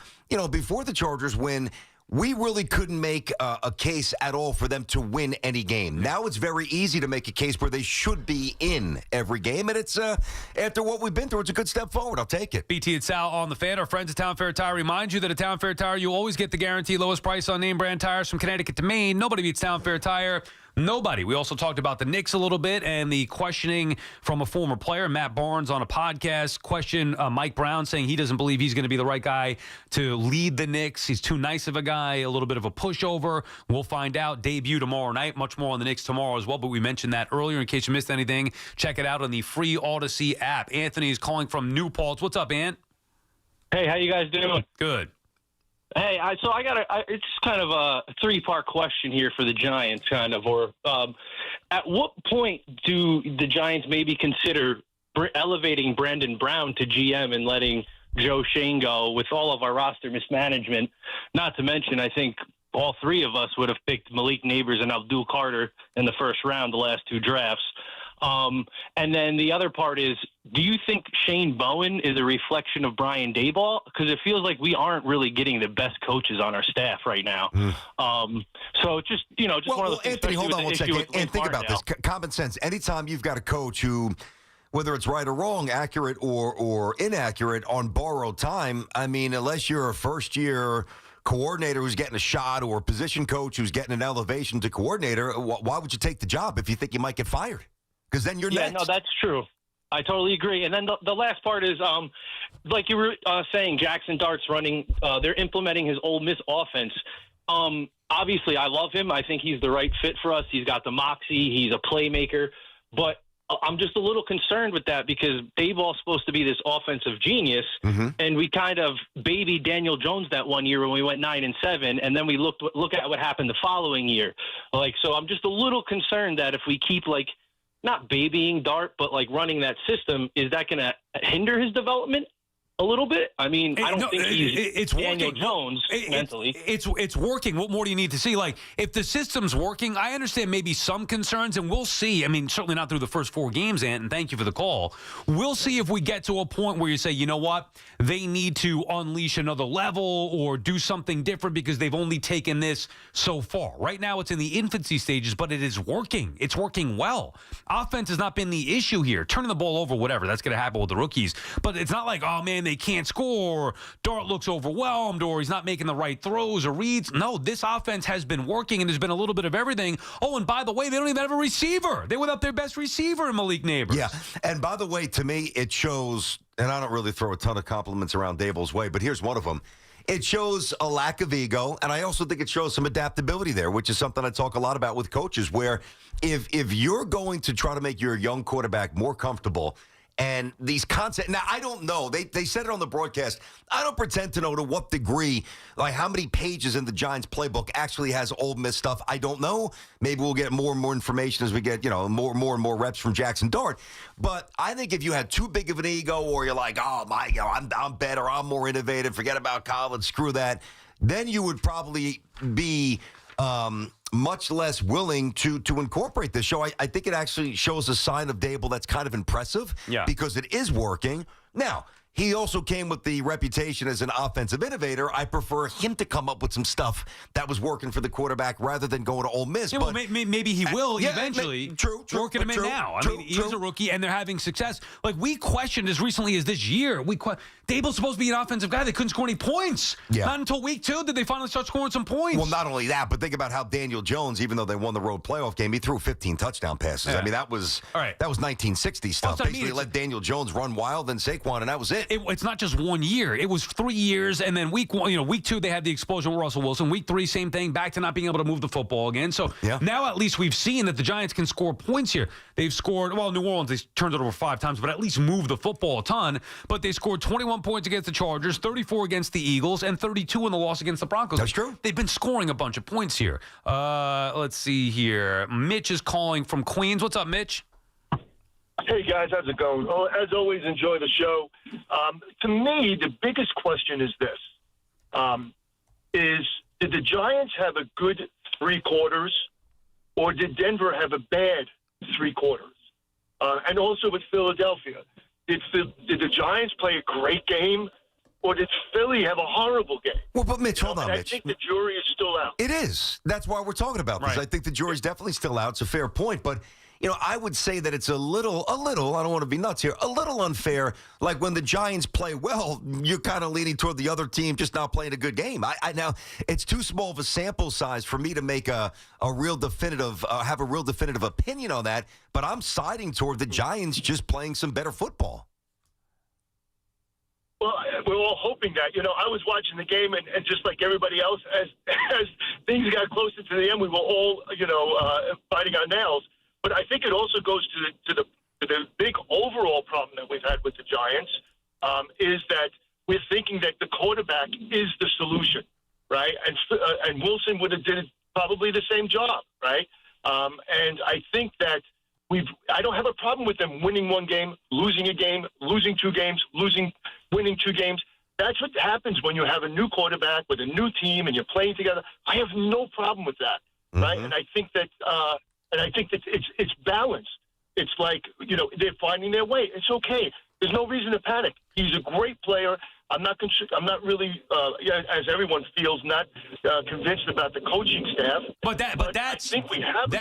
before the Chargers win, we really couldn't make a case at all for them to win any game. Now it's very easy to make a case where they should be in every game, and it's after what we've been through, it's a good step forward. I'll take it. BT and Sal on the Fan. Our friends at Town Fair Tire remind you that at Town Fair Tire, you always get the guaranteed lowest price on name brand tires from Connecticut to Maine. Nobody beats Town Fair Tire. Nobody. We also talked about the Knicks a little bit and the questioning from a former player, Matt Barnes, on a podcast. Mike Brown saying he doesn't believe he's going to be the right guy to lead the Knicks. He's too nice of a guy, a little bit of a pushover. We'll find out. Debut tomorrow night. Much more on the Knicks tomorrow as well, but we mentioned that earlier. In case you missed anything, check it out on the free Odyssey app. Anthony is calling from New Paltz. What's up, Ant? Hey, how you guys doing? Good. Hey, it's kind of a 3-part question here for the Giants, at what point do the Giants maybe consider elevating Brandon Brown to GM and letting Joe Shane go with all of our roster mismanagement? Not to mention, I think all 3 of us would have picked Malik Neighbors and Abdul Carter in the first round, the last 2 drafts. And then the other part is, do you think Shane Bowen is a reflection of Brian Daboll? Because it feels like we aren't really getting the best coaches on our staff right now. So just one of the things. Anthony, hold on one second. And think about this. Common sense. Anytime you've got a coach who, whether it's right or wrong, accurate or inaccurate on borrowed time, I mean, unless you're a first-year coordinator who's getting a shot or a position coach who's getting an elevation to coordinator, why would you take the job if you think you might get fired? Because then you're next. Yeah, no, that's true. I totally agree. And then the last part is, like you were saying, Jackson Dart's running. They're implementing his Ole Miss offense. Obviously, I love him. I think he's the right fit for us. He's got the moxie. He's a playmaker. But I'm just a little concerned with that because Daboll's supposed to be this offensive genius, and we kind of babied Daniel Jones that one year when we went 9-7, and then we look at what happened the following year. So I'm just a little concerned that if we keep not babying Dart, but running that system, is that going to hinder his development a little bit? I mean, I don't think he's Daniel Jones mentally. It's working. What more do you need to see? If the system's working, I understand maybe some concerns, and we'll see. I mean, certainly not through the first 4 games, Ant, and thank you for the call. We'll see if we get to a point where you say, you know what, they need to unleash another level or do something different because they've only taken this so far. Right now, it's in the infancy stages, but it is working. It's working well. Offense has not been the issue here. Turning the ball over, whatever, that's going to happen with the rookies. But it's not like, oh, man, they can't score, Dart looks overwhelmed, or he's not making the right throws or reads. No, this offense has been working, and there's been a little bit of everything. Oh, and by the way, they don't even have a receiver. They without their best receiver in Malik Neighbors. Yeah, and by the way, to me, it shows, and I don't really throw a ton of compliments around Daboll's way, but here's one of them. It shows a lack of ego, and I also think it shows some adaptability there, which is something I talk a lot about with coaches, where if you're going to try to make your young quarterback more comfortable And these concepts, now I don't know. They said it on the broadcast. I don't pretend to know to what degree, like how many pages in the Giants playbook actually has Ole Miss stuff. I don't know. Maybe we'll get more and more information as we get, more and more reps from Jackson Dart. But I think if you had too big of an ego, or you're like, oh my, I'm better, I'm more innovative, forget about college, screw that, then you would probably be much less willing to incorporate this show. I think it actually shows a sign of Dable that's kind of impressive because it is working. Now, he also came with the reputation as an offensive innovator. I prefer him to come up with some stuff that was working for the quarterback rather than going to Ole Miss. Yeah, but maybe he will eventually. True. Working him in now. I mean, he's a rookie, and they're having success. Like, we questioned as recently as this year. Dable's supposed to be an offensive guy. They couldn't score any points. Yeah. Not until week 2 did they finally start scoring some points. Well, not only that, but think about how Daniel Jones, even though they won the road playoff game, he threw 15 touchdown passes. Yeah. I mean, that was 1960 stuff. Basically, let Daniel Jones run wild, then Saquon, and that was it. It's not just 1 year. It was 3 years, and then week 2 they had the explosion with Russell Wilson. Week 3, same thing, back to not being able to move the football again. So now at least we've seen that the Giants can score points here. They've scored, New Orleans, they turned it over 5 times, but at least moved the football a ton. But they scored 21 points against the Chargers, 34 against the Eagles, and 32 in the loss against the Broncos. That's true. They've been scoring a bunch of points here. Let's see here. Mitch is calling from Queens. What's up, Mitch? Hey, guys. How's it going? Oh, as always, enjoy the show. To me, the biggest question is this. Did the Giants have a good 3 quarters, or did Denver have a bad 3 quarters? And also with Philadelphia, did the Giants play a great game, or did Philly have a horrible game? Well, but Mitch, hold on, Mitch. I think the jury is still out. It is. That's why we're talking about this. Right. I think the jury's definitely still out. It's a fair point, but I would say that it's a little, I don't want to be nuts here, a little unfair. Like when the Giants play well, you're kind of leaning toward the other team just not playing a good game. Now, it's too small of a sample size for me to make a real definitive, have a real definitive opinion on that, but I'm siding toward the Giants just playing some better football. Well, we're all hoping that. I was watching the game, and just like everybody else, as things got closer to the end, we were all, biting our nails. But I think it also goes to the big overall problem that we've had with the Giants is that we're thinking that the quarterback is the solution, right? And Wilson would have did probably the same job, right? And I think that I don't have a problem with them winning 1 game, losing a game, losing 2 games, winning 2 games. That's what happens when you have a new quarterback with a new team and you're playing together. I have no problem with that, right? And I think that it's balanced. It's like, they're finding their way. It's okay. There's no reason to panic. He's a great player. I'm not really, as everyone feels, not convinced about the coaching staff. But that's, I think we have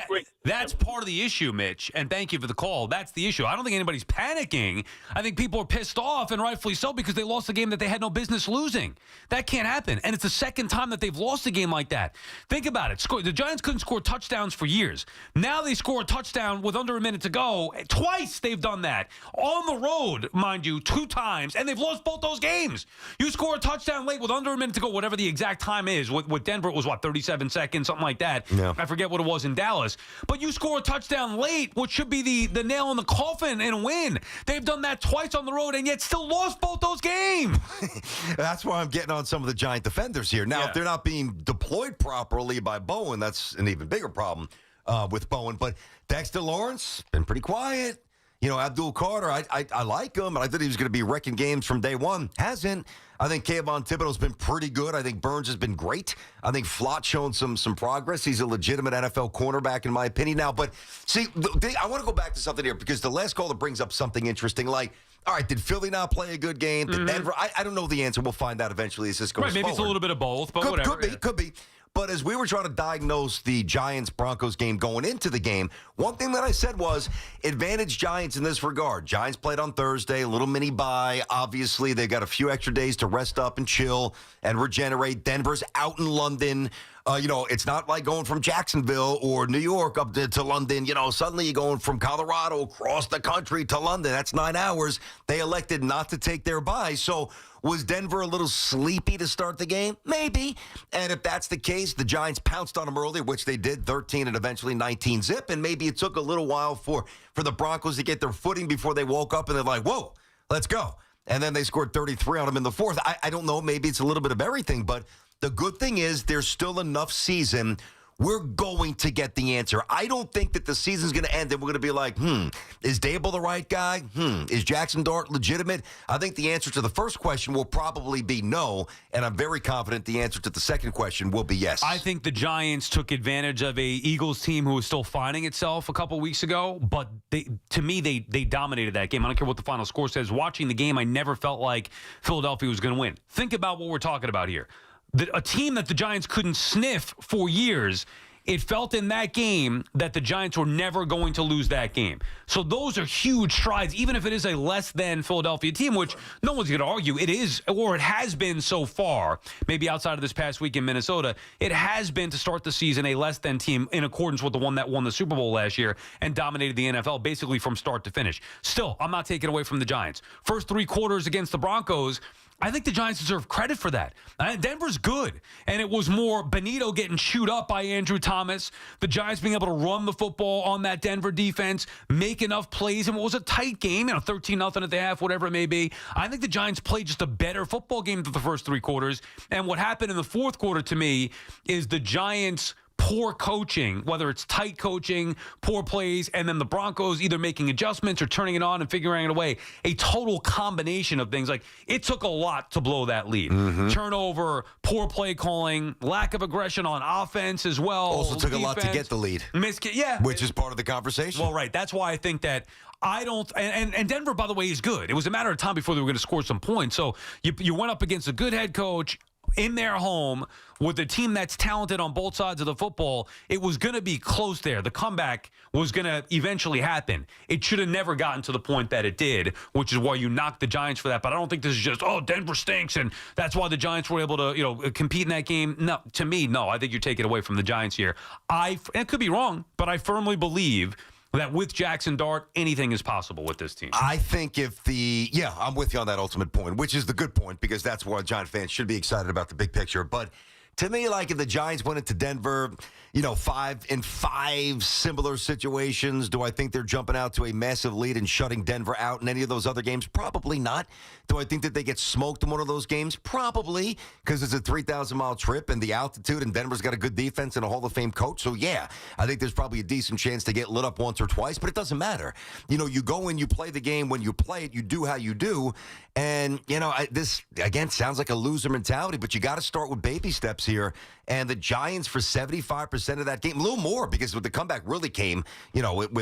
that's part of the issue, Mitch. And thank you for the call. That's the issue. I don't think anybody's panicking. I think people are pissed off, and rightfully so, because they lost a game that they had no business losing. That can't happen. And it's the second time that they've lost a game like that. Think about it. The Giants couldn't score touchdowns for years. Now they score a touchdown with under a minute to go. Twice they've done that. On the road, mind you, 2 times, and they've lost both those games. You score a touchdown late with under a minute to go, whatever the exact time is. With Denver, it was, 37 seconds, something like that. Yeah. I forget what it was in Dallas. But you score a touchdown late, which should be the nail in the coffin and a win. They've done that twice on the road and yet still lost both those games. That's why I'm getting on some of the Giant defenders here. Now, if they're not being deployed properly by Bowen, that's an even bigger problem with Bowen. But Dexter Lawrence, been pretty quiet. Abdul Carter, I like him, and I thought he was going to be wrecking games from day one. Hasn't. I think Kayvon Thibodeau's been pretty good. I think Burns has been great. I think Flott's shown some progress. He's a legitimate NFL cornerback, in my opinion now. But, see, I want to go back to something here, because the last caller brings up something interesting. Like, all right, did Philly not play a good game? Did Denver? I don't know the answer. We'll find out eventually as this goes forward. Maybe it's a little bit of both, but whatever. Could be. But as we were trying to diagnose the Giants-Broncos game going into the game, one thing that I said was advantage Giants in this regard. Giants played on Thursday, a little mini bye. Obviously, they've got a few extra days to rest up and chill and regenerate. Denver's out in London. It's not like going from Jacksonville or New York up to London. Suddenly you're going from Colorado across the country to London. That's 9 hours. They elected not to take their bye. So was Denver a little sleepy to start the game? Maybe. And if that's the case, the Giants pounced on them early, which they did, 13 and eventually 19 zip. And maybe it took a little while for the Broncos to get their footing before they woke up and they're like, whoa, let's go. And then they scored 33 on them in the fourth. I don't know. Maybe it's a little bit of everything. But the good thing is there's still enough season. We're going to get the answer. I don't think that the season's going to end and we're going to be like, is Dable the right guy? Is Jackson Dart legitimate? I think the answer to the first question will probably be no, and I'm very confident the answer to the second question will be yes. I think the Giants took advantage of a Eagles team who was still finding itself a couple weeks ago, but they dominated that game. I don't care what the final score says. Watching the game, I never felt like Philadelphia was going to win. Think about what we're talking about here. A team that the Giants couldn't sniff for years, it felt in that game that the Giants were never going to lose that game. So those are huge strides, even if it is a less than Philadelphia team, which no one's going to argue it is, or it has been so far, maybe outside of this past week in Minnesota, it has been to start the season a less than team in accordance with the one that won the Super Bowl last year and dominated the NFL basically from start to finish. Still, I'm not taking away from the Giants. First 3 quarters against the Broncos, I think the Giants deserve credit for that. Denver's good, and it was more Benito getting chewed up by Andrew Thomas, the Giants being able to run the football on that Denver defense, make enough plays, and it was a tight game, 13-0 at the half, whatever it may be. I think the Giants played just a better football game than the first 3 quarters, and what happened in the fourth quarter to me is the Giants' poor coaching, whether it's tight coaching, poor plays, and then the Broncos either making adjustments or turning it on and figuring it away. A total combination of things. Like, it took a lot to blow that lead. Turnover, poor play calling, lack of aggression on offense as well. Also took a lot to get the lead. Which is part of the conversation. Well, right. That's why I think that I don't, and Denver, by the way, is good. It was a matter of time before they were going to score some points. So you went up against a good head coach in their home with a team that's talented on both sides of the football. It was going to be close there. The comeback was going to eventually happen. It should have never gotten to the point that it did, which is why you knocked the Giants for that. But I don't think this is just, Denver stinks, and that's why the Giants were able to, compete in that game. No, to me, no. I think you take it away from the Giants here. And it could be wrong, but I firmly believe that with Jackson Dart, anything is possible with this team. I think I'm with you on that ultimate point, which is the good point, because that's why Giant fans should be excited about the big picture. But to me, like, if the Giants went into Denver, 5 in 5 similar situations, do I think they're jumping out to a massive lead and shutting Denver out in any of those other games? Probably not. Do I think that they get smoked in one of those games? Probably, because it's a 3,000-mile trip and the altitude, and Denver's got a good defense and a Hall of Fame coach. So, yeah, I think there's probably a decent chance to get lit up once or twice, but it doesn't matter. You go in, you play the game. When you play it, you do how you do. And, this, again, sounds like a loser mentality, but you got to start with baby steps here. And the Giants, for 75% of that game, a little more, because the comeback really came, about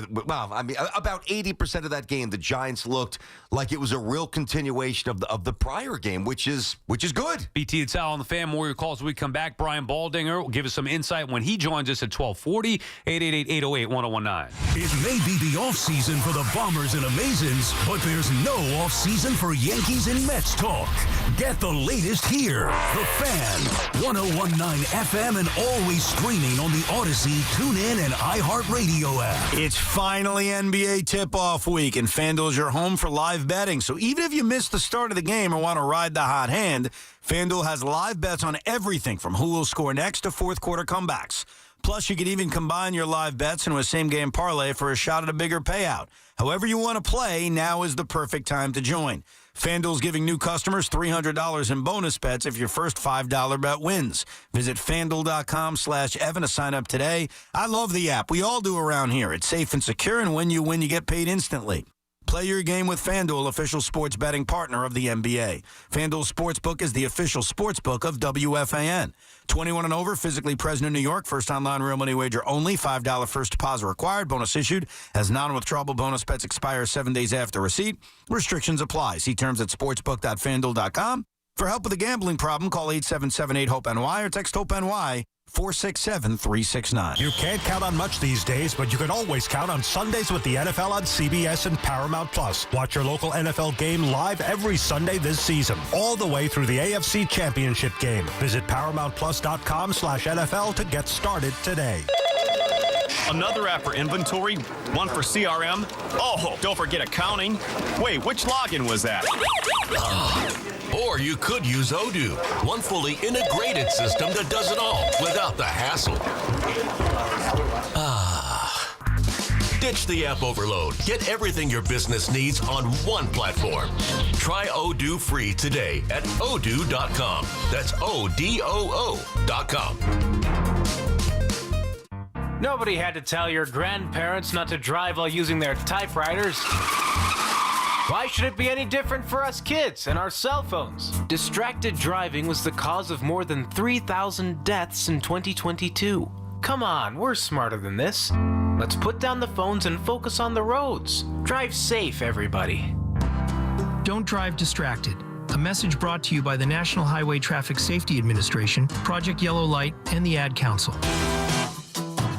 80% of that game, the Giants looked like it was a real continuation of the prior game, which is good. BT and Sal on the Fan. More your calls when we come back. Brian Baldinger will give us some insight when he joins us at 1240, 888-808-1019. It may be the offseason for the Bombers and Amazons, but there's no offseason for Yankees and Mets talk. Get the latest here. The Fan, 101.9 FM, and always streaming on the Odyssey, TuneIn, and iHeartRadio app. It's finally NBA tip-off week, and FanDuel's your home for live betting. So even if you missed the start of the game or want to ride the hot hand, FanDuel has live bets on everything from who will score next to fourth-quarter comebacks. Plus, you can even combine your live bets into a same-game parlay for a shot at a bigger payout. However you want to play, now is the perfect time to join. FanDuel's giving new customers $300 in bonus bets if your first $5 bet wins. Visit FanDuel.com/Evan to sign up today. I love the app. We all do around here. It's safe and secure, and when you win, you get paid instantly. Play your game with FanDuel, official sports betting partner of the NBA. FanDuel Sportsbook is the official sportsbook of WFAN. 21 and over, physically present in New York. First online real money wager only. $5 first deposit required. Bonus issued as non-withdrawable bonus bets expire 7 days after receipt. Restrictions apply. See terms at sportsbook.fanduel.com. For help with a gambling problem, call 877-8-HOPE-NY or text HOPE-NY 467-369. You can't count on much these days, but you can always count on Sundays with the NFL on CBS and Paramount Plus. Watch your local NFL game live every Sunday this season, all the way through the AFC Championship game. Visit ParamountPlus.com/NFL to get started today. Another app for inventory, one for CRM. Oh, don't forget accounting. Wait, which login was that? Or you could use Odoo, one fully integrated system that does it all without the hassle. Ditch the app overload. Get everything your business needs on one platform. Try Odoo free today at odoo.com. That's ODOO.com. Nobody had to tell your grandparents not to drive while using their typewriters. Why should it be any different for us kids and our cell phones? Distracted driving was the cause of more than 3,000 deaths in 2022. Come on, we're smarter than this. Let's put down the phones and focus on the roads. Drive safe, everybody. Don't drive distracted. A message brought to you by the National Highway Traffic Safety Administration, Project Yellow Light, and the Ad Council.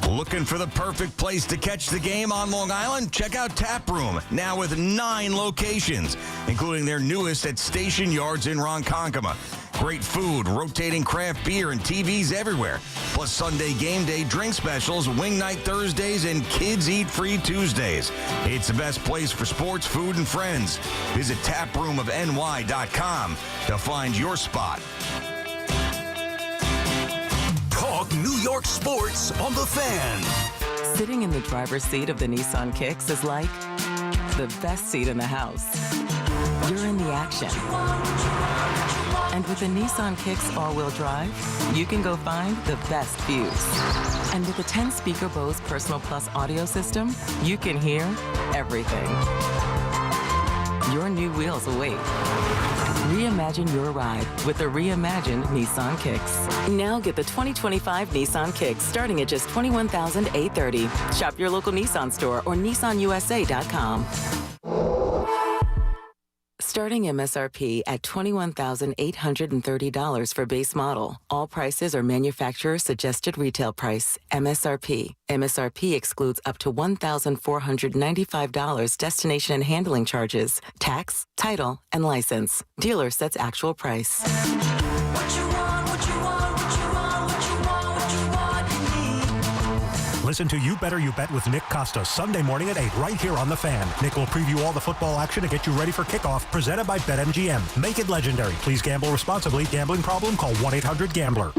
Looking for the perfect place to catch the game on Long Island? Check out Tap Room, now with 9 locations, including their newest at Station Yards in Ronkonkoma. Great food, rotating craft beer, and TVs everywhere. Plus Sunday game day drink specials, wing night Thursdays, and kids eat free Tuesdays. It's the best place for sports, food, and friends. Visit taproomofny.com to find your spot. Talk New York sports on The Fan. Sitting in the driver's seat of the Nissan Kicks is like the best seat in the house. You're in the action. And with the Nissan Kicks all-wheel drive, you can go find the best views. And with the 10-speaker Bose Personal Plus audio system, you can hear everything. Your new wheels await. Reimagine your ride with the reimagined Nissan Kicks. Now get the 2025 Nissan Kicks starting at just $21,830. Shop your local Nissan store or nissanusa.com. Starting MSRP at $21,830 for base model. All prices are manufacturer suggested retail price. MSRP. MSRP excludes up to $1,495 destination and handling charges, tax, title, and license. Dealer sets actual price. Listen to You Better You Bet with Nick Costa Sunday morning at 8 right here on The Fan. Nick will preview all the football action to get you ready for kickoff, presented by BetMGM. Make it legendary. Please gamble responsibly. Gambling problem? Call 1-800-GAMBLER.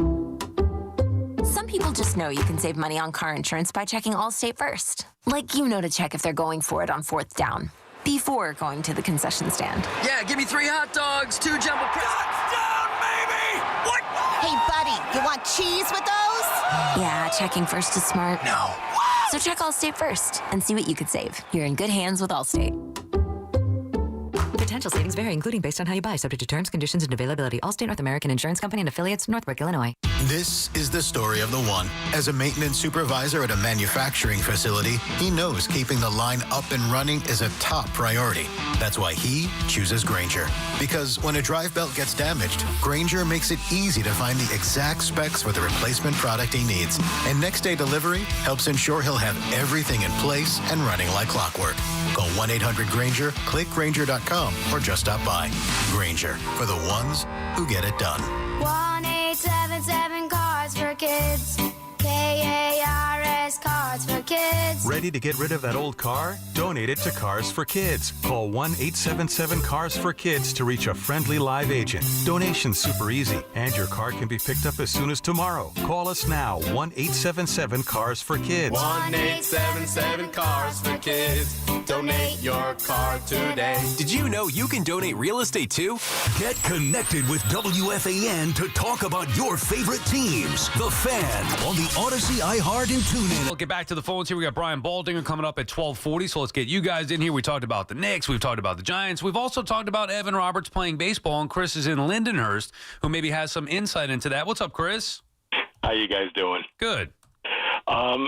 Some people just know you can save money on car insurance by checking Allstate first. Like you know to check if they're going for it on 4th down before going to the concession stand. Yeah, give me 3 hot dogs, 2 jumbo touchdown, baby! What? Hey, buddy, you want cheese with those? Yeah, checking first is smart. No. So check Allstate first and see what you could save. You're in good hands with Allstate. Potential savings vary, including based on how you buy, subject to terms, conditions, and availability. Allstate North American Insurance Company and affiliates, Northbrook, Illinois. This is the story of the one. As a maintenance supervisor at a manufacturing facility, he knows keeping the line up and running is a top priority. That's why he chooses Grainger. Because when a drive belt gets damaged, Grainger makes it easy to find the exact specs for the replacement product he needs. And next day delivery helps ensure he'll have everything in place and running like clockwork. Call 1-800-GRAINGER, click Grainger.com, or just stop by. Grainger, for the ones who get it done. 1-877 Cars for Kids. KARS Cars for Kids. Ready to get rid of that old car? Donate it to Cars for Kids. Call 1-877 Cars for Kids to reach a friendly live agent. Donation's super easy, and your car can be picked up as soon as tomorrow. Call us now, 1-877 Cars for Kids. 1-877 Cars for Kids. Donate your car today. Did you know you can donate real estate too? Get connected with WFAN to talk about your favorite teams. The Fan on the Odyssey, iHeart, and TuneIn. We'll get back to the phones here. We got Brian Baldinger coming up at 12:40, so let's get you guys in here. We talked about the Knicks. We've talked about the Giants. We've also talked about Evan Roberts playing baseball, and Chris is in Lindenhurst, who maybe has some insight into that. What's up, Chris? How you guys doing? Good. I'm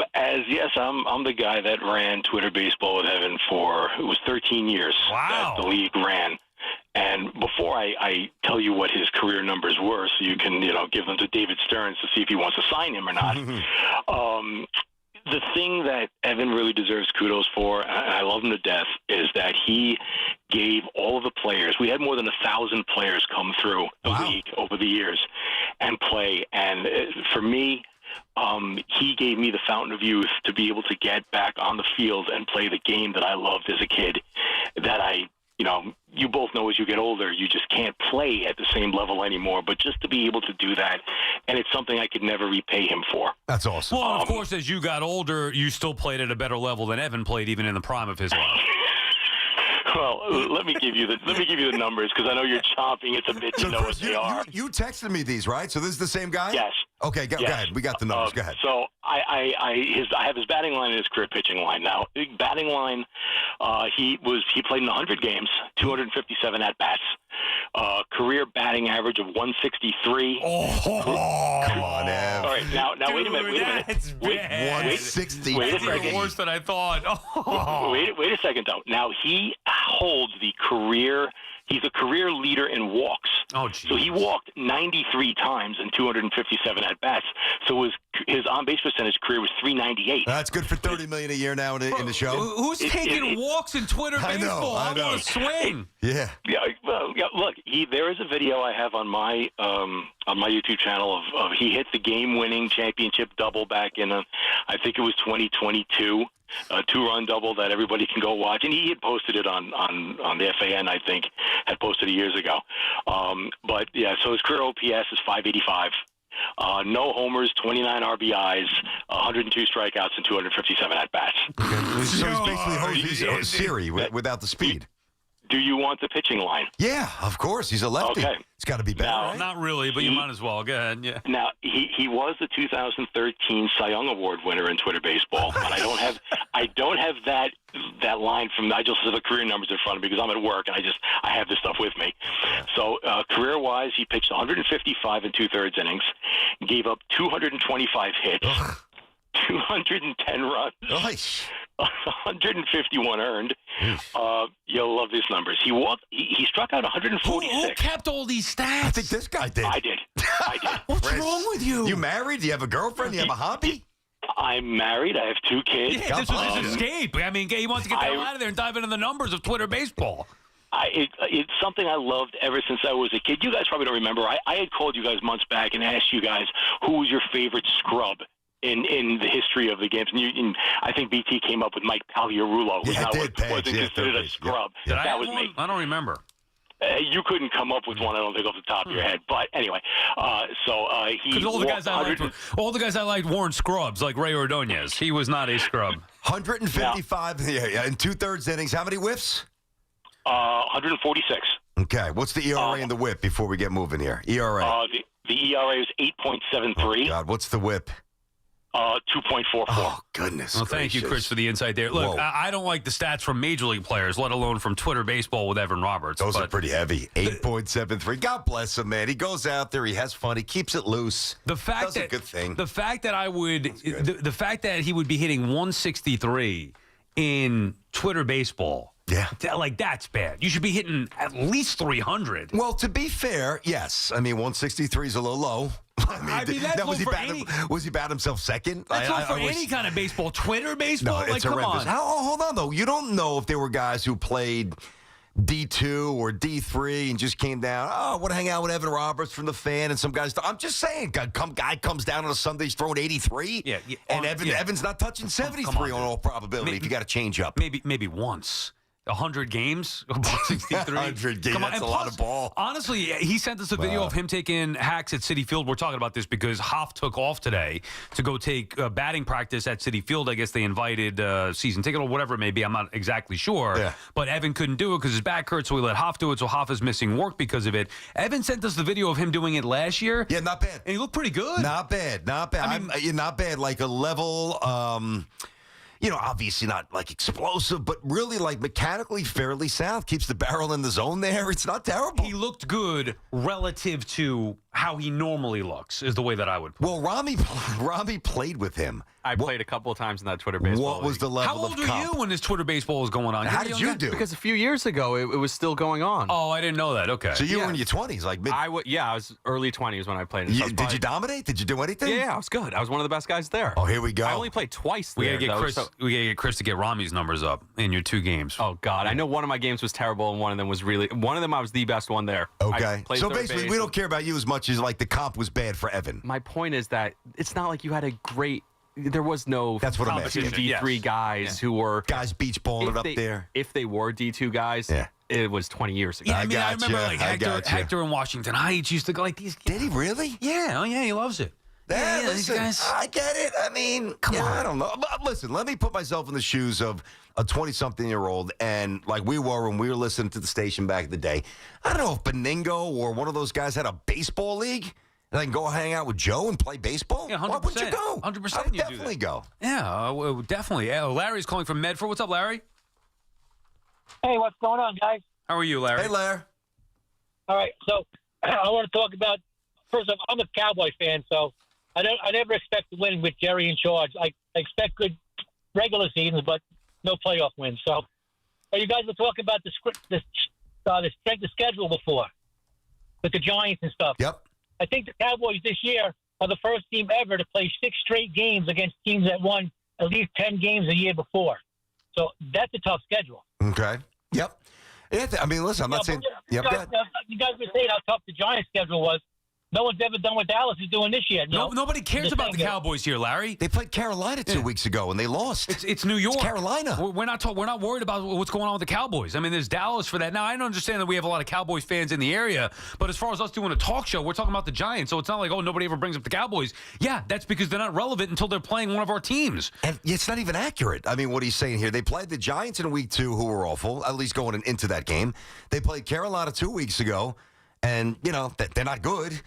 the guy that ran Twitter Baseball with Evan for, it was 13 years. Wow. That the league ran. And before I tell you what his career numbers were, so you can, give them to David Stearns to see if he wants to sign him or not. The thing that Evan really deserves kudos for, and I love him to death, is that he gave all of the players. We had more than 1,000 players come through the league over the years and play. And for me, he gave me the fountain of youth to be able to get back on the field and play the game that I loved as a kid. That you both know as you get older, you just can't play at the same level anymore. But just to be able to do that, and it's something I could never repay him for. That's awesome. Well, of course, as you got older, you still played at a better level than Evan played, even in the prime of his life. Well, let me give you the numbers because I know you're chomping at the bit to know what they are. You texted me these, right? So this is the same guy? Yes. Okay, go ahead. We got the numbers. Go ahead. So I have his batting line and his career pitching line. Now, batting line, he played in 100 games, 257 at bats. Career batting average of 163. Come on, Ev. All right, now wait a minute. That's bad. 160. Wait a second. Worse than I thought. Wait a second, though. Now, he holds the career. He's a career leader in walks. Oh, geez. So he walked 93 times in 257 at-bats. So his on-base percentage career was 398. That's good for $30 million a year now in the show. Who's taking walks in Twitter baseball? I know. I want to swing. Yeah. Well, look, there is a video I have on my YouTube channel of he hit the game-winning championship double back in, I think it was 2022. A 2-run double that everybody can go watch, and he had posted it on the FAN. I think had posted it years ago. But yeah, so his career OPS is 585. No homers, 29 RBIs, 102 strikeouts, and 257 at bats. So he's basically Siri without the speed. Do you want the pitching line? Yeah, of course. He's a lefty. Okay. It's got to be better. Now, right? Not really, but you might as well. Go ahead. Yeah. Now he was the 2013 Cy Young Award winner in Twitter baseball, but I don't have that line from. I just have the career numbers in front of me because I'm at work and I have this stuff with me. So career wise, he pitched 155 and 2/3 innings, gave up 225 hits, 210 runs. Nice. 151 earned. You'll love these numbers. He struck out 146. Who kept all these stats? I think this guy did. I did. What's wrong with you? You married? Do you have a girlfriend? Do you have a hobby? I'm married. I have 2 kids. Yeah, this was his escape. I mean, he wants to get the hell out of there and dive into the numbers of Twitter baseball. It's something I loved ever since I was a kid. You guys probably don't remember. I had called you guys months back and asked you guys who was your favorite scrub in the history of the games. And I think BT came up with Mike Pagliarulo, who wasn't considered a scrub. Yeah. That was me. I don't remember. You couldn't come up with one, I don't think, off the top of your head. But anyway, he because all the guys I liked weren't scrubs, like Ray Ordonez. He was not a scrub. 155 in 2/3 innings. How many whiffs? 146. Okay. What's the ERA and the whip before we get moving here? ERA. The ERA is 8.73. Oh, God, what's the whip? 2.44. Oh, goodness. Well, thank you, Chris, for the insight there. Look, I don't like the stats from Major League players, let alone from Twitter baseball with Evan Roberts. Those are pretty heavy. 8.73. God bless him, man. He goes out there, he has fun, he keeps it loose. That's a good thing. The fact that the fact that he would be hitting 163 in Twitter baseball. Yeah. That's bad. You should be hitting at least 300. Well, to be fair, yes. I mean, 163 is a little low. Was he bat himself second? That's not for any kind of baseball. Twitter baseball? No, it's come horrendous. on. Hold on, though. You don't know if there were guys who played D2 or D3 and just came down, I want to hang out with Evan Roberts from the fan, and some guys. I'm just saying, guy comes down on a Sunday, he's throwing 83. Yeah. And Evan's not touching 73 on all probability if you got to change up. Maybe once. 100 games, 63. 100 games, that's a lot of ball. Honestly, he sent us a video of him taking hacks at Citi Field. We're talking about this because Hoff took off today to go take batting practice at Citi Field. I guess they invited season ticket or whatever it may be. I'm not exactly sure. Yeah. But Evan couldn't do it because his back hurt, so we let Hoff do it. So Hoff is missing work because of it. Evan sent us the video of him doing it last year. Yeah, not bad. And he looked pretty good. Not bad. I mean, not bad. Like a level... obviously not like explosive, but really like mechanically fairly sound. Keeps the barrel in the zone there. It's not terrible. He looked good relative to how he normally looks, is the way that I would put it. Well, Rami played with him I played a couple of times in that Twitter baseball. What was the level How old were you when this Twitter baseball was going on? How did you do? Because a few years ago, it was still going on. Oh, I didn't know that. Okay. So you were in your 20s, like mid. I was early 20s when I played. Did you dominate? Did you do anything? Yeah, I was good. I was one of the best guys there. Oh, here we go. I only played twice We there. gotta get Chris. We gotta get Chris to get Rami's numbers up in your 2 games. Oh God, I know one of my games was terrible, and one of them was really. One of them I was the best one there. Okay. I So basically, we don't care about you as much as like the comp was bad for Evan. My point is that it's not like you had a great. There was no. That's what I'm asking. D3 guys who were guys beach balling it up there. If they were D2 guys, it was 20 years ago. Yeah, I remember like Hector in Washington Heights used to go like these. Did he really? Yeah. Oh yeah, he loves it. Yeah, these listen, guys. I get it. I mean, come on. I don't know. But listen, let me put myself in the shoes of a 20-something-year-old, and like we were when we were listening to the station back in the day. I don't know if Beningo or one of those guys had a baseball league. And I can go hang out with Joe and play baseball? Yeah, 100%. Why wouldn't you go? 100% I would you do definitely that. go. Yeah, definitely. Larry's calling from Medford. What's up, Larry? Hey, what's going on, guys? How are you, Larry? Hey, Larry. All right, so I want to talk about, first off, I'm a Cowboy fan, so I never expect to win with Jerry in charge. I expect good regular seasons, but no playoff wins. So you guys were talking about the strength of schedule before with the Giants and stuff. Yep. I think the Cowboys this year are the first team ever to play 6 straight games against teams that won at least 10 games a year before. So that's a tough schedule. Okay. Yep. I mean, listen, I'm not saying. You guys were saying how tough the Giants' schedule was. No one's ever done what Dallas is doing this year. Nobody cares about the Cowboys here, Larry. They played Carolina 2 weeks ago, and they lost. It's New York. It's Carolina. We're not worried about what's going on with the Cowboys. I mean, there's Dallas for that. Now, I don't understand that we have a lot of Cowboys fans in the area, but as far as us doing a talk show, we're talking about the Giants, so it's not like, nobody ever brings up the Cowboys. Yeah, that's because they're not relevant until they're playing one of our teams. And it's not even accurate. I mean, what he's saying here, they played the Giants in week 2, who were awful, at least going into that game. They played Carolina 2 weeks ago, and, they're not good.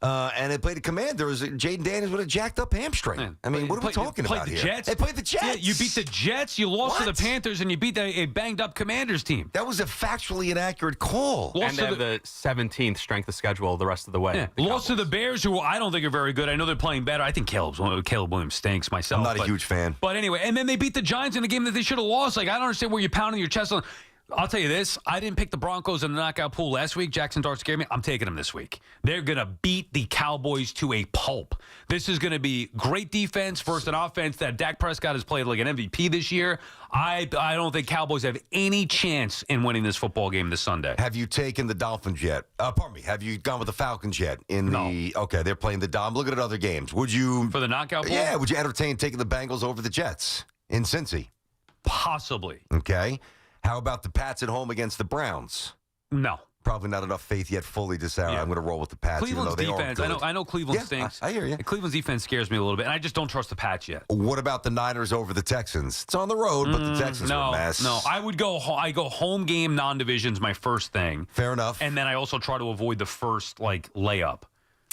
And they played the Commanders. Jaden Daniels with a jacked up hamstring. I mean, what are we talking about here? Jets? They played the Jets. Yeah, you beat the Jets, you lost to the Panthers, and you beat a banged up Commanders team. That was a factually inaccurate call. And they have the 17th strength of schedule the rest of the way. Yeah. Lost to the Bears, who I don't think are very good. I know they're playing better. I think Caleb Williams stinks myself. I'm not a huge fan. But anyway, and then they beat the Giants in a game that they should have lost. Like, I don't understand where you're pounding your chest on. I'll tell you this. I didn't pick the Broncos in the knockout pool last week. Jackson Dart scared me. I'm taking them this week. They're going to beat the Cowboys to a pulp. This is going to be great defense versus an offense that Dak Prescott has played like an MVP this year. I don't think Cowboys have any chance in winning this football game this Sunday. Have you taken the Dolphins yet? Pardon me. Have you gone with the Falcons yet? No. Okay, they're playing the Dom. Look at other games. Would you... For the knockout pool? Yeah, would you entertain taking the Bengals over the Jets in Cincy? Possibly. Okay. How about the Pats at home against the Browns? No. Probably not enough faith yet fully to say, I'm going to roll with the Pats. Cleveland's even though they defense, are good. I know Cleveland stinks. I hear you. Cleveland's defense scares me a little bit, and I just don't trust the Pats yet. What about the Niners over the Texans? It's on the road, but the Texans are a mess. No, I go home game non-division's my first thing. Fair enough. And then I also try to avoid the first layup.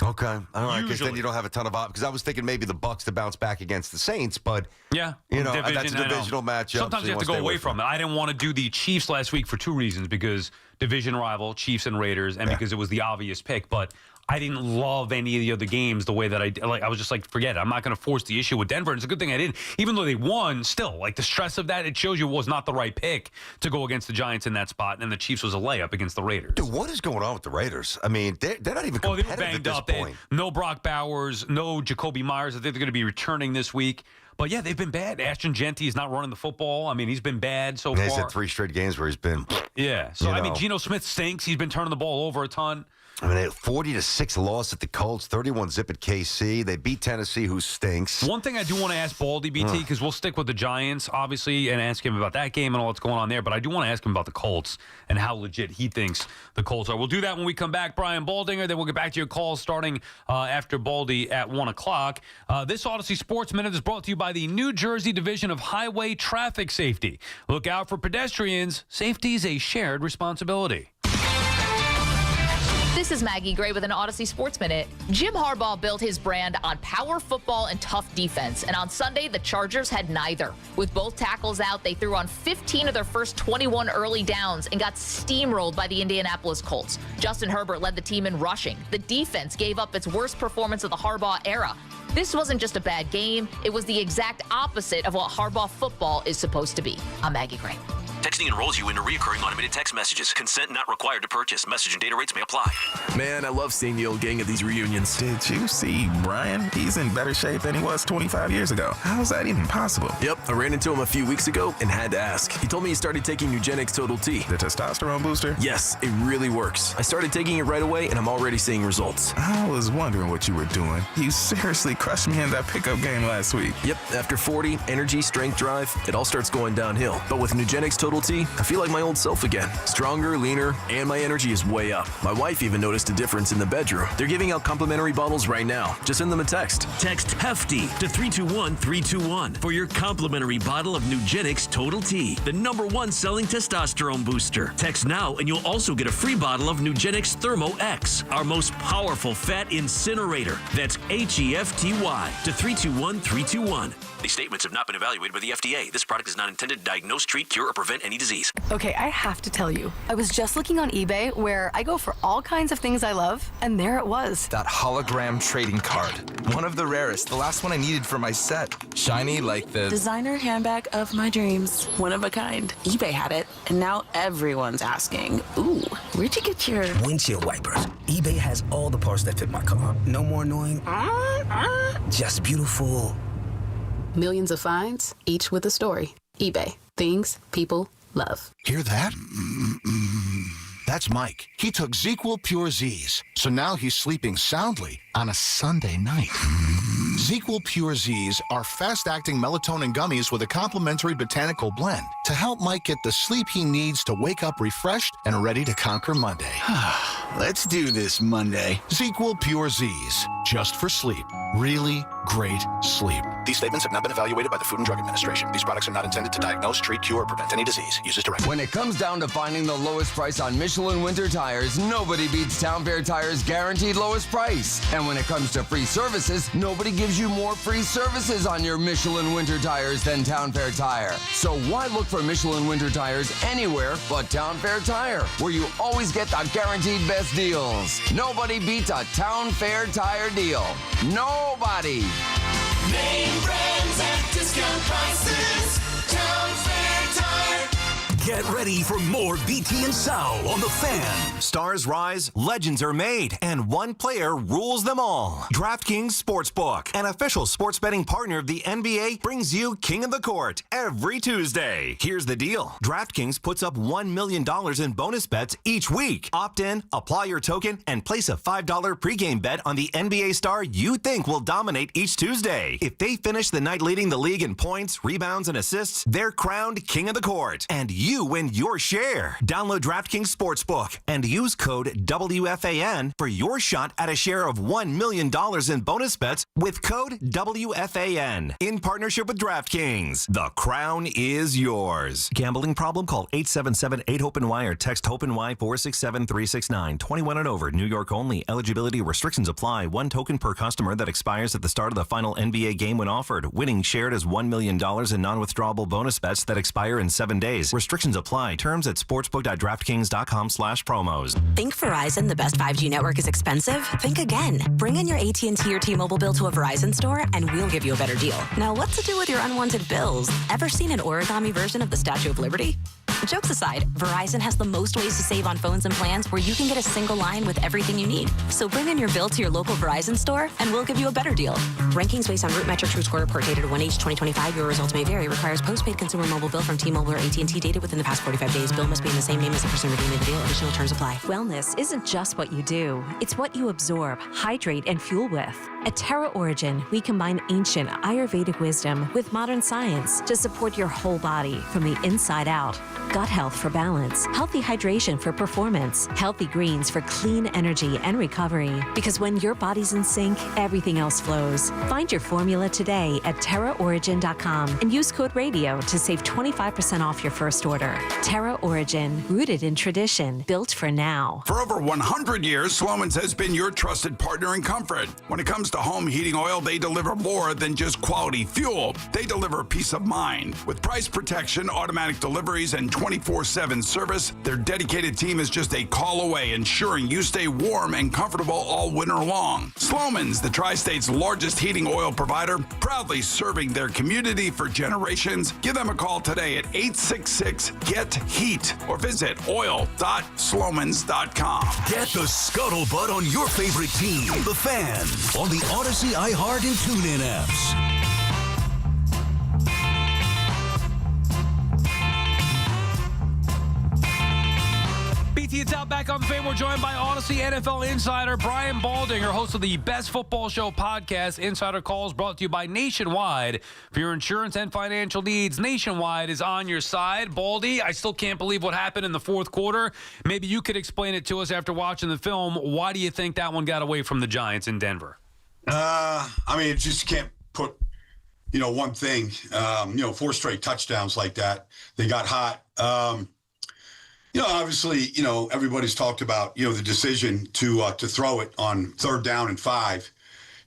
Okay. All right, because then you don't have a ton of options. Because I was thinking maybe the Bucs to bounce back against the Saints, but that's a divisional matchup. Sometimes you have to go away from it. I didn't want to do the Chiefs last week for 2 reasons, because division rival, Chiefs and Raiders, and because it was the obvious pick. But I didn't love any of the other games the way that I was just like, forget it. I'm not going to force the issue with Denver. And it's a good thing I didn't. Even though they won, still, the stress of that, it shows you it was not the right pick to go against the Giants in that spot. And the Chiefs was a layup against the Raiders. Dude, what is going on with the Raiders? I mean, they're not even competitive they were banged at up. this point. No Brock Bowers, no Jacoby Myers. I think they're going to be returning this week. But, yeah, they've been bad. Ashton Genty is not running the football. I mean, he's been bad so far. He's had 3 straight games where he's been. Yeah. So, I mean, Geno Smith stinks. He's been turning the ball over a ton. I mean, 40-6 loss at the Colts, 31-0 at KC. They beat Tennessee, who stinks. One thing I do want to ask Baldy, BT, because we'll stick with the Giants, obviously, and ask him about that game and all that's going on there. But I do want to ask him about the Colts and how legit he thinks the Colts are. We'll do that when we come back. Brian Baldinger. Then we'll get back to your calls starting after Baldy at 1 o'clock. This Odyssey Sports Minute is brought to you by the New Jersey Division of Highway Traffic Safety. Look out for pedestrians. Safety is a shared responsibility. This is Maggie Gray with an Odyssey Sports Minute. Jim Harbaugh built his brand on power football and tough defense, and on Sunday, the Chargers had neither. With both tackles out, they threw on 15 of their first 21 early downs and got steamrolled by the Indianapolis Colts. Justin Herbert led the team in rushing. The defense gave up its worst performance of the Harbaugh era. This wasn't just a bad game, it was the exact opposite of what Harbaugh football is supposed to be. I'm Maggie Gray. Texting enrolls you into recurring automated text messages. Consent not required to purchase. Message and data rates may apply. Man, I love seeing the old gang at these reunions. Did you see Brian? He's in better shape than he was 25 years ago. How's that even possible? Yep, I ran into him a few weeks ago and had to ask. He told me he started taking Nugenix Total T. The testosterone booster? Yes, it really works. I started taking it right away and I'm already seeing results. I was wondering what you were doing. You seriously crushed me in that pickup game last week. Yep, after 40, energy, strength, drive, it all starts going downhill. But with Nugenix Total T, I feel like my old self again. Stronger, leaner, and my energy is way up. My wife even noticed a difference in the bedroom. They're giving out complimentary bottles right now. Just send them a text. Text HEFTY to 321-321 for your complimentary bottle of Nugenix Total T, the #1 selling testosterone booster. Text now and you'll also get a free bottle of Nugenix Thermo X, our most powerful fat incinerator. That's HEFTY to 321-321. These statements have not been evaluated by the FDA. This product is not intended to diagnose, treat, cure, or prevent any disease. Okay, I have to tell you, I was just looking on eBay where I go for all kinds of things I love, and there it was. That hologram trading card. One of the rarest. The last one I needed for my set. Shiny like the designer handbag of my dreams. One of a kind. eBay had it, and now everyone's asking, ooh, where'd you get your windshield wipers? eBay has all the parts that fit my car. No more annoying. Just beautiful. Millions of finds, each with a story. eBay. Things people love. Hear that? That's Mike. He took ZQL Pure Z's, so now he's sleeping soundly on a Sunday night. ZQL Pure Z's are fast-acting melatonin gummies with a complementary botanical blend to help Mike get the sleep he needs to wake up refreshed and ready to conquer Monday. Let's do this Monday. ZQL Pure Z's, just for sleep. Really great sleep. These statements have not been evaluated by the Food and Drug Administration. These products are not intended to diagnose, treat, cure, or prevent any disease. Use as directed. When it comes down to finding the lowest price on Michelin winter tires, nobody beats Town Fair Tires' guaranteed lowest price. And when it comes to free services, nobody gives you more free services on your Michelin winter tires than Town Fair Tire. So why look for Michelin winter tires anywhere but Town Fair Tire, where you always get the guaranteed best deals? Nobody beats a Town Fair Tire deal. Nobody. Name brands at discount prices. Town Fair Tire. Get ready for more BT and Sal on The Fan. Stars rise, legends are made, and one player rules them all. DraftKings Sportsbook, an official sports betting partner of the NBA, brings you King of the Court every Tuesday. Here's the deal. DraftKings puts up $1 million in bonus bets each week. Opt in, apply your token, and place a $5 pregame bet on the NBA star you think will dominate each Tuesday. If they finish the night leading the league in points, rebounds, and assists, they're crowned King of the Court, and you win your share. Download DraftKings Sportsbook and use code WFAN for your shot at a share of $1 million in bonus bets with code WFAN. In partnership with DraftKings, the crown is yours. Gambling problem? Call 877-8-HOPE-NY or text HOPE-NY 467-369. 21 and over. New York only. Eligibility restrictions apply. One token per customer that expires at the start of the final NBA game when offered. Winning shared as $1 million in non-withdrawable bonus bets that expire in 7 days. Restrictions apply. Terms at sportsbook.draftkings.com/promos. Think Verizon, the best 5G network, is expensive? Think again. Bring in your AT&T or T-Mobile bill to a Verizon store and we'll give you a better deal. Now, what to do with your unwanted bills? Ever seen an origami version of the Statue of Liberty? Jokes aside, Verizon has the most ways to save on phones and plans where you can get a single line with everything you need. So bring in your bill to your local Verizon store and we'll give you a better deal. Rankings based on root metric true score report dated 1H2025. Your results may vary. Requires postpaid consumer mobile bill from T-Mobile or AT&T dated within the past 45 days. Bill must be in the same name as the person redeeming the deal. Additional terms apply. Wellness isn't just what you do. It's what you absorb, hydrate, and fuel with. At Terra Origin, we combine ancient Ayurvedic wisdom with modern science to support your whole body from the inside out. Gut health for balance, healthy hydration for performance, healthy greens for clean energy and recovery. Because when your body's in sync, everything else flows. Find your formula today at TerraOrigin.com and use code RADIO to save 25% off your first order. order. Terra Origin, rooted in tradition, built for now. For over 100 years, Sloman's has been your trusted partner in comfort. When it comes to home heating oil, they deliver more than just quality fuel. They deliver peace of mind. With price protection, automatic deliveries, and 24/7 service, their dedicated team is just a call away, ensuring you stay warm and comfortable all winter long. Sloman's, the Tri-State's largest heating oil provider, proudly serving their community for generations. Give them a call today at 866-GET-HEAT or visit oil.slomans.com. Get the scuttlebutt on your favorite team, the Fan, on the Odyssey, iHeart, and TuneIn apps. BT, it's out back on the Fan. We're joined by Odyssey NFL insider Brian Baldinger, host of the Best Football Show podcast. Insider Calls brought to you by Nationwide. For your insurance and financial needs, Nationwide is on your side. Baldy, I still can't believe what happened in the fourth quarter. Maybe you could explain it to us after watching the film. Why do you think that one got away from the Giants in Denver? I mean, it just can't put, one thing. 4 straight touchdowns like that. They got hot. Obviously, everybody's talked about, the decision to throw it on 3rd down and 5,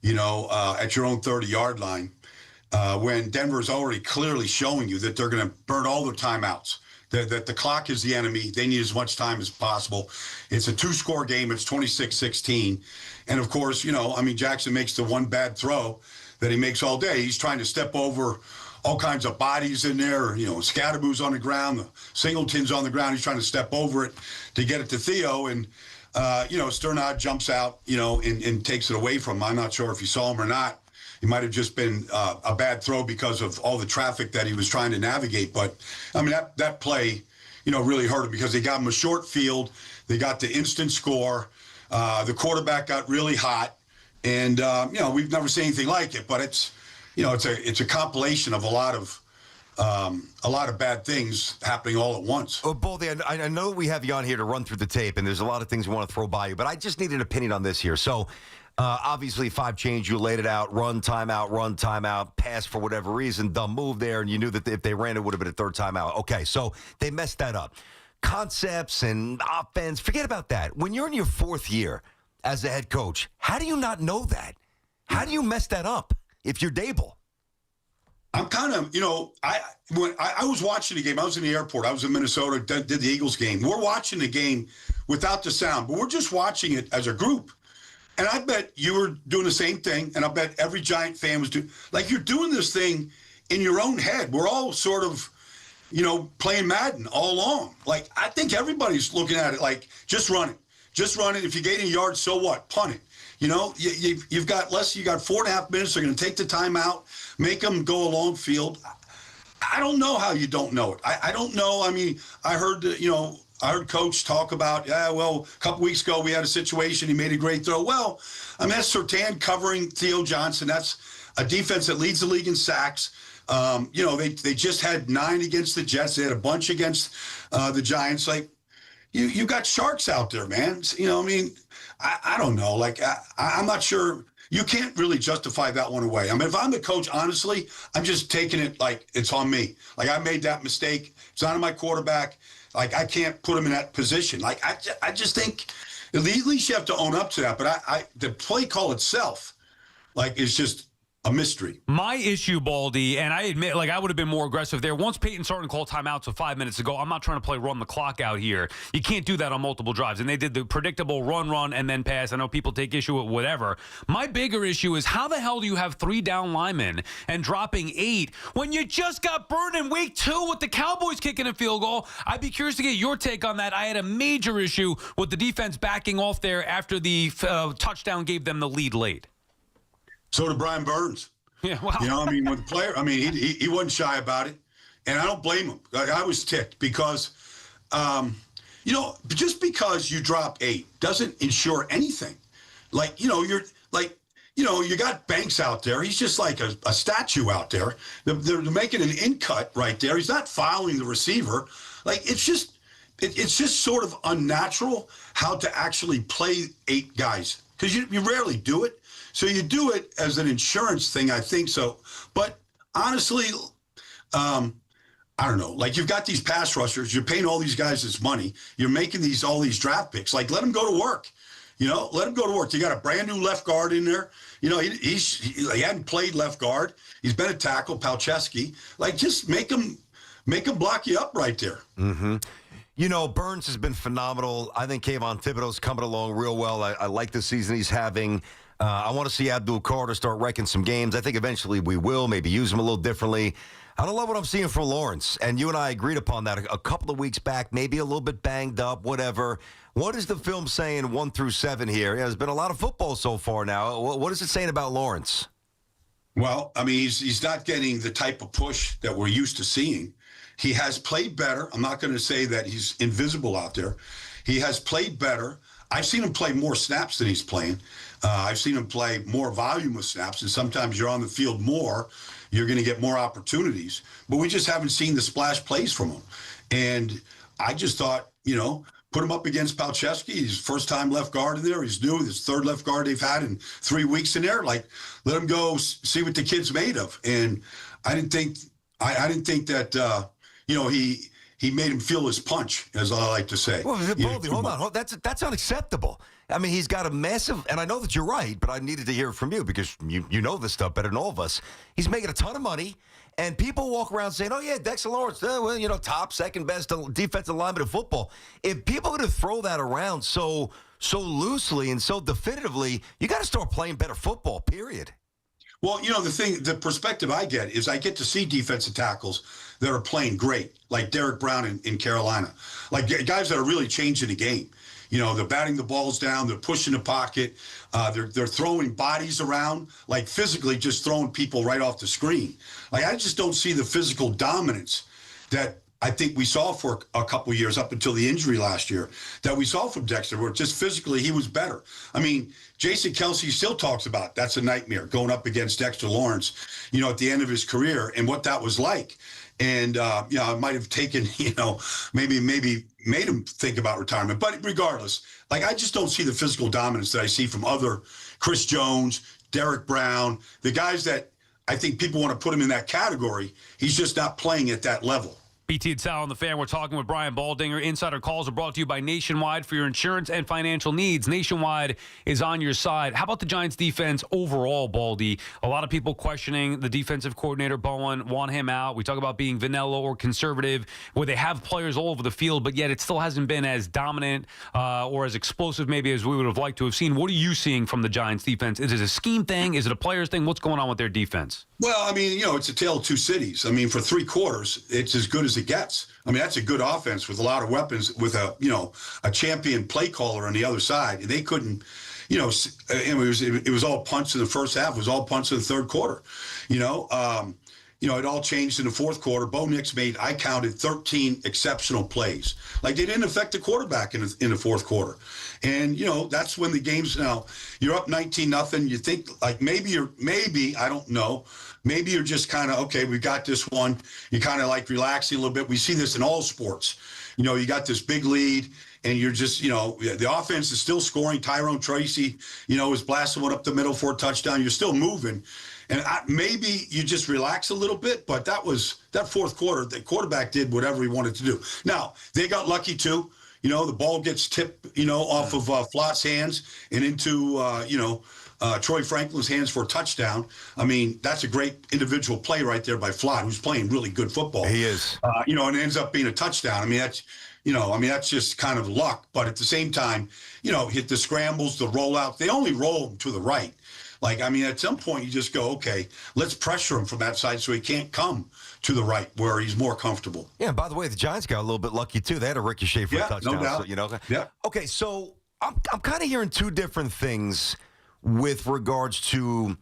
at your own 30-yard line, when Denver's already clearly showing you that they're going to burn all their timeouts, that the clock is the enemy. They need as much time as possible. It's a 2-score game. It's 26-16. And, of course, Jackson makes the one bad throw that he makes all day. He's trying to step over all kinds of bodies in there, Scatterboo's on the ground, the Singleton's on the ground. He's trying to step over it to get it to Theo. And, Sternad jumps out, and takes it away from him. I'm not sure if you saw him or not. It might have just been a bad throw because of all the traffic that he was trying to navigate. But, that play, really hurt him because they got him a short field. They got the instant score. The quarterback got really hot. And, we've never seen anything like it, but it's a compilation of a lot of bad things happening all at once. Well, Baldy, I know we have you on here to run through the tape, and there's a lot of things we want to throw by you, but I just need an opinion on this here. So, obviously, 5 change, you laid it out, run, timeout, pass for whatever reason, dumb move there, and you knew that if they ran, it would have been a 3rd timeout. Okay, so they messed that up. Concepts and offense, forget about that. When you're in your 4th year as a head coach, how do you not know that? How do you mess that up if you're Dable? I'm kind of, when I was watching the game, I was in the airport. I was in Minnesota, did the Eagles game. We're watching the game without the sound, but we're just watching it as a group. And I bet you were doing the same thing, and I bet every Giant fan was doing. Like, you're doing this thing in your own head. We're all sort of, playing Madden all along. Like, I think everybody's looking at it like, just run it. Just run it. If you gain a yard, so what? Punt it. You've got less. You got 4.5 minutes. They're going to take the timeout, make them go a long field. I don't know how you don't know it. I don't know. I mean, I heard Coach talk about, a couple weeks ago we had a situation. He made a great throw. Well, that's Surtain covering Theo Johnson. That's a defense that leads the league in sacks. They just had 9 against the Jets. They had a bunch against the Giants. Like, you got sharks out there, man. I don't know. Like, I'm not sure. You can't really justify that one away. If I'm the coach, honestly, I'm just taking it like it's on me. Like, I made that mistake. It's not on my quarterback. Like, I can't put him in that position. Like, I just think at least you have to own up to that. But the play call itself, like, is just a mystery. My issue, Baldy, and I admit, I would have been more aggressive there. Once Peyton started to call timeouts of 5 minutes ago, I'm not trying to play run the clock out here. You can't do that on multiple drives. And they did the predictable run, and then pass. I know people take issue with whatever. My bigger issue is how the hell do you have 3 down linemen and dropping 8 when you just got burned in week 2 with the Cowboys kicking a field goal? I'd be curious to get your take on that. I had a major issue with the defense backing off there after the touchdown gave them the lead late. So did Brian Burns. Yeah, wow. With the player, he wasn't shy about it. And I don't blame him. I was ticked because, just because you drop 8 doesn't ensure anything. You got Banks out there. He's just like a statue out there. They're making an in cut right there. He's not following the receiver. Like, it's just sort of unnatural how to actually play 8 guys because you rarely do it. So you do it as an insurance thing, I think so. But honestly, I don't know. Like, you've got these pass rushers. You're paying all these guys this money. You're making all these draft picks. Like, let them go to work. Let him go to work. You got a brand new left guard in there. He hadn't played left guard. He's been a tackle, Palczewski. Like, just make him block you up right there. Mm-hmm. Burns has been phenomenal. I think Kayvon Thibodeau's coming along real well. I like the season he's having. I want to see Abdul Carter start wrecking some games. I think eventually we will maybe use him a little differently. I don't love what I'm seeing from Lawrence, and you and I agreed upon that a couple of weeks back, maybe a little bit banged up, whatever. What is the film saying 1 through 7 here? There's been a lot of football so far now. What is it saying about Lawrence? Well, I mean, he's not getting the type of push that we're used to seeing. He has played better. I'm not going to say that he's invisible out there. He has played better. I've seen him play more snaps than he's playing. I've seen him play more volume of snaps, and sometimes you're on the field more. You're going to get more opportunities. But we just haven't seen the splash plays from him. And I just thought, put him up against Palczewski. He's first-time left guard in there. He's new. This third left guard they've had in 3 weeks in there. Like, let him go see what the kid's made of. And I didn't think that he made him feel his punch, as I like to say. Well, Baldy, hold on. That's unacceptable. I mean, he's got a massive, and I know that you're right, but I needed to hear it from you because you know this stuff better than all of us. He's making a ton of money, and people walk around saying, oh, yeah, Dexter Lawrence, top, second best defensive lineman in football. If people are going to throw that around so loosely and so definitively, you got to start playing better football, period. Well, the perspective I get is I get to see defensive tackles that are playing great, like Derek Brown in Carolina, like guys that are really changing the game. They're batting the balls down, they're pushing the pocket, they're throwing bodies around, like physically just throwing people right off the screen. Like, I just don't see the physical dominance that I think we saw for a couple of years up until the injury last year that we saw from Dexter, where just physically he was better. I mean, Jason Kelsey still talks about that's a nightmare going up against Dexter Lawrence, at the end of his career and what that was like. And, it might have taken, maybe made him think about retirement. But regardless, like, I just don't see the physical dominance that I see from other Chris Jones, Derek Brown, the guys that I think people want to put him in that category. He's just not playing at that level. BT and Sal on the Fan. We're talking with Brian Baldinger. Insider calls are brought to you by Nationwide for your insurance and financial needs. Nationwide is on your side. How about the Giants defense overall, Baldy? A lot of people questioning the defensive coordinator, Bowen, want him out. We talk about being vanilla or conservative, where they have players all over the field, but yet it still hasn't been as dominant or as explosive maybe as we would have liked to have seen. What are you seeing from the Giants defense? Is it a scheme thing? Is it a players thing? What's going on with their defense? Well, I mean, it's a tale of two cities. I mean, for 3 quarters, it's as good as it gets. I mean, that's a good offense with a lot of weapons, with a champion play caller on the other side. They couldn't, it was all punts in the first half. It was all punts in the third quarter. It all changed in the fourth quarter. Bo Nix made, I counted 13 exceptional plays. Like, they didn't affect the quarterback in the fourth quarter. And, that's when the game's now, you're up 19-0. You think, like, maybe, I don't know, maybe you're just kind of, okay, we got this one. You're kind of like relaxing a little bit. We see this in all sports. You got this big lead, and you're just, the offense is still scoring. Tyrone Tracy, is blasting one up the middle for a touchdown. You're still moving. And maybe you just relax a little bit, but that fourth quarter, the quarterback did whatever he wanted to do. Now, they got lucky too. The ball gets tipped, off of Flott's hands and into, Troy Franklin's hands for a touchdown. I mean, that's a great individual play right there by Flott, who's playing really good football. He is. And it ends up being a touchdown. I mean, that's just kind of luck. But at the same time, hit the scrambles, the rollout. They only roll them to the right. Like, I mean, at some point you just go, okay, let's pressure him from that side so he can't come to the right where he's more comfortable. Yeah, by the way, the Giants got a little bit lucky, too. They had a ricochet for a touchdown. No doubt. So, Yeah. Okay, so I'm kind of hearing two different things with regards to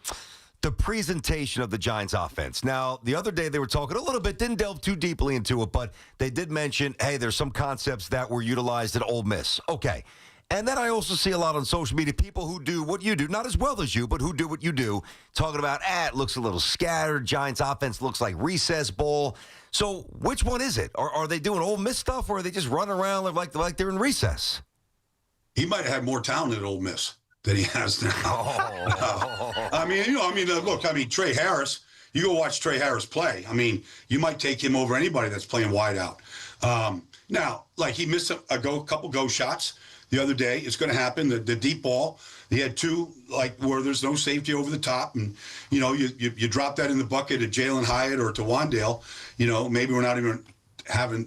the presentation of the Giants offense. Now, the other day they were talking a little bit, didn't delve too deeply into it, but they did mention, hey, there's some concepts that were utilized at Ole Miss. Okay. And then I also see a lot on social media, people who do what you do, not as well as you, but who do what you do, talking about, it looks a little scattered. Giants offense looks like recess bowl. So which one is it? Are they doing Ole Miss stuff, or are they just running around like they're in recess? He might have had more talent at Ole Miss than he has now. I mean, look, Trey Harris, you go watch Trey Harris play. I mean, you might take him over anybody that's playing wide out. Now, like he missed a couple go shots the other day. It's going to happen. The deep ball, he had two, like where there's no safety over the top. And, you know, you drop that in the bucket at Jalen Hyatt or to Wandale, you know, maybe we're not even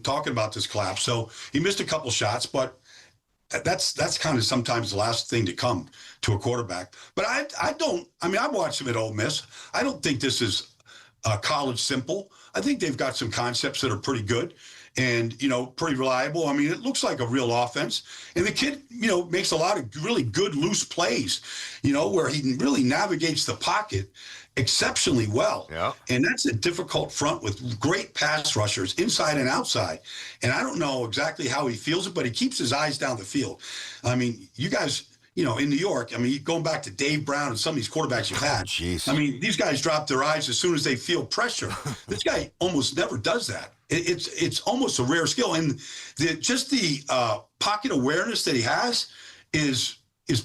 talking about this collapse. So he missed a couple shots, but that's kind of sometimes the last thing to come to a quarterback. But I watched him at Ole Miss. I don't think this is college simple. I think they've got some concepts that are pretty good and, you know, pretty reliable. I mean, it looks like a real offense. And the kid, you know, makes a lot of really good loose plays, you know, where he really navigates the pocket exceptionally well. Yeah. And that's a difficult front with great pass rushers inside and outside. And I don't know exactly how he feels it, but he keeps his eyes down the field. I mean, you guys, you know, in New York, I mean, going back to Dave Brown and some of these quarterbacks you've had, I mean, these guys drop their eyes as soon as they feel pressure. This guy almost never does that. It's almost a rare skill. And the pocket awareness that he has is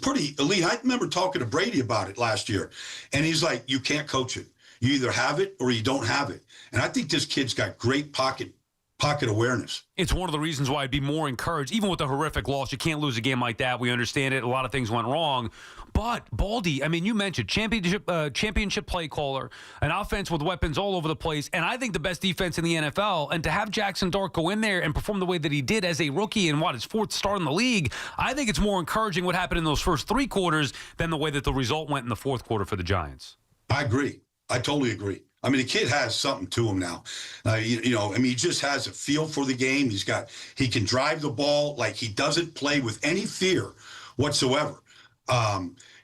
pretty elite. I remember talking to Brady about it last year, and he's like, you can't coach it. You either have it or you don't have it. And I think this kid's got great pocket awareness. It's one of the reasons why I'd be more encouraged, even with a horrific loss. You can't lose a game like that. We understand it. A lot of things went wrong. But, Baldy, I mean, you mentioned championship play caller, an offense with weapons all over the place, and I think the best defense in the NFL. And to have Jackson Dart go in there and perform the way that he did as a rookie in, his fourth start in the league, I think it's more encouraging what happened in those first three quarters than the way that the result went in the fourth quarter for the Giants. I agree. I totally agree. I mean, the kid has something to him now. You know, I mean, he just has a feel for the game. He can drive the ball like he doesn't play with any fear whatsoever.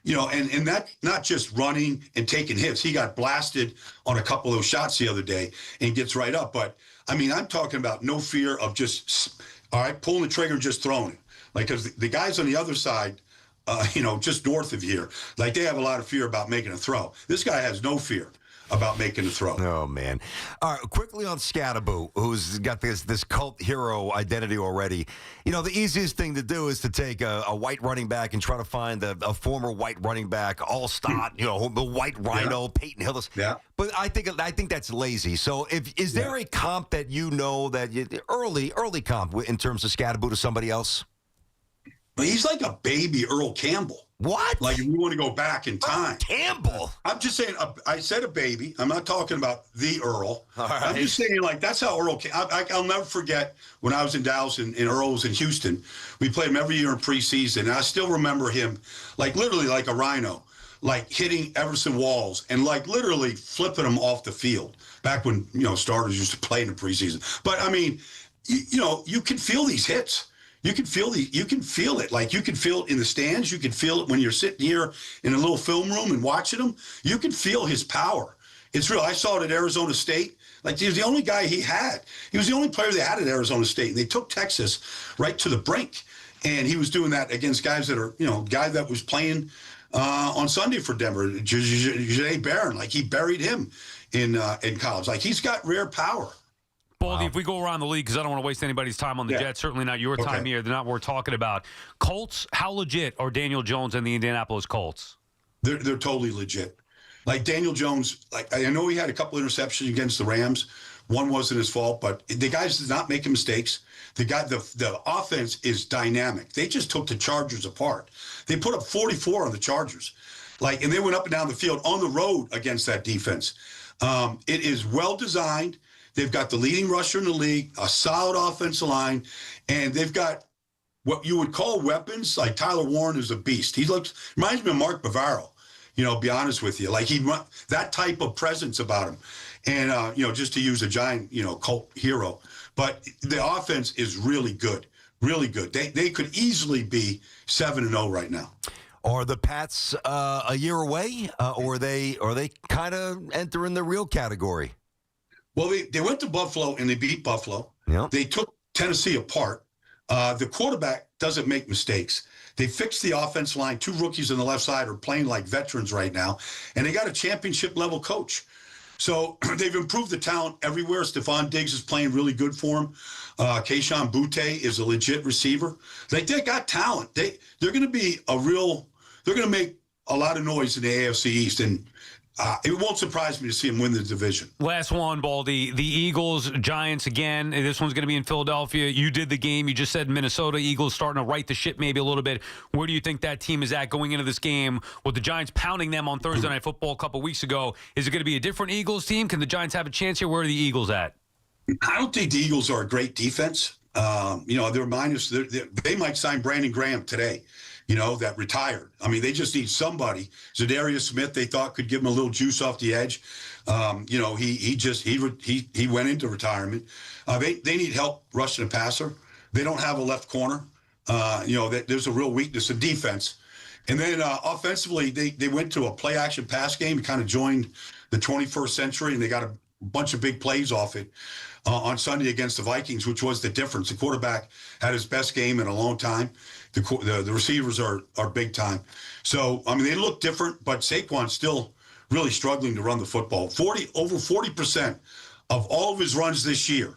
You know, and that not just running and taking hits. He got blasted on a couple of those shots the other day and gets right up. But I mean, I'm talking about no fear of just, all right, pulling the trigger and just throwing it. Like, because the guys on the other side, you know, just north of here, like they have a lot of fear about making a throw. This guy has no fear about making a throw. Oh, man. All right, quickly on Scatterboo, who's got this cult hero identity already. You know, the easiest thing to do is to take a white running back and try to find a former white running back, Allstott, you know, the white rhino, Peyton Hillis. Yeah. But I think that's lazy. So is there a comp that you know that early comp in terms of Scatterboo to somebody else? But he's like a baby Earl Campbell. What? Like, if you want to go back in time. Campbell? I'm just saying, I said a baby. I'm not talking about the Earl. All right. I'm just saying, like, that's how Earl came. I'll never forget when I was in Dallas and Earl was in Houston. We played him every year in preseason. And I still remember him, like, literally like a rhino, like hitting Everson Walls and, like, literally flipping him off the field back when, you know, starters used to play in the preseason. But, I mean, you know, you can feel these hits. You can feel it. Like, you can feel it in the stands. You can feel it when you're sitting here in a little film room and watching him. You can feel his power. It's real. I saw it at Arizona State. Like, he was the only guy he had. He was the only player they had at Arizona State. And they took Texas right to the brink. And he was doing that against guys that are, you know, guy that was playing on Sunday for Denver, Janae Barron. Like, he buried him in college. Like, he's got rare power. Baldy, if we go around the league, because I don't want to waste anybody's time on the Jets, certainly not your time here. They're not worth talking about. Colts, how legit are Daniel Jones and the Indianapolis Colts? They're totally legit. Like, Daniel Jones, like, I know he had a couple interceptions against the Rams. One wasn't his fault, but the guys did not make mistakes. The offense is dynamic. They just took the Chargers apart. They put up 44 on the Chargers. Like, and they went up and down the field on the road against that defense. It is well designed. They've got the leading rusher in the league, a solid offensive line, and they've got what you would call weapons. Like, Tyler Warren is a beast. He reminds me of Mark Bavaro, you know, be honest with you. Like, that type of presence about him. And, you know, just to use a giant, you know, cult hero. But the offense is really good, really good. They could easily be 7-0 right now. Are the Pats a year away, or are they kind of entering the real category? Well, they went to Buffalo and they beat Buffalo. Yep. They took Tennessee apart. The quarterback doesn't make mistakes. They fixed the offense line. Two rookies on the left side are playing like veterans right now. And they got a championship-level coach. So they've improved the talent everywhere. Stephon Diggs is playing really good for them. Kayshon Boutte is a legit receiver. They got talent. They're going to be they're going to make a lot of noise in the AFC East. And it won't surprise me to see them win the division. Last one, Baldy. The Eagles, Giants again. This one's going to be in Philadelphia. You did the game. You just said Minnesota. Eagles starting to right the ship maybe a little bit. Where do you think that team is at going into this game with the Giants pounding them on Thursday Night Football a couple weeks ago? Is it going to be a different Eagles team? Can the Giants have a chance here? Where are the Eagles at? I don't think the Eagles are a great defense. They're minus. They might sign Brandon Graham today. That retired. I mean, they just need somebody. Zadarius Smith, they thought could give him a little juice off the edge. He went into retirement. They need help rushing a passer. They don't have a left corner. There's a real weakness in defense. And then offensively, they went to a play action pass game and kind of joined the 21st century, and they got a bunch of big plays off it on Sunday against the Vikings, which was the difference. The quarterback had his best game in a long time. The receivers are big time. So, I mean, they look different, but Saquon's still really struggling to run the football. Over 40% of all of his runs this year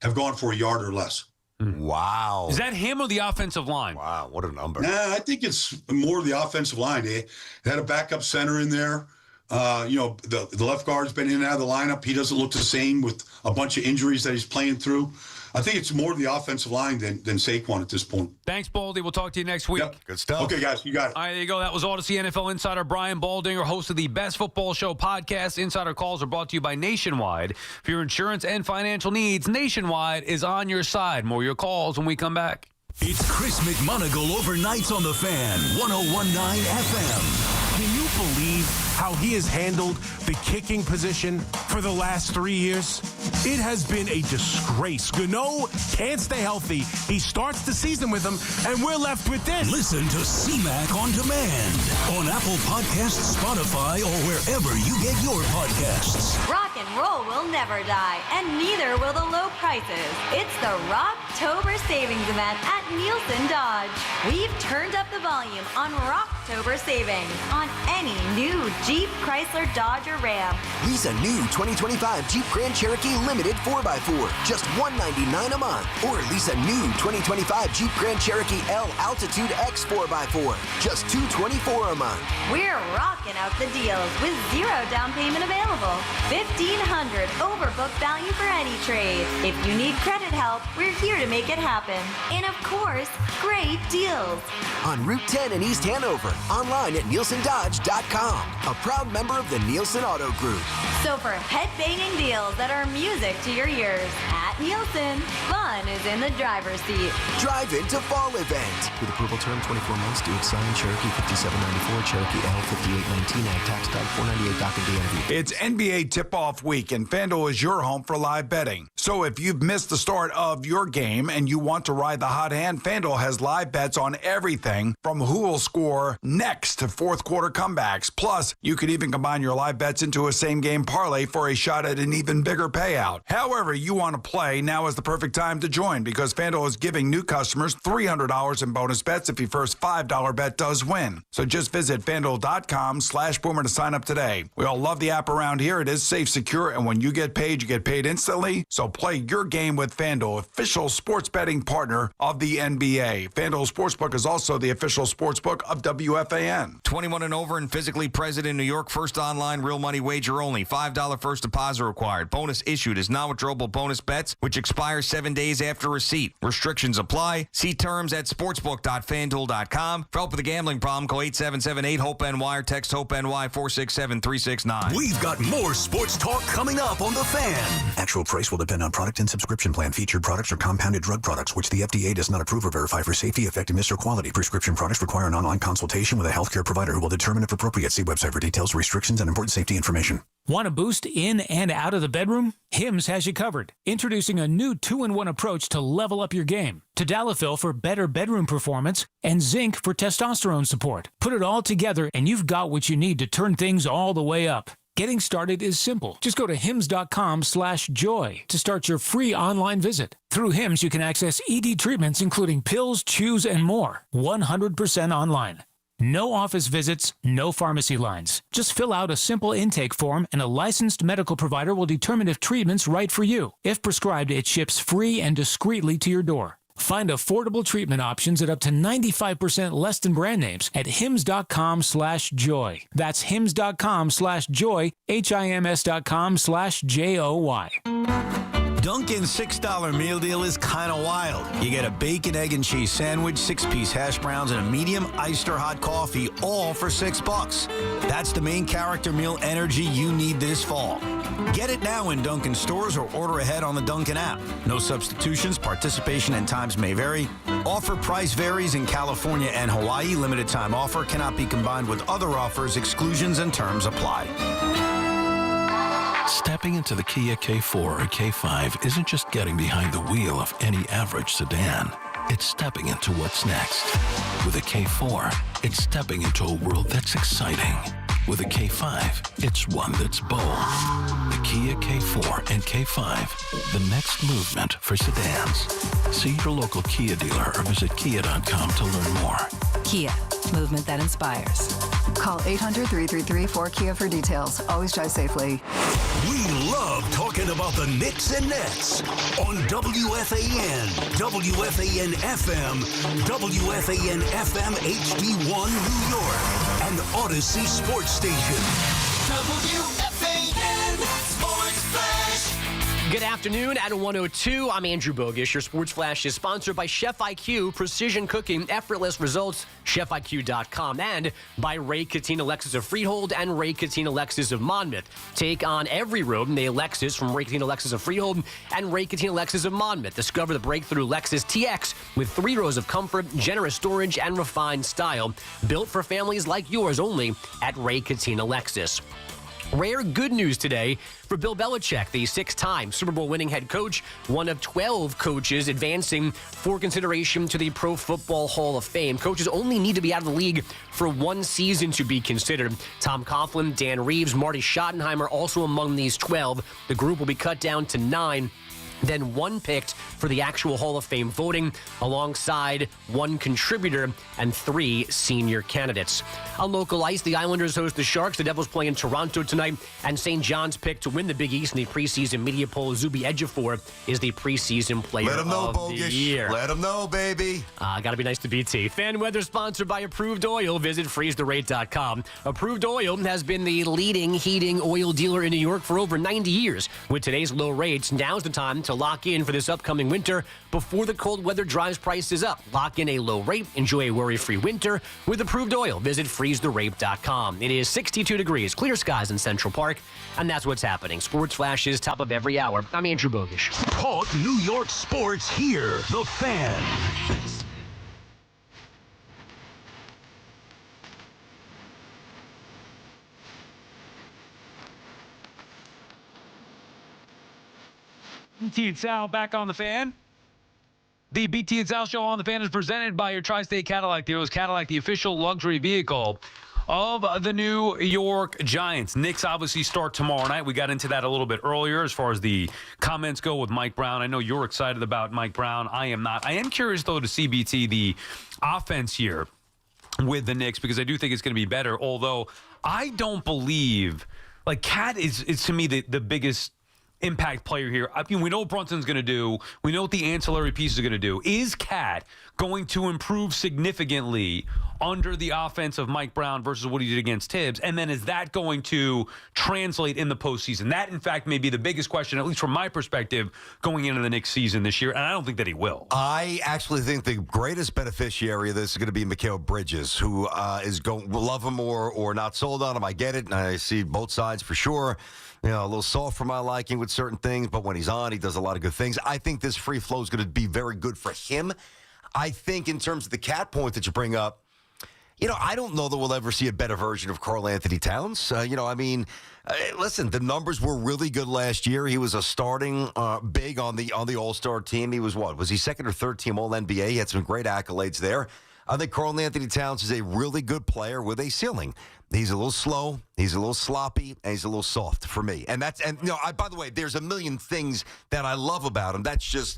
have gone for a yard or less. Wow. Is that him or the offensive line? Wow, what a number. Nah, I think it's more the offensive line. They had a backup center in there. The left guard's been in and out of the lineup. He doesn't look the same with a bunch of injuries that he's playing through. I think it's more the offensive line than Saquon at this point. Thanks, Baldy. We'll talk to you next week. Yep. Good stuff. Okay, guys, you got it. All right, there you go. That was Odyssey NFL insider Brian Baldinger, host of the Best Football Show podcast. Insider calls are brought to you by Nationwide. For your insurance and financial needs, Nationwide is on your side. More of your calls when we come back. It's Chris McMonagle overnights on the Fan, 101.9 FM. Can you believe how he has handled the kicking position for the last 3 years? It has been a disgrace. Gano can't stay healthy. He starts the season with him, and we're left with this. Listen to CMAC on demand on Apple Podcasts, Spotify, or wherever you get your podcasts. Rock and roll will never die, and neither will the low prices. It's the Rocktober savings event at Nielsen Dodge. We've turned up the volume on Rocktober savings on any new Jeep, Chrysler, Dodge, or Ram. Lease a new 2025 Jeep Grand Cherokee Limited 4x4, just $199 a month. Or lease a new 2025 Jeep Grand Cherokee L Altitude X 4x4, just $224 a month. We're rocking out the deals with zero down payment available. $1,500 overbook value for any trade. If you need credit help, we're here to make it happen. And of course, great deals. On Route 10 in East Hanover, online at NielsenDodge.com, a proud member of the Nielsen Auto Group. So for head-banging deals that are music to your ears, at Nielsen, fun is in the driver's seat. Drive into fall event. With approval term 24 months, due sign Cherokee 5794, Cherokee L 5819, ag tax tag 498, doc and DMV. It's NBA tip-off week, and FanDuel is your home for live betting. So if you've missed the start of your game and you want to ride the hot hand, FanDuel has live bets on everything from who will score next to fourth quarter comebacks. Plus, you could even combine your live bets into a same-game parlay for a shot at an even bigger payout. However you want to play, now is the perfect time to join because FanDuel is giving new customers $300 in bonus bets if your first $5 bet does win. So just visit FanDuel.com/Boomer to sign up today. We all love the app around here. It is safe, secure, and when you get paid instantly. So play your game with FanDuel, official sports betting partner of the NBA. FanDuel Sportsbook is also the official sportsbook of WFAN. 21 and over and physically present in New York. First online real money wager only. $5 first deposit required. Bonus issued is non-withdrawable bonus bets, which expires 7 days after receipt. Restrictions apply. See terms at sportsbook.fanduel.com. For help with a gambling problem, call 877-8-HOPE-NY or text HOPE-NY 467-369. We've got more sports talk coming up on The Fan. Actual price will depend on product and subscription plan. Featured products are compounded drug products, which the FDA does not approve or verify for safety, effectiveness, or quality. Prescription products require an online consultation with a healthcare provider who will determine if appropriate. See website for details, restrictions, and important safety information. Want a boost in and out of the bedroom? Hims has you covered. Introducing a new 2-in-1 approach to level up your game. Tadalafil for better bedroom performance and zinc for testosterone support. Put it all together and you've got what you need to turn things all the way up. Getting started is simple. Just go to hims.com/joy to start your free online visit. Through Hims, you can access ED treatments including pills, chews, and more. 100% online. No office visits, no pharmacy lines. Just fill out a simple intake form and a licensed medical provider will determine if treatment's right for you. If prescribed, it ships free and discreetly to your door. Find affordable treatment options at up to 95% less than brand names at hims.com/joy. That's hims.com/joy, HIMS.com/JOY. Dunkin's $6 meal deal is kind of wild. You get a bacon, egg, and cheese sandwich, 6-piece hash browns, and a medium iced or hot coffee, all for $6. That's the main character meal energy you need this fall. Get it now in Dunkin' stores or order ahead on the Dunkin' app. No substitutions, participation and times may vary. Offer price varies in California and Hawaii. Limited time offer cannot be combined with other offers. Exclusions and terms apply. Stepping into the Kia K4 or K5 isn't just getting behind the wheel of any average sedan. It's stepping into what's next. With a K4, it's stepping into a world that's exciting. With a K5, it's one that's bold. The Kia K4 and K5, the next movement for sedans. See your local Kia dealer or visit kia.com to learn more. Kia, movement that inspires. Call 800-333-4KIA for details. Always drive safely. We love talking about the Knicks and Nets on WFAN, WFAN FM, WFAN FM HD1 New York, and Odyssey Sports Station. WFAN Sports Flash. Good afternoon at 1:02. I'm Andrew Bogish. Your Sports Flash is sponsored by Chef IQ, precision cooking, effortless results, chefiq.com, and by Ray Cattina Lexus of Freehold and Ray Cattina Lexus of Monmouth. Take on every road in the Lexus from Ray Cattina Lexus of Freehold and Ray Cattina Lexus of Monmouth. Discover the breakthrough Lexus TX with 3 rows of comfort, generous storage, and refined style. Built for families like yours only at Ray Cattina Lexus. Rare good news today for Bill Belichick, the 6-time Super Bowl winning head coach, one of 12 coaches advancing for consideration to the Pro Football Hall of Fame. Coaches only need to be out of the league for 1 season to be considered. Tom Coughlin, Dan Reeves, Marty Schottenheimer also among these 12. The group will be cut down to 9. Then 1 picked for the actual Hall of Fame voting, alongside 1 contributor and 3 senior candidates. On local ice, the Islanders host the Sharks. The Devils play in Toronto tonight, and St. John's pick to win the Big East in the preseason media poll. Zubi Ejiofor is the preseason player of the year. Let them know, baby. Gotta be nice to BT. Fan weather sponsored by Approved Oil. Visit freezerate.com. Approved Oil has been the leading heating oil dealer in New York for over 90 years. With today's low rates, now's the time to lock in for this upcoming winter before the cold weather drives prices up. Lock in a low rate. Enjoy a worry-free winter with Approved Oil. Visit freezerate.com. It is 62 degrees, clear skies in Central Park, and that's what's happening. Sports Flash is top of every hour. I'm Andrew Bogish. Talk New York sports here. The Fan. BT and Sal back on the Fan. The BT and Sal show on the Fan is presented by your Tri-State Cadillac dealers. Cadillac, the official luxury vehicle of the New York Giants. Knicks obviously start tomorrow night. We got into that a little bit earlier as far as the comments go with Mike Brown. I know you're excited about Mike Brown. I am not. I am curious, though, to see, BT, the offense here with the Knicks, because I do think it's going to be better, although I don't believe, like, Cat is to me the biggest impact player here. I mean, we know what Brunson's going to do. We know what the ancillary pieces are going to do. Is Cat going to improve significantly under the offense of Mike Brown versus what he did against Tibbs? And then is that going to translate in the postseason? That, in fact, may be the biggest question, at least from my perspective, going into the next season this year. And I don't think that he will. I actually think the greatest beneficiary of this is going to be Mikal Bridges, who is going to love him or not sold on him. I get it, and I see both sides for sure. You know, a little soft for my liking with certain things, but when he's on, he does a lot of good things. I think this free flow is going to be very good for him. I think in terms of the Cat point that you bring up, you know, I don't know that we'll ever see a better version of Karl Anthony Towns. Listen, the numbers were really good last year. He was a starting big on the All-Star team. He was what? Was he second or third team All-NBA? He had some great accolades there. I think Karl Anthony Towns is a really good player with a ceiling. He's a little slow, he's a little sloppy, and he's a little soft for me. By the way, there's a million things that I love about him. That's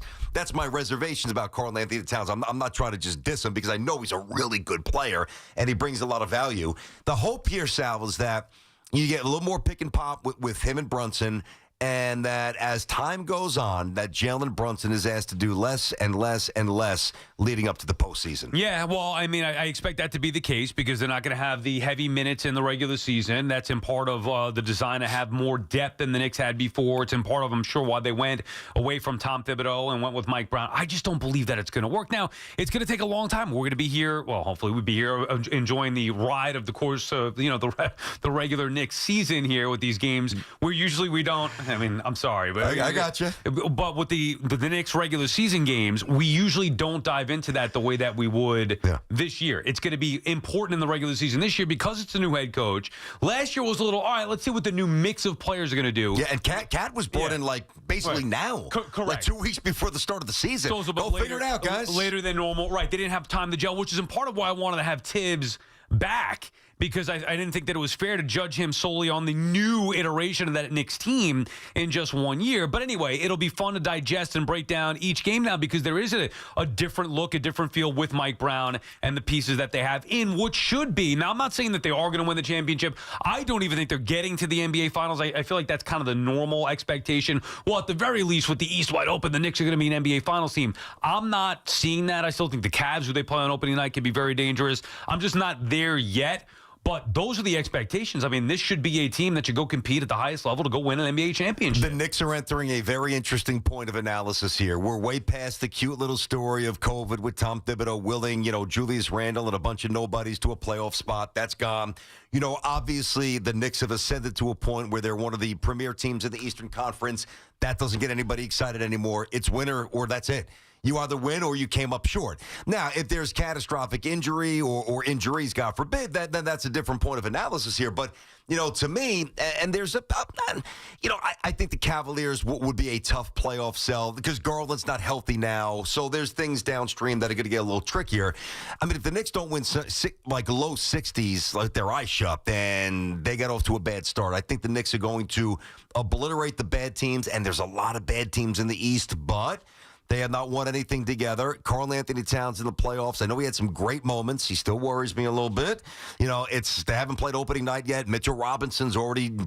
my reservations about Karl Anthony Towns. I'm not trying to just diss him because I know he's a really good player and he brings a lot of value. The hope here, Sal, is that you get a little more pick and pop with him and Brunson, and that as time goes on, that Jalen Brunson is asked to do less and less and less leading up to the postseason. Yeah, well, I mean, I expect that to be the case because they're not going to have the heavy minutes in the regular season. That's in part of the design to have more depth than the Knicks had before. It's in part of, I'm sure, why they went away from Tom Thibodeau and went with Mike Brown. I just don't believe that it's going to work. Now, it's going to take a long time. We're going to be here, well, hopefully we'll be here enjoying the ride of the course of, the regular Knicks season here with these games where usually we don't. I mean, I'm sorry, but I got you. But with the Knicks regular season games, we usually don't dive into that the way that we would this year. It's going to be important in the regular season this year because it's a new head coach. Last year was a little, all right, let's see what the new mix of players are going to do. Yeah, and Cat was brought in basically now. Correct. Like 2 weeks before the start of the season. So Go figure it out, guys. Later than normal. Right. They didn't have time to gel, which is in part of why I wanted to have Tibbs back. Because I didn't think that it was fair to judge him solely on the new iteration of that Knicks team in just 1 year. But anyway, it'll be fun to digest and break down each game now because there is a different look, a different feel with Mike Brown and the pieces that they have in what should be. Now, I'm not saying that they are going to win the championship. I don't even think they're getting to the NBA Finals. I feel like that's kind of the normal expectation. Well, at the very least, with the East wide open, the Knicks are going to be an NBA Finals team. I'm not seeing that. I still think the Cavs, who they play on opening night, can be very dangerous. I'm just not there yet. But those are the expectations. I mean, this should be a team that should go compete at the highest level to go win an NBA championship. The Knicks are entering a very interesting point of analysis here. We're way past the cute little story of COVID with Tom Thibodeau willing, Julius Randle and a bunch of nobodies to a playoff spot. That's gone. Obviously, the Knicks have ascended to a point where they're one of the premier teams in the Eastern Conference. That doesn't get anybody excited anymore. It's winner or that's it. You either win or you came up short. Now, if there's catastrophic injury or injuries, God forbid, then that's a different point of analysis here. But, to me, and there's I think the Cavaliers would be a tough playoff sell because Garland's not healthy now. So there's things downstream that are going to get a little trickier. I mean, if the Knicks don't win like low 60s, like their eyes shut, then they got off to a bad start. I think the Knicks are going to obliterate the bad teams, and there's a lot of bad teams in the East, but they have not won anything together. Karl Anthony Towns in the playoffs. I know he had some great moments. He still worries me a little bit. They haven't played opening night yet. Mitchell Robinson's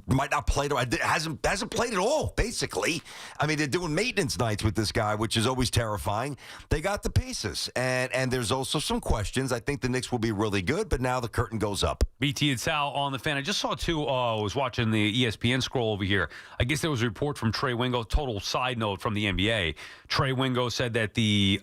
might not play. Hasn't played at all, basically. I mean, they're doing maintenance nights with this guy, which is always terrifying. They got the pieces. And there's also some questions. I think the Knicks will be really good, but now the curtain goes up. BT and Sal on the Fan. I just saw too, I was watching the ESPN scroll over here. I guess there was a report from Trey Wingo, total side note from the NBA. Trey Wingo said that the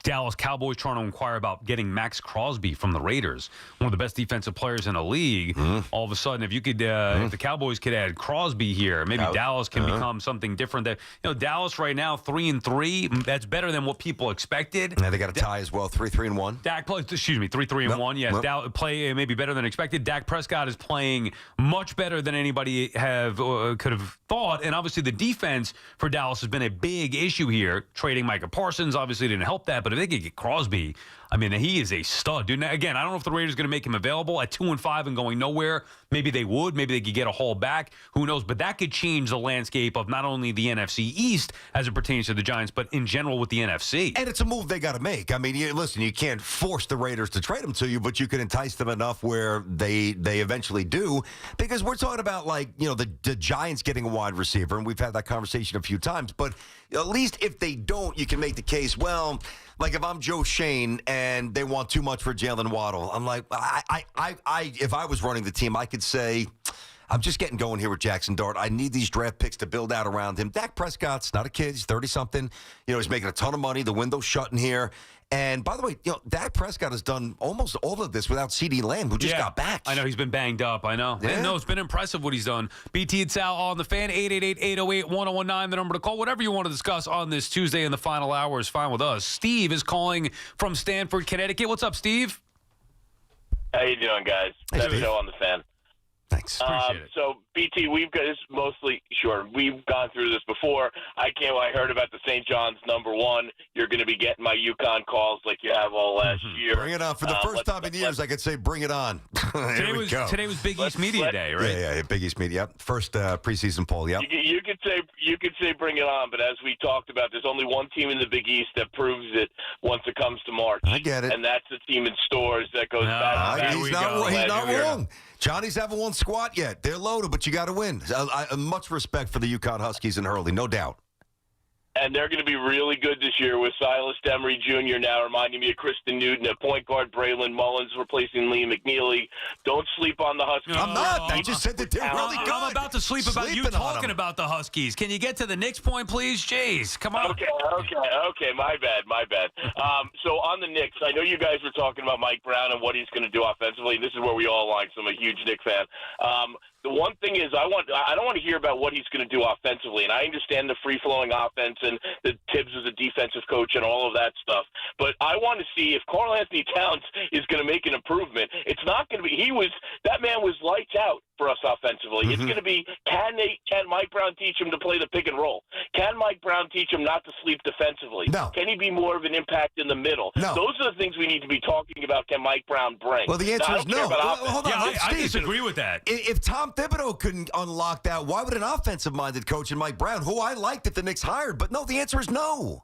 Dallas Cowboys trying to inquire about getting Max Crosby from the Raiders, one of the best defensive players in the league. All of a sudden, if you could, if the Cowboys could add Crosby here, maybe Dallas can become something different. That Dallas right now 3-3. That's better than what people expected. Yeah, they got a tie as well, 3-3-1. Dak plays. 3-3-1. Yes, Dallas play maybe better than expected. Dak Prescott is playing much better than anybody could have thought, and obviously the defense for Dallas has been a big issue here. Trading Micah Parsons obviously didn't help that, but if they could get Crosby, I mean, he is a stud, dude. Now, again, I don't know if the Raiders are going to make him available at 2-5 and going nowhere. Maybe they would. Maybe they could get a haul back. Who knows? But that could change the landscape of not only the NFC East as it pertains to the Giants, but in general with the NFC. And it's a move they got to make. I mean, listen, you can't force the Raiders to trade him to you, but you can entice them enough where they eventually do. Because we're talking about, the Giants getting a wide receiver, and we've had that conversation a few times. But at least if they don't, you can make the case, well, like if I'm Joe Shane and they want too much for Jalen Waddle, I'm like, if I was running the team, I could say, I'm just getting going here with Jackson Dart. I need these draft picks to build out around him. Dak Prescott's not a kid. He's 30-something. He's making a ton of money. The window's shutting here. And by the way, Dak Prescott has done almost all of this without CeeDee Lamb, who just got back. I know he's been banged up. I know. Yeah. No, it's been impressive what he's done. BT and Sal on the Fan, 888-808-1019, the number to call. Whatever you want to discuss on this Tuesday in the final hour is fine with us. Steve is calling from Stamford, Connecticut. What's up, Steve? How you doing, guys? Best show on the Fan. Thanks. Appreciate it. So, BT, we've gone through this before. I heard about the St. John's #1. You're going to be getting my UConn calls like you have all last year. Bring it on. For the first time in years, I could say bring it on. Today was Big East Media Day, right? Yeah, Big East Media. Yep. First preseason poll, yep. You could say bring it on, but as we talked about, there's only one team in the Big East that proves it once it comes to March. I get it. And that's the team in Stores that goes back. He's not wrong. Johnny's haven't won squat yet. They're loaded, but you got to win. Much respect for the UConn Huskies and Hurley, no doubt. And they're going to be really good this year with Silas Demery Jr. now reminding me of Kristen Newton at point guard, Braylon Mullins replacing Lee McNeely. Don't sleep on the Huskies. I'm not. I just said that they're really good. I'm about to sleep about you talking about the Huskies. Can you get to the Knicks point, please? Jeez, come on. Okay. My bad. So on the Knicks, I know you guys were talking about Mike Brown and what he's going to do offensively. This is where we all align, so I'm a huge Knicks fan. The one thing is I don't want to hear about what he's going to do offensively, and I understand the free-flowing offense and that Tibbs was a defensive coach and all of that stuff. But I want to see if Karl Anthony Towns is going to make an improvement. It's not going to be that man was lights out for us offensively. It's going to be can Mike Brown teach him to play the pick and roll? Can Mike Brown teach him not to sleep defensively? No. Can he be more of an impact in the middle? No. Those are the things we need to be talking about. Can Mike Brown bring? Well, the answer is no. Hold on. I disagree with that. If Tom Thibodeau couldn't unlock that, why would an offensive-minded coach in Mike Brown, who I liked that the Knicks hired? But no, the answer is no.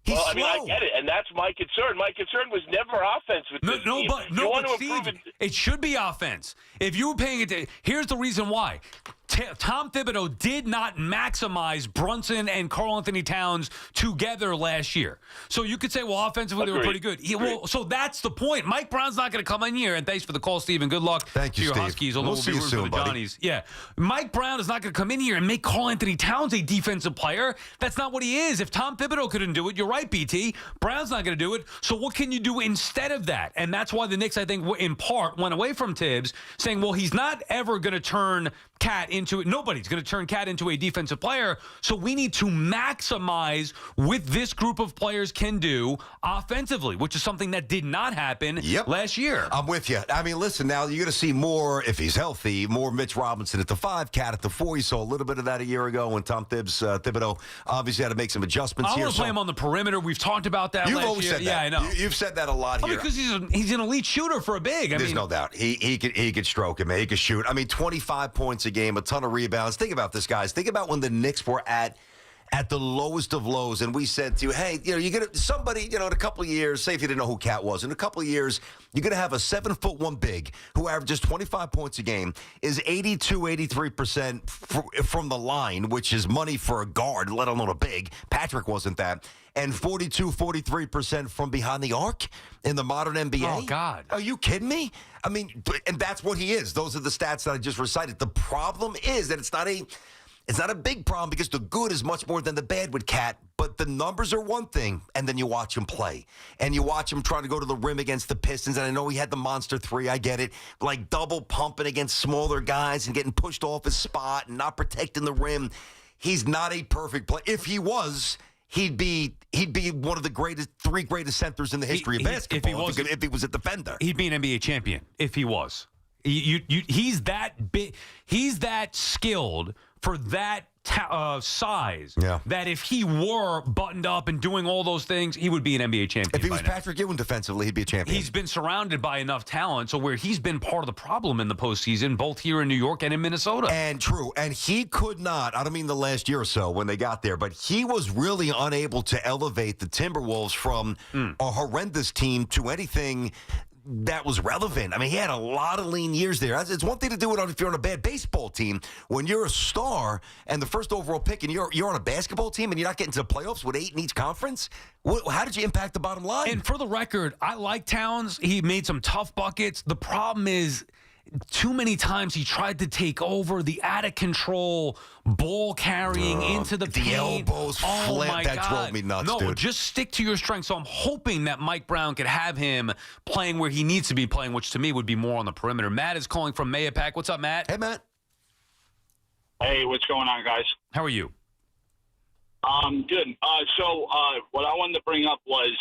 He's slow. I get it, and that's my concern. My concern was never offense with this team. But Steve, it should be offense. If you were paying it, here's the reason why. Tom Thibodeau did not maximize Brunson and Karl Anthony Towns together last year. So you could say, well, offensively, they were pretty good. So that's the point. Mike Brown's not going to come in here, and thanks for the call, Steve, and good luck to your Steve. Huskies. We'll see you soon, for the Johnnies. Yeah. Mike Brown is not going to come in here and make Karl Anthony Towns a defensive player. That's not what he is. If Tom Thibodeau couldn't do it, you're right, BT. Brown's not going to do it. So what can you do instead of that? And that's why the Knicks, I think, in part, went away from Tibbs, saying, well, he's not ever going to turn Cat into it. Nobody's going to turn Cat into a defensive player. So we need to maximize what this group of players can do offensively, which is something that did not happen last year. I'm with you. I mean, listen, now you're going to see more, if he's healthy, more Mitch Robinson at the 5, Cat at the 4. You saw a little bit of that a year ago when Tom Thibodeau obviously had to make some adjustments here. I want to play him on the perimeter. We've talked about that You've last always year. said that. Yeah, I know. You've said that a lot here. Because he's an elite shooter for a big. There's no doubt. He could stroke him. He could shoot. I mean, 25 points a game, a ton of rebounds. Think about this, guys. Think about when the Knicks were at the lowest of lows, and we said to you, hey, you're going to somebody, in a couple of years, say if you didn't know who Cat was, in a couple of years, you're going to have a 7'1" big who averages 25 points a game, is 83% from the line, which is money for a guard, let alone a big. Patrick wasn't that. And 43% from behind the arc in the modern NBA. Oh, God. Are you kidding me? I mean, and that's what he is. Those are the stats that I just recited. The problem is that it's not a big problem because the good is much more than the bad with Cat. But the numbers are one thing, and then you watch him play. And you watch him try to go to the rim against the Pistons. And I know he had the monster 3. I get it. Like double pumping against smaller guys and getting pushed off his spot and not protecting the rim. He's not a perfect player. If he was, he'd be one of the 3 greatest centers in the history of basketball if he was a defender. He'd be an NBA champion if he was. He's that big. He's that skilled for that size that if he were buttoned up and doing all those things, he would be an NBA champion. If he was Patrick Ewing defensively, he'd be a champion. He's been surrounded by enough talent, so where he's been part of the problem in the postseason, both here in New York and in Minnesota. And true. And he could not, I don't mean the last year or so when they got there, but he was really unable to elevate the Timberwolves from a horrendous team to anything that was relevant. I mean, he had a lot of lean years there. It's one thing to do it if you're on a bad baseball team. When you're a star and the first overall pick and you're on a basketball team and you're not getting to the playoffs with 8 in each conference, how did you impact the bottom line? And for the record, I like Towns. He made some tough buckets. The problem is too many times he tried to take over the out-of-control ball carrying into the paint. The elbows flip. That drove me nuts, dude. No, just stick to your strength. So I'm hoping that Mike Brown could have him playing where he needs to be playing, which to me would be more on the perimeter. Matt is calling from Mayapack. What's up, Matt? Hey, Matt. Hey, what's going on, guys? How are you? Good. So what I wanted to bring up was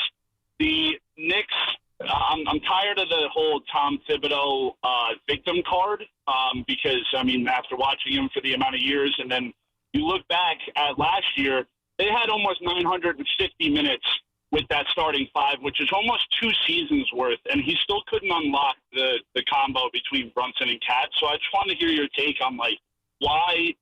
the Knicks. I'm tired of the whole Tom Thibodeau victim card because, I mean, after watching him for the amount of years, and then you look back at last year, they had almost 950 minutes with that starting 5, which is almost 2 seasons worth, and he still couldn't unlock the combo between Brunson and Cat. So I just wanted to hear your take on, like, why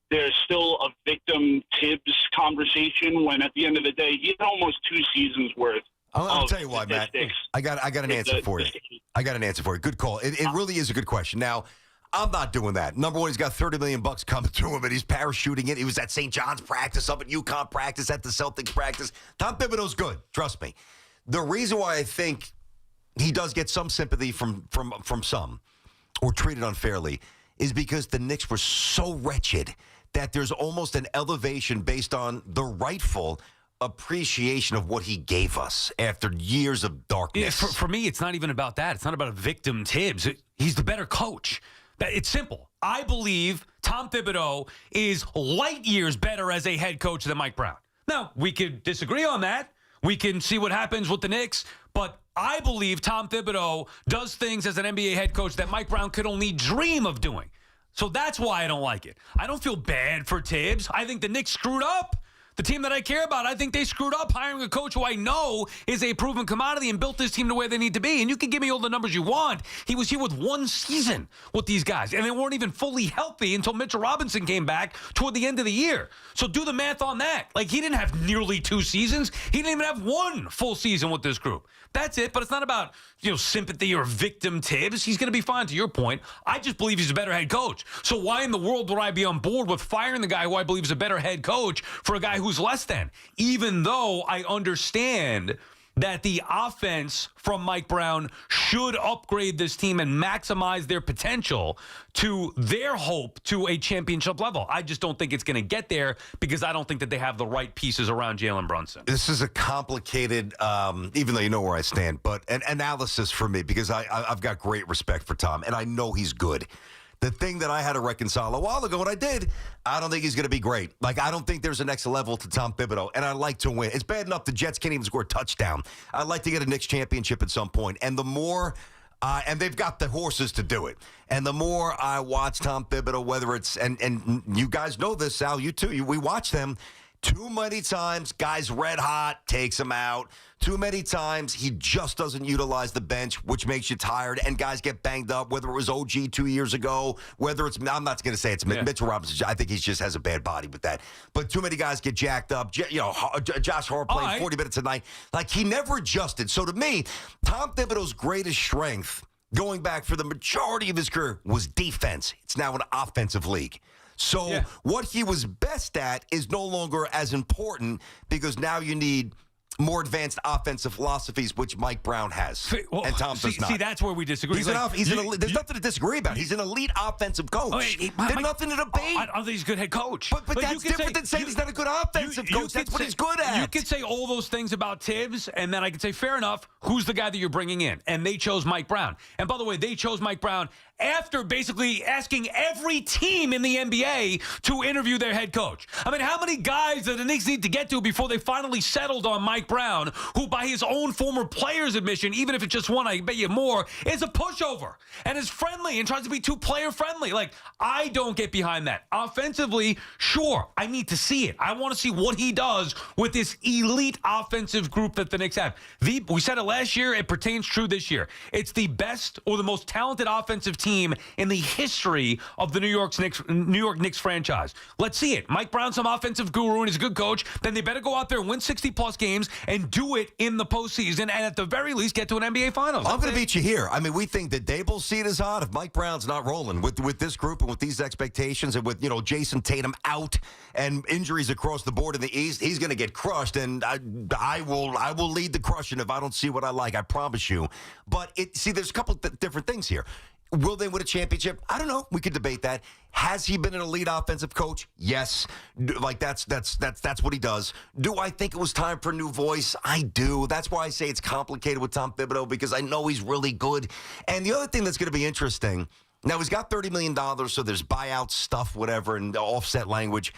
there's still a victim Tibbs conversation when at the end of the day, he had almost 2 seasons worth. I'll tell you why, Matt. I got an answer for you. I got an answer for you. Good call. It really is a good question. Now, I'm not doing that. Number one, he's got $30 million coming to him, and he's parachuting it. He was at St. John's practice, up at UConn practice, at the Celtics practice. Tom Thibodeau's good. Trust me. The reason why I think he does get some sympathy from some, or treated unfairly, is because the Knicks were so wretched that there's almost an elevation based on the rightful appreciation of what he gave us after years of darkness. Yeah, for me, it's not even about that. It's not about a victim Tibbs. He's the better coach. It's simple. I believe Tom Thibodeau is light years better as a head coach than Mike Brown. Now, we could disagree on that. We can see what happens with the Knicks, but I believe Tom Thibodeau does things as an NBA head coach that Mike Brown could only dream of doing. So that's why I don't like it. I don't feel bad for Tibbs. I think the Knicks screwed up. The team that I care about, I think they screwed up hiring a coach who I know is a proven commodity and built this team the way they need to be. And you can give me all the numbers you want. He was here with one season with these guys, and they weren't even fully healthy until Mitchell Robinson came back toward the end of the year. So do the math on that. Like, he didn't have nearly 2 seasons. He didn't even have 1 full season with this group. That's it, but it's not about, sympathy or victim Tibbs. He's going to be fine, to your point. I just believe he's a better head coach. So why in the world would I be on board with firing the guy who I believe is a better head coach for a guy who's less than? Even though I understand that the offense from Mike Brown should upgrade this team and maximize their potential to their hope to a championship level. I just don't think it's going to get there because I don't think that they have the right pieces around Jalen Brunson. This is a complicated, even though you know where I stand, but an analysis for me because I've got great respect for Tom, and I know he's good. The thing that I had to reconcile a while ago, and I did, I don't think he's going to be great. Like, I don't think there's a next level to Tom Thibodeau, and I like to win. It's bad enough the Jets can't even score a touchdown. I'd like to get a Knicks championship at some point. And the more, and they've got the horses to do it. And the more I watch Tom Thibodeau, whether it's, and you guys know this, Sal, you too, we watch them. Too many times, guys red hot, takes him out. Too many times, he just doesn't utilize the bench, which makes you tired, and guys get banged up, whether it was OG 2 years ago, whether it's, I'm not going to say it's Mitchell Robinson. I think he just has a bad body with that. But too many guys get jacked up. Josh Hart playing 40 minutes a night. Like, he never adjusted. So to me, Tom Thibodeau's greatest strength, going back for the majority of his career, was defense. It's now an offensive league. So what he was best at is no longer as important because now you need more advanced offensive philosophies, which Mike Brown has, and Tom does not. See, that's where we disagree. There's nothing to disagree about. He's an elite offensive coach. There's nothing to debate. I don't think he's a good head coach. But that's different than saying he's not a good offensive coach. That's what he's good at. You could say all those things about Tibbs, and then I could say, fair enough, who's the guy that you're bringing in? And they chose Mike Brown. And by the way, they chose Mike Brown after basically asking every team in the NBA to interview their head coach. I mean, how many guys do the Knicks need to get to before they finally settled on Mike Brown, who by his own former players' admission, even if it's just one, I bet you more, is a pushover and is friendly and tries to be too player friendly. Like, I don't get behind that. Offensively, sure, I need to see it. I want to see what he does with this elite offensive group that the Knicks have. We said it last year, it pertains true this year. It's the best or the most talented offensive team in the history of the New York Knicks franchise. Let's see it. Mike Brown's some offensive guru and he's a good coach. Then they better go out there and win 60-plus games and do it in the postseason and at the very least get to an NBA Finals. I'm going to beat you here. I mean, we think that Dable's seat is hot if Mike Brown's not rolling with this group and with these expectations and with, Jason Tatum out and injuries across the board in the East. He's going to get crushed, and I will lead the crushing if I don't see what I like. I promise you. But there's a couple different things here. Will they win a championship? I don't know. We could debate that. Has he been an elite offensive coach? Yes. Like, that's what he does. Do I think it was time for a new voice? I do. That's why I say it's complicated with Tom Thibodeau, because I know he's really good. And the other thing that's going to be interesting, now he's got $30 million, so there's buyout stuff, whatever, and offset language.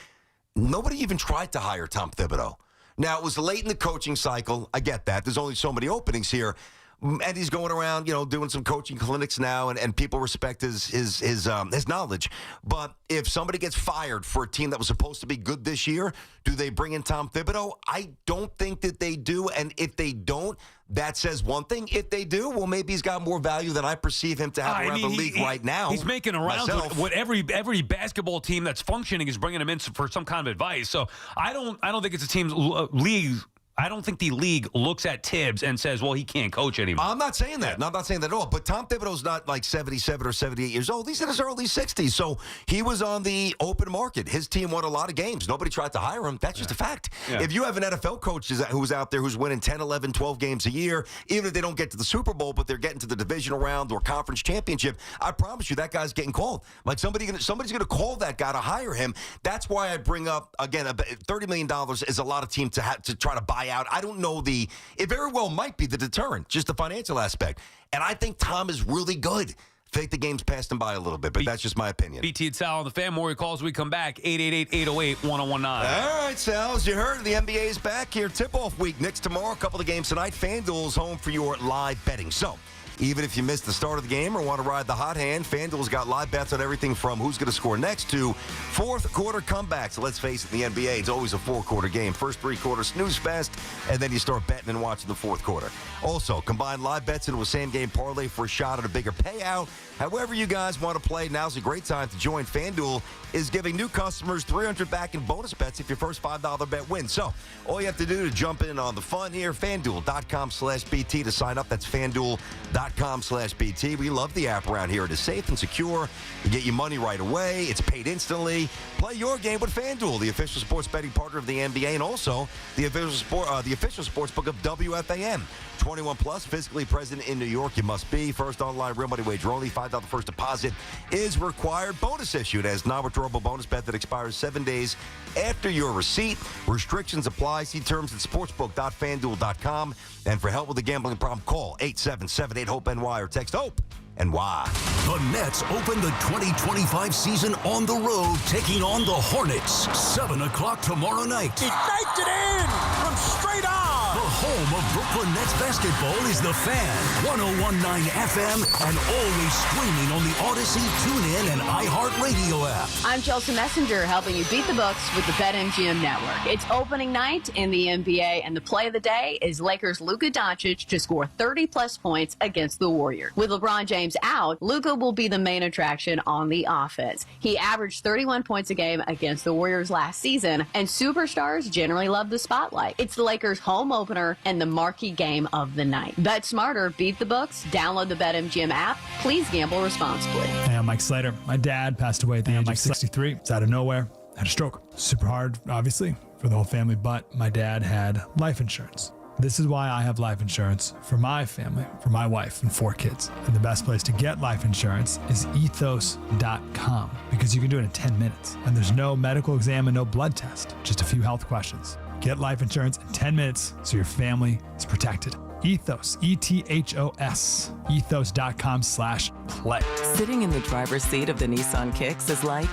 Nobody even tried to hire Tom Thibodeau. Now, it was late in the coaching cycle. I get that. There's only so many openings here. And he's going around, doing some coaching clinics now, and people respect his knowledge. But if somebody gets fired for a team that was supposed to be good this year, do they bring in Tom Thibodeau? I don't think that they do. And if they don't, that says one thing. If they do, well, maybe he's got more value than I perceive him to have around the league right now. He's making rounds with every basketball team that's functioning is bringing him in for some kind of advice. So I don't think it's a team's league. I don't think the league looks at Tibbs and says, well, he can't coach anymore. I'm not saying that. No, I'm not saying that at all. But Tom Thibodeau's not like 77 or 78 years old. He's in his early 60s. So he was on the open market. His team won a lot of games. Nobody tried to hire him. That's just a fact. Yeah. If you have an NFL coach who's out there who's winning 10, 11, 12 games a year, even if they don't get to the Super Bowl, but they're getting to the divisional round or conference championship, I promise you that guy's getting called. Like somebody's going to call that guy to hire him. That's why I bring up, again, $30 million is a lot of teams to try to buy out. I don't know it very well might be the deterrent, just the financial aspect. And I think Tom is really good. I think the game's passed him by a little bit, but that's just my opinion. BT and Sal on the Fan. More calls we come back. 888-808-1019. All right, Sal, as you heard, the NBA is back here. Tip-off week. Knicks tomorrow, a couple of games tonight. FanDuel's home for your live betting. So, even if you missed the start of the game or want to ride the hot hand, FanDuel's got live bets on everything from who's going to score next to fourth-quarter comebacks. Let's face it, in the NBA, it's always a four-quarter game. First three quarters, snooze fest, and then you start betting and watching the fourth quarter. Also, combine live bets into a same-game parlay for a shot at a bigger payout. However you guys want to play, now's a great time to join. FanDuel is giving new customers $300 back in bonus bets if your first $5 bet wins. So, all you have to do to jump in on the fun here, FanDuel.com/BT to sign up. That's FanDuel.com/BT. We love the app around here. It is safe and secure. You get your money right away. It's paid instantly. Play your game with FanDuel, the official sports betting partner of the NBA, and also the official sports book of WFAN. 21 plus, physically present in New York. You must be. First online real money wager only. $5 first deposit is required. Bonus issued as non-withdrawable bonus bet that expires 7 days after your receipt. Restrictions apply. See terms at sportsbook.fanduel.com. And for help with a gambling problem, call 877-8-HOPE-NY or text HOPE and why. The Nets open the 2025 season on the road, taking on the Hornets. 7 o'clock tomorrow night. He baked it in from straight on. The home of Brooklyn Nets basketball is The Fan. 101.9 FM and always streaming on the Odyssey, TuneIn, and iHeartRadio app. I'm Chelsea Messenger, helping you beat the books with the BetMGM Network. It's opening night in the NBA, and the play of the day is Lakers' Luka Doncic to score 30-plus points against the Warriors. With LeBron James out, Luka will be the main attraction on the offense. He averaged 31 points a game against the Warriors last season, and superstars generally love the spotlight. It's the Lakers' home opener and the marquee game of the night. Bet smarter, beat the books, download the BetMGM app. Please gamble responsibly. Hey, I'm Mike Slater. My dad passed away at the age of 63. It's out of nowhere. Had a stroke. Super hard, obviously, for the whole family, but my dad had life insurance. This is why I have life insurance for my family, for my wife and 4 kids. And the best place to get life insurance is ethos.com, because you can do it in 10 minutes. And there's no medical exam and no blood test, just a few health questions. Get life insurance in 10 minutes so your family is protected. Ethos, ETHOS, ethos.com/play. Sitting in the driver's seat of the Nissan Kicks is like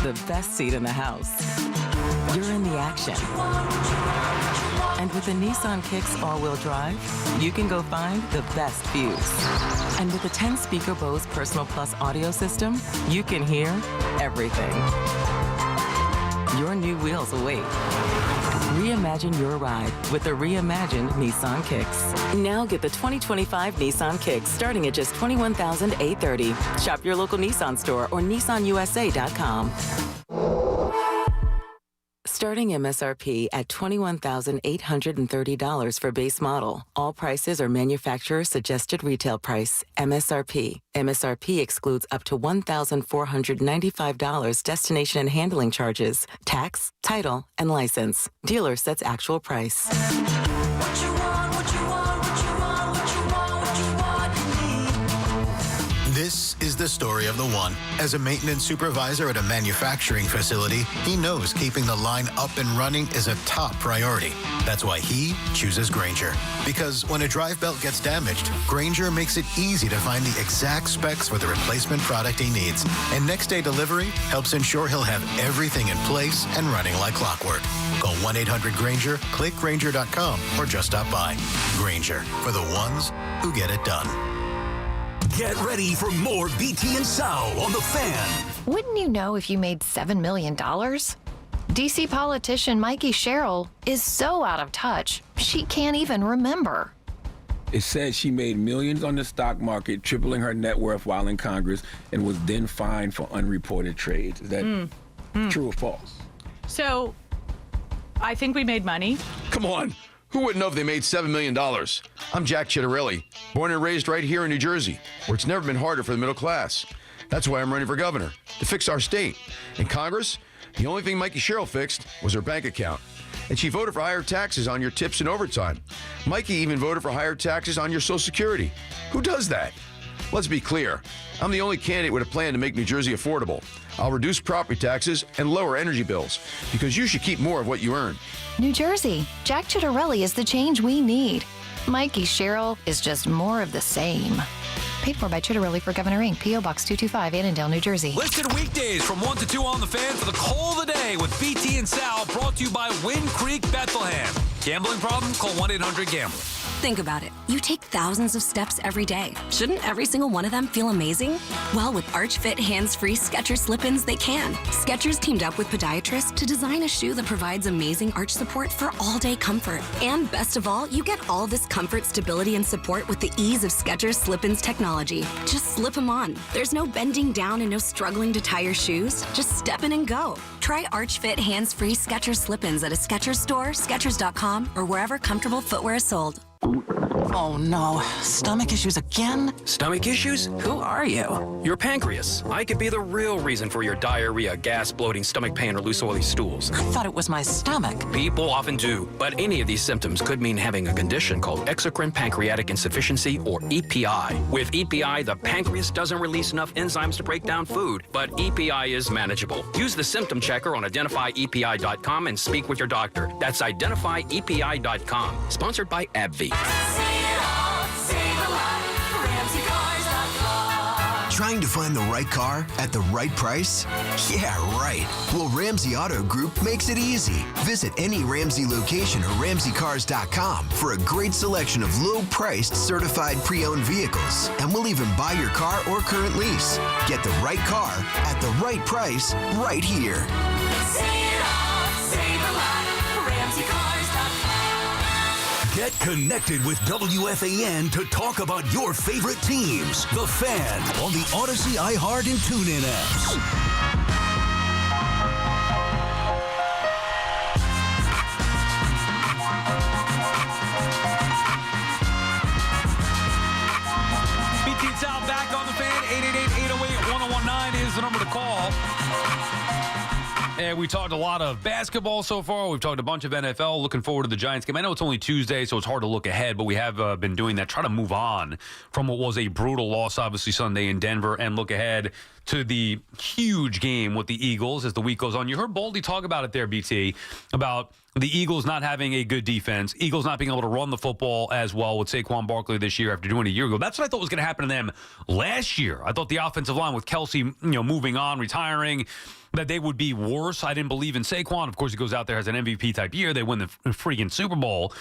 the best seat in the house. You're in the action. And with the Nissan Kicks all-wheel drive, you can go find the best views. And with the 10-speaker Bose Personal Plus audio system, you can hear everything. Your new wheels await. Reimagine your ride with the reimagined Nissan Kicks. Now get the 2025 Nissan Kicks starting at just $21,830. Shop your local Nissan store or nissanusa.com. Starting MSRP at $21,830 for base model. All prices are manufacturer suggested retail price. MSRP. MSRP excludes up to $1,495 destination and handling charges, tax, title, and license. Dealer sets actual price. This is the story of the one. As a maintenance supervisor at a manufacturing facility, he knows keeping the line up and running is a top priority. That's why he chooses Grainger. Because when a drive belt gets damaged, Grainger makes it easy to find the exact specs for the replacement product he needs. And next day delivery helps ensure he'll have everything in place and running like clockwork. Call 1-800-GRAINGER, click Grainger.com, or just stop by. Grainger, for the ones who get it done. Get ready for more BT and Sal on The Fan. Wouldn't you know if you made $7 million? DC politician Mikey Sherrill is so out of touch, she can't even remember. It said she made millions on the stock market, tripling her net worth while in Congress, and was then fined for unreported trades. Is that true or false? So, I think we made money. Come on. Who wouldn't know if they made $7 million? I'm Jack Chittarelli, born and raised right here in New Jersey, where it's never been harder for the middle class. That's why I'm running for governor, to fix our state. In Congress, the only thing Mikey Sherrill fixed was her bank account. And she voted for higher taxes on your tips and overtime. Mikey even voted for higher taxes on your Social Security. Who does that? Let's be clear. I'm the only candidate with a plan to make New Jersey affordable. I'll reduce property taxes and lower energy bills, because you should keep more of what you earn. New Jersey, Jack Chittarelli is the change we need. Mikey Sherrill is just more of the same. Paid for by Chittarelli for Governor Inc., P.O. Box 225, Annandale, New Jersey. Listen weekdays from 1 to 2 on The Fan for the call of the day with BT and Sal, brought to you by Wind Creek, Bethlehem. Gambling problem? Call 1-800-GAMBLER. Think about it. You take thousands of steps every day. Shouldn't every single one of them feel amazing? Well, with Arch Fit hands-free Skechers slip-ins, they can. Skechers teamed up with podiatrists to design a shoe that provides amazing arch support for all-day comfort. And best of all, you get all this comfort, stability, and support with the ease of Skechers slip-ins technology. Just slip them on. There's no bending down and no struggling to tie your shoes. Just step in and go. Try Arch Fit hands-free Skechers slip-ins at a Skechers store, Skechers.com, or wherever comfortable footwear is sold. Oh no, stomach issues again? Stomach issues? Who are you? Your pancreas. I could be the real reason for your diarrhea, gas, bloating, stomach pain, or loose oily stools. I thought it was my stomach. People often do, but any of these symptoms could mean having a condition called exocrine pancreatic insufficiency, or EPI. With EPI, the pancreas doesn't release enough enzymes to break down food, but EPI is manageable. Use the symptom checker on identifyepi.com and speak with your doctor. That's identifyepi.com. Sponsored by AbbVie. Trying to find the right car at the right price? Yeah, right. Well, Ramsey Auto Group makes it easy. Visit any Ramsey location or RamseyCars.com for a great selection of low-priced certified pre-owned vehicles. And we'll even buy your car or current lease. Get the right car at the right price right here. Get connected with WFAN to talk about your favorite teams. The Fan on the Odyssey, iHeart, and TuneIn apps. BT and Sal back on The Fan. 888-808-1019 is the number to call. And we talked a lot of basketball so far. We've talked a bunch of NFL. Looking forward to the Giants game. I know it's only Tuesday, so it's hard to look ahead, but we have been doing that. Try to move on from what was a brutal loss, obviously, Sunday in Denver, and look ahead to the huge game with the Eagles as the week goes on. You heard Baldy talk about it there, BT, about the Eagles not having a good defense, Eagles not being able to run the football as well with Saquon Barkley this year after doing it a year ago. That's what I thought was going to happen to them last year. I thought the offensive line with Kelsey, moving on, retiring, that they would be worse. I didn't believe in Saquon. Of course, he goes out there, has an MVP-type year. They win the freaking Super Bowl.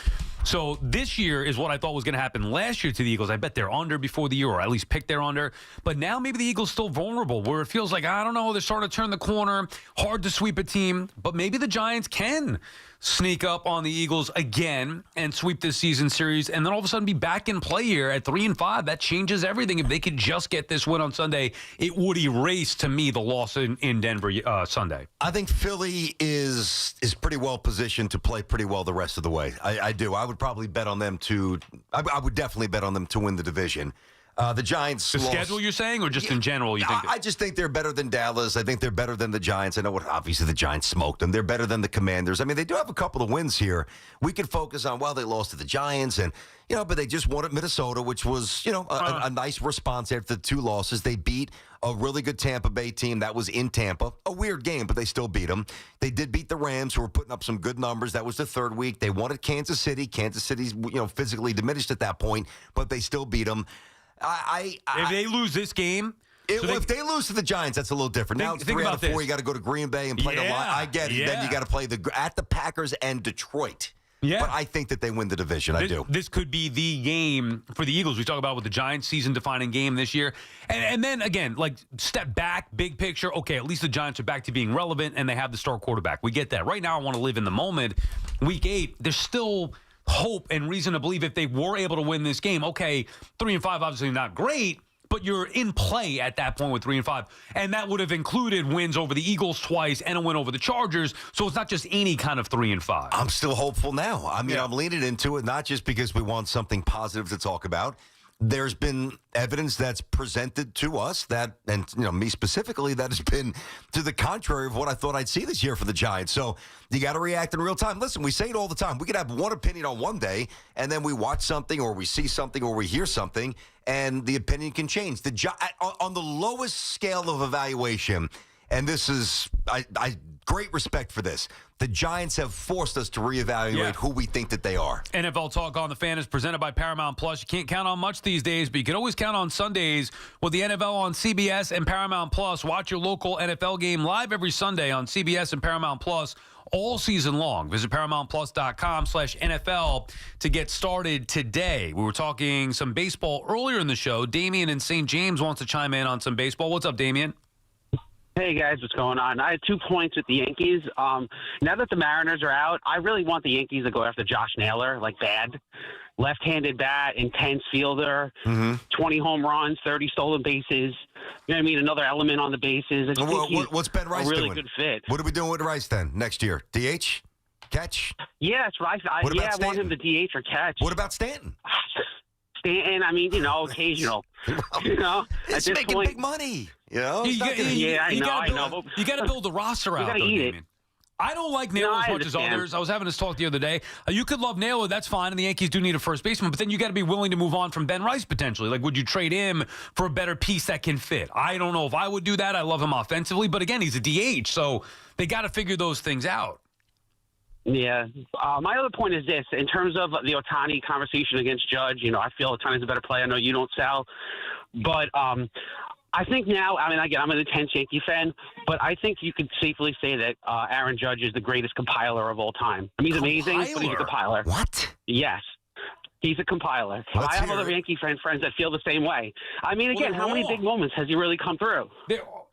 So this year is what I thought was going to happen last year to the Eagles. I bet they're under before the year, or at least picked their under. But now maybe the Eagles still vulnerable, where it feels like, I don't know, they're starting to turn the corner. Hard to sweep a team. But maybe the Giants can sneak up on the Eagles again and sweep this season series, and then all of a sudden be back in play here at 3-5. That changes everything. If they could just get this win on Sunday, it would erase, to me, the loss in Denver Sunday. I think Philly is pretty well positioned to play pretty well the rest of the way. I do. I would probably bet on them to – I would definitely bet on them to win the division. The Giants. The schedule, you're saying, or just in general? You think? I just think they're better than Dallas. I think they're better than the Giants. I know obviously the Giants smoked them. They're better than the Commanders. I mean, they do have a couple of wins here. We could focus on, well, they lost to the Giants, and but they just won at Minnesota, which was a nice response after the two losses. They beat a really good Tampa Bay team that was in Tampa. A weird game, but they still beat them. They did beat the Rams, who were putting up some good numbers. That was the third week. They won at Kansas City. Kansas City's physically diminished at that point, but they still beat them. If they lose this game, if they lose to the Giants, that's a little different. Now it's 3 out of 4. You got to go to Green Bay and play the line. I get it. Then you got to play at the Packers and Detroit. Yeah. But I think that they win the division. I do. This could be the game for the Eagles. We talk about with the Giants, season-defining game this year. And then, again, step back, big picture. Okay, at least the Giants are back to being relevant, and they have the star quarterback. We get that. Right now, I want to live in the moment. Week 8, there's still hope and reason to believe if they were able to win this game. Okay, 3-5, obviously not great, but you're in play at that point with 3-5. And that would have included wins over the Eagles twice and a win over the Chargers. So it's not just any kind of 3-5. I'm still hopeful now. I mean, I'm leaning into it, not just because we want something positive to talk about. There's been evidence that's presented to us that, and me specifically, that has been to the contrary of what I thought I'd see this year for the Giants. So you got to react in real time. Listen, we say it all the time. We could have one opinion on one day, and then we watch something or we see something or we hear something, and the opinion can change. On the lowest scale of evaluation, and this is, I great respect for this. The Giants have forced us to reevaluate who we think that they are. NFL Talk on the Fan is presented by Paramount Plus. You can't count on much these days, but you can always count on Sundays with the NFL on CBS and Paramount Plus. Watch your local NFL game live every Sunday on CBS and Paramount Plus all season long. Visit ParamountPlus.com/NFL to get started today. We were talking some baseball earlier in the show. Damian in St. James wants to chime in on some baseball. What's up, Damian? Hey, guys, what's going on? I had 2 points with the Yankees. Now that the Mariners are out, I really want the Yankees to go after Josh Naylor, like bad. Left-handed bat, intense fielder, 20 home runs, 30 stolen bases. You know what I mean? Another element on the bases. I just think What's Ben Rice a really doing? good fit. What are we doing with Rice then next year? DH? Catch? Yeah, it's Rice. I want him to DH or catch. What about Stanton? Stanton, I mean, occasional. It's making big money. I know. You got to build the roster out. You got to eat it. I don't like Naylor as much as others. I was having this talk the other day. You could love Naylor, that's fine, and the Yankees do need a first baseman, but then you got to be willing to move on from Ben Rice potentially. Like, would you trade him for a better piece that can fit? I don't know if I would do that. I love him offensively, but again, he's a DH, so they got to figure those things out. Yeah. My other point is this. In terms of the Ohtani conversation against Judge, I feel Ohtani's a better player. I know you don't, Sal. But I think now, again, I'm an intense Yankee fan, but I think you could safely say that Aaron Judge is the greatest compiler of all time. He's amazing, but he's a compiler. What? Yes. He's a compiler. I have other Yankee friends that feel the same way. How many big moments has he really come through?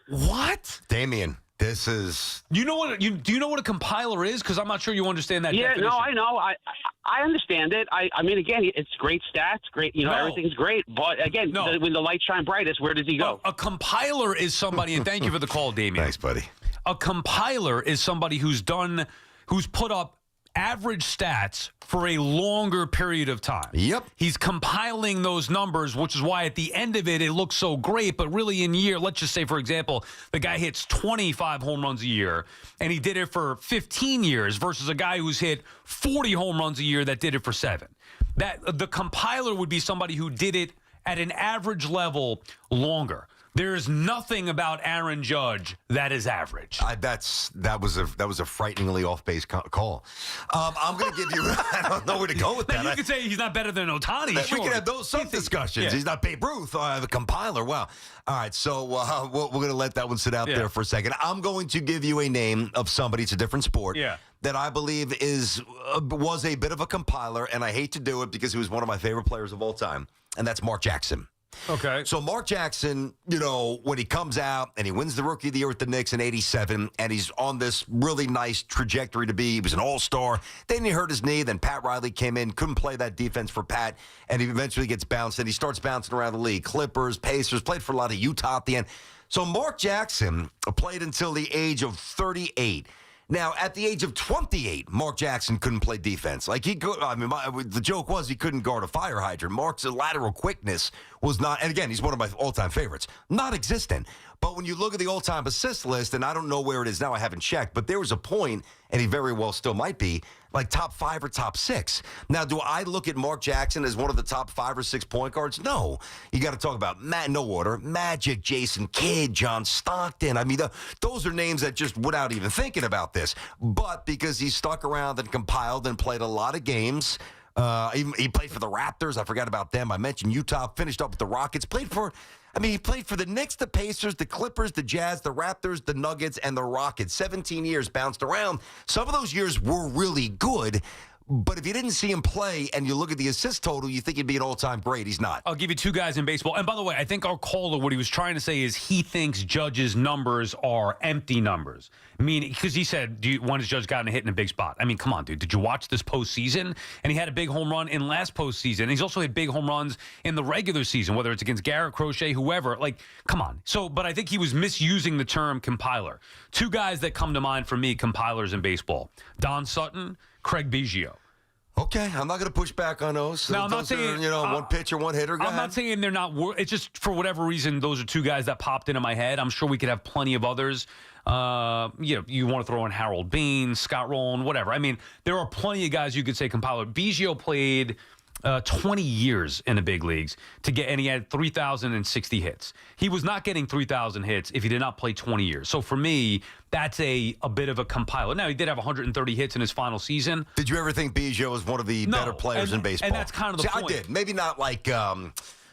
What? Damian. This is. Do you know what a compiler is? Because I'm not sure you understand that. Yeah, definition. no, I know. I understand it. Again, it's great stats, great. Everything's great. But again, when the lights shine brightest, where does he go? A compiler is somebody, and thank you for the call, Damian. Thanks, buddy. A compiler is somebody who's put up average stats for a longer period of time. Yep. He's compiling those numbers, which is why at the end of it looks so great. But really let's just say, for example, the guy hits 25 home runs a year, and he did it for 15 years versus a guy who's hit 40 home runs a year that did it for 7. The compiler would be somebody who did it at an average level longer. There's nothing about Aaron Judge that is average. That was a frighteningly off base call. I'm going to give you. I don't know where to go with that. You could say he's not better than Ohtani. We can have some discussions. Yeah. He's not Babe Ruth, the compiler. Wow. All right, so we're going to let that one sit out there for a second. I'm going to give you a name of somebody. It's a different sport. Yeah. That I believe was a bit of a compiler, and I hate to do it because he was one of my favorite players of all time, and that's Mark Jackson. Okay. So Mark Jackson, when he comes out and he wins the Rookie of the Year with the Knicks in '87, and he's on this really nice trajectory he was an all-star. Then he hurt his knee. Then Pat Riley came in, couldn't play that defense for Pat, and he eventually gets bounced, and he starts bouncing around the league. Clippers, Pacers, played for a lot of Utah at the end. So Mark Jackson played until the age of 38. Now, at the age of 28, Mark Jackson couldn't play defense. The joke was he couldn't guard a fire hydrant. Mark's lateral quickness was not, and again, he's one of my all-time favorites, not existent. But when you look at the all-time assist list, and I don't know where it is now, I haven't checked, but there was a point, and he very well still might be, like top 5 or top 6. Now, do I look at Mark Jackson as one of the top 5 or 6 point guards? No. You got to talk about Magic, Jason Kidd, John Stockton. Those are names that just without even thinking about this. But because he stuck around and compiled and played a lot of games, he played for the Raptors. I forgot about them. I mentioned Utah, finished up with the Rockets, he played for the Knicks, the Pacers, the Clippers, the Jazz, the Raptors, the Nuggets, and the Rockets. 17 years, bounced around. Some of those years were really good, But if you didn't see him play and you look at the assist total, you think he'd be an all-time great. He's not. I'll give you two guys in baseball. And by the way, I think our caller, what he was trying to say is he thinks Judge's numbers are empty numbers. Meaning, because he said, when has Judge gotten a hit in a big spot? I mean, come on, dude. Did you watch this postseason? And he had a big home run in last postseason. He's also had big home runs in the regular season, whether it's against Garrett, Crochet, whoever. Like, come on. But I think he was misusing the term compiler. Two guys that come to mind for me, compilers in baseball. Don Sutton, Craig Biggio. Okay, I'm not going to push back on those. Now, I'm not saying one pitcher, one hitter. Go I'm ahead. not saying they're not. It's just for whatever reason, those are two guys that popped into my head. I'm sure we could have plenty of others. You want to throw in Harold Bain, Scott Rowland, whatever. I mean, there are plenty of guys you could say compiler. Biggio played 20 years in the big leagues and he had 3,060 hits. He was not getting 3,000 hits if he did not play 20 years. So for me, that's a bit of a compiler. Now, he did have 130 hits in his final season. Did you ever think Biggio was one of the better players in baseball? And that's kind of the point. I did. Maybe not like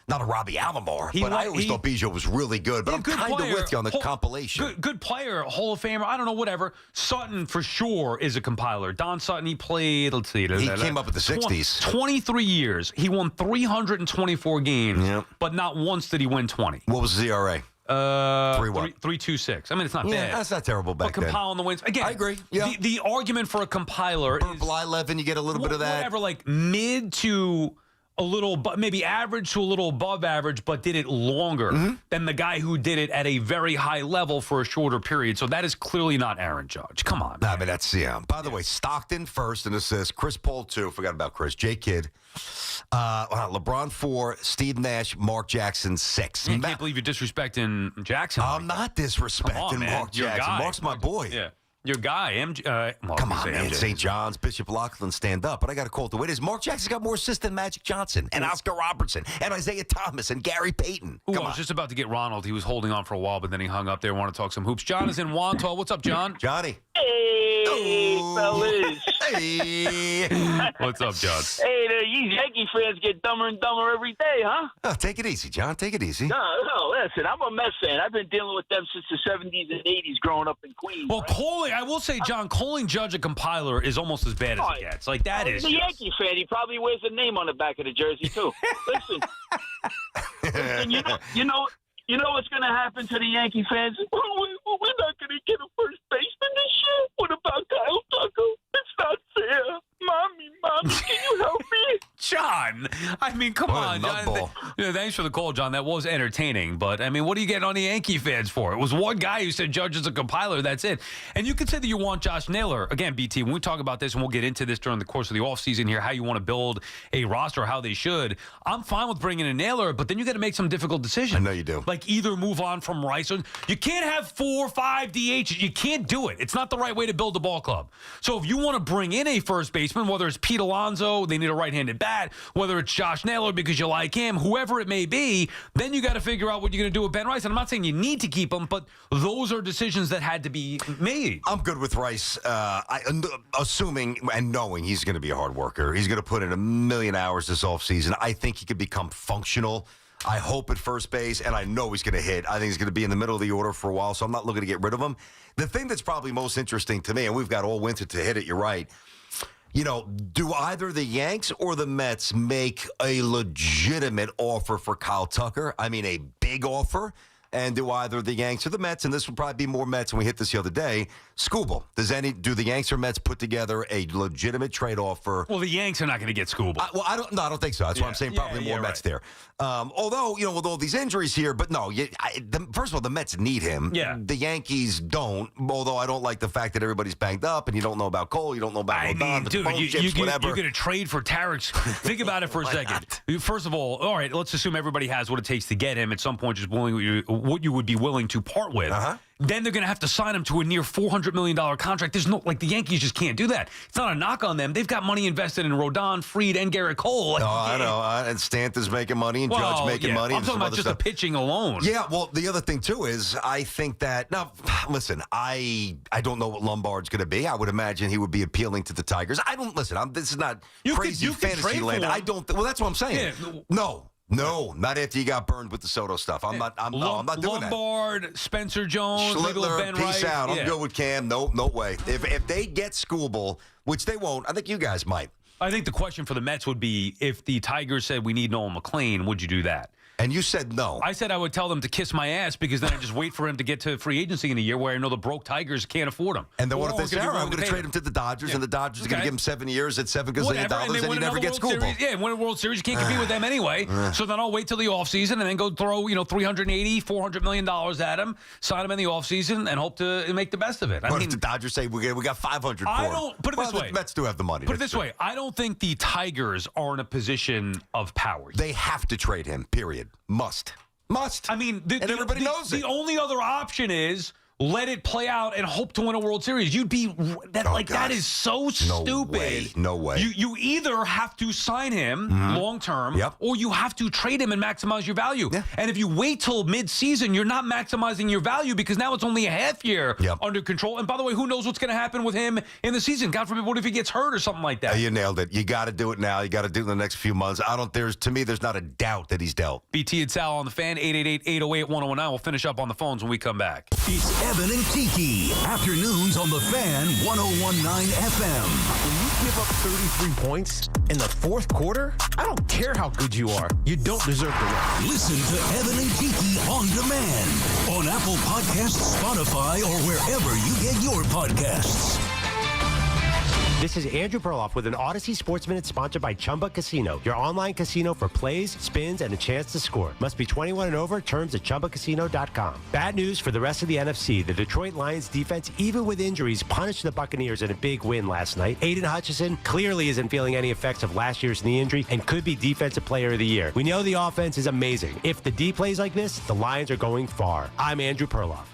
not a Robbie Alomar, but I always thought Biggio was really good. But I'm kind of with you on the compilation. Good player, Hall of Famer, I don't know, whatever. Sutton, for sure, is a compiler. Don Sutton, he played, let's see. He came up in the 60s. 23 years. He won 324 games, but not once did he win 20. What was the ERA? 3.26. I mean, it's not bad. Yeah, that's not terrible back then. But compiling the wins. Again, I agree. Yeah. The argument for a compiler is... Blyleven, you get a little bit of that. Whatever, like mid to... a little, maybe average to a little above average, but did it longer than the guy who did it at a very high level for a shorter period. So that is clearly not Aaron Judge. Come on. Nah, but that's, By the way, Stockton first in assists, Chris Paul 2, forgot about Chris, J. Kidd, LeBron 4, Steve Nash, Mark Jackson 6. I can't believe you're disrespecting Jackson. I'm not disrespecting Mark Jackson. Mark's my boy. Yeah. Your guy, come on, man. St. John's, Bishop Loughlin, stand up. But I got to call it the way it is. Mark Jackson's got more assists than Magic Johnson and Oscar Robertson and Isaiah Thomas and Gary Payton. I was just about to get Ronald. He was holding on for a while, but then he hung up there. Want to talk some hoops. John is in Wantagh. What's up, John? Johnny. Hey, fellas. Hey. What's up, John? Hey, you Yankee fans get dumber and dumber every day, huh? Oh, take it easy, John. Take it easy. No, listen, I'm a Mets fan. I've been dealing with them since the 70s and 80s growing up in Queens. Well, I will say, John, calling Judge a compiler is almost as bad as it gets. Like, that is. He's a Yankee fan. He probably wears a name on the back of the jersey, too. Listen, you know what's going to happen to the Yankee fans? We're not going to get a first baseman this year. What about Kyle Tucker? It's not fair. Mommy, can you help me? John, I mean, come on, John. Thanks for the call, John. That was entertaining. But, I mean, what are you getting on the Yankee fans for? It was one guy who said Judge is a compiler. That's it. And you could say that you want Josh Naylor. Again, BT, when we talk about this, and we'll get into this during the course of the offseason here, how you want to build a roster, how they should. I'm fine with bringing in Naylor, but then you got to make some difficult decisions. I know you do. Like either move on from Rice. Or you can't have 4 or 5 DHs. You can't do it. It's not the right way to build a ball club. So if you want to bring in a first baseman, whether it's Pete Alonso, they need a right-handed bat, whether it's Josh Naylor because you like him, whoever it may be, then you got to figure out what you're going to do with Ben Rice. And I'm not saying you need to keep him, but those are decisions that had to be made. I'm good with Rice, assuming and knowing he's going to be a hard worker. He's going to put in 1 million hours this offseason. I think he could become functional. I hope at first base, and I know he's going to hit. I think he's going to be in the middle of the order for a while, so I'm not looking to get rid of him. The thing that's probably most interesting to me, and we've got all winter to hit it, you're right, do either the Yanks or the Mets make a legitimate offer for Kyle Tucker? I mean, a big offer? And do either the Yanks or the Mets, and this would probably be more Mets when we hit this the other day, Skubal. Do the Yanks or Mets put together a legitimate trade offer? Well, the Yanks are not going to get Skubal. I don't think so. That's why I'm saying probably more Mets there. Although, with all these injuries here, but no, first of all, the Mets need him. Yeah. The Yankees don't, although I don't like the fact that everybody's banged up and you don't know about Cole, you don't know about Rodon, the bone chips, whatever. You're going to trade for Tarek's. Think about it for a second. First of all right, let's assume everybody has what it takes to get him at some point, just what you would be willing to part with. Then they're going to have to sign him to a near $400 million contract. There's the Yankees just can't do that. It's not a knock on them. They've got money invested in Rodon, Fried, and Garrett Cole. I know. And Stanton's making money and Judge making money. I'm talking about just the pitching alone. Yeah, well, the other thing, too, is I think that, now, listen, I don't know what Lombard's going to be. I would imagine he would be appealing to the Tigers. This is not crazy fantasy land. Well, that's what I'm saying. Yeah. No, not after you got burned with the Soto stuff. I'm not doing that. Lombard, Spencer Jones, Schlittler, Ben peace Wright. out. I'm good with Cam. No way. If they get Skubal, which they won't, I think you guys might. I think the question for the Mets would be, if the Tigers said we need Nolan McLean, would you do that? And you said no. I said I would tell them to kiss my ass, because then I just wait for him to get to free agency in a year where I know the broke Tigers can't afford him. And then what if they say, all right, I'm going to trade him to the Dodgers, and the Dodgers are going to give him 7 years at $7 gazillion, and he never gets Google. Yeah, win a World Series. You can't compete with them anyway. So then I'll wait till the offseason and then go throw, $380, $400 million at him, sign him in the offseason, and hope to make the best of it. What if the Dodgers say we got $500 for him? Put it this way. The Mets do have the money. Put it this way. I don't think the Tigers are in a position of power. They have to trade him, period. Must. I mean, everybody knows it. The only other option is let it play out and hope to win a World Series. You'd be that is so stupid. No way. You either have to sign him long term, or you have to trade him and maximize your value. Yeah. And if you wait till mid-season, you're not maximizing your value, because now it's only a half year under control. And by the way, who knows what's going to happen with him in the season? God forbid, what if he gets hurt or something like that? You nailed it. You got to do it now. You got to do it in the next few months. To me, there's not a doubt that he's dealt. BT and Sal on the Fan, 888-808-1019. We'll finish up on the phones when we come back. It's Evan and Tiki. Afternoons on the Fan, 101.9 FM. When you give up 33 points in the fourth quarter, I don't care how good you are. You don't deserve to win. Listen to Evan and Tiki on demand on Apple Podcasts, Spotify, or wherever you get your podcasts. This is Andrew Perloff with an Odyssey Sports Minute sponsored by Chumba Casino, your online casino for plays, spins, and a chance to score. Must be 21 and over. Terms at ChumbaCasino.com. Bad news for the rest of the NFC. The Detroit Lions defense, even with injuries, punished the Buccaneers in a big win last night. Aiden Hutchinson clearly isn't feeling any effects of last year's knee injury and could be Defensive Player of the Year. We know the offense is amazing. If the D plays like this, the Lions are going far. I'm Andrew Perloff.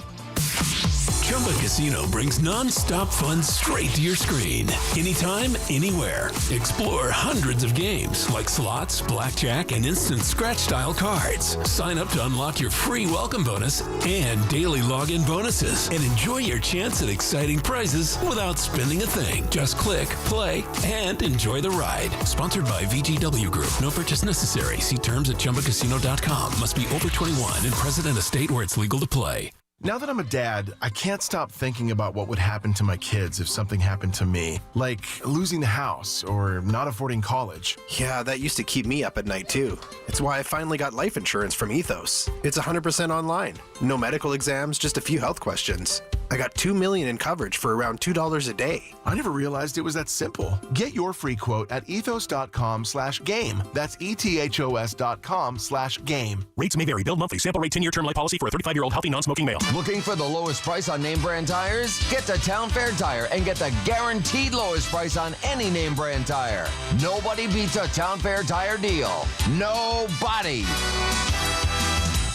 Chumba Casino brings non-stop fun straight to your screen. Anytime, anywhere. Explore hundreds of games like slots, blackjack, and instant scratch-style cards. Sign up to unlock your free welcome bonus and daily login bonuses. And enjoy your chance at exciting prizes without spending a thing. Just click, play, and enjoy the ride. Sponsored by VGW Group. No purchase necessary. See terms at ChumbaCasino.com. Must be over 21 and present in a state where it's legal to play. Now that I'm a dad, I can't stop thinking about what would happen to my kids if something happened to me, like losing the house or not affording college. Yeah, that used to keep me up at night too. It's why I finally got life insurance from Ethos. It's 100% online. No medical exams, just a few health questions. I got $2 million in coverage for around $2 a day. I never realized it was that simple. Get your free quote at ethos.com/game. That's ethos.com/game. Rates may vary. Billed monthly. Sample rate 10-year term life policy for a 35-year-old healthy non-smoking male. Looking for the lowest price on name brand tires? Get to Town Fair Tire and get the guaranteed lowest price on any name brand tire. Nobody beats a Town Fair Tire deal. Nobody.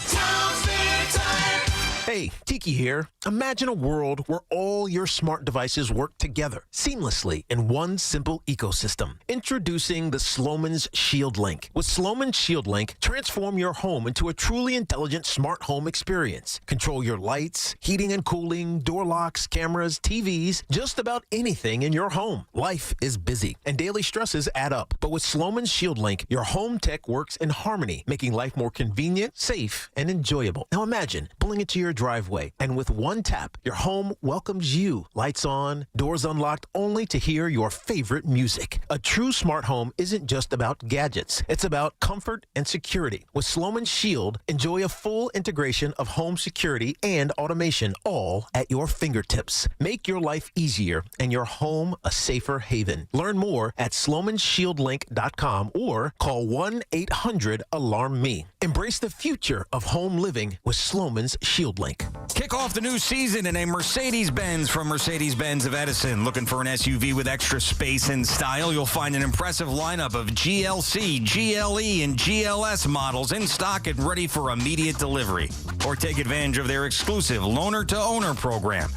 Town Fair Tire. Hey, Tiki here. Imagine a world where all your smart devices work together seamlessly in one simple ecosystem. Introducing the Sloman's Shield Link. With Sloman's Shield Link, transform your home into a truly intelligent smart home experience. Control your lights, heating and cooling, door locks, cameras, TVs, just about anything in your home. Life is busy and daily stresses add up. But with Sloman's Shield Link, your home tech works in harmony, making life more convenient, safe, and enjoyable. Now imagine pulling into your driveway, and with one tap, your home welcomes you. Lights on, doors unlocked, only to hear your favorite music. A true smart home isn't just about gadgets. It's about comfort and security. With Sloman's Shield, enjoy a full integration of home security and automation, all at your fingertips. Make your life easier and your home a safer haven. Learn more at slomanshieldlink.com or call 1-800-ALARM-ME. Embrace the future of home living with Sloman's Shield Link. Kick off the new season in a Mercedes-Benz from Mercedes-Benz of Edison. Looking for an SUV with extra space and style? You'll find an impressive lineup of GLC, GLE, and GLS models in stock and ready for immediate delivery. Or take advantage of their exclusive loaner-to-owner program.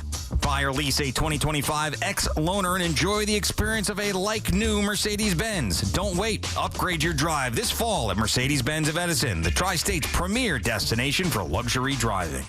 Buy or lease a 2025 X-Loaner and enjoy the experience of a like-new Mercedes-Benz. Don't wait. Upgrade your drive this fall at Mercedes-Benz of Edison, the Tri-State's premier destination for luxury driving.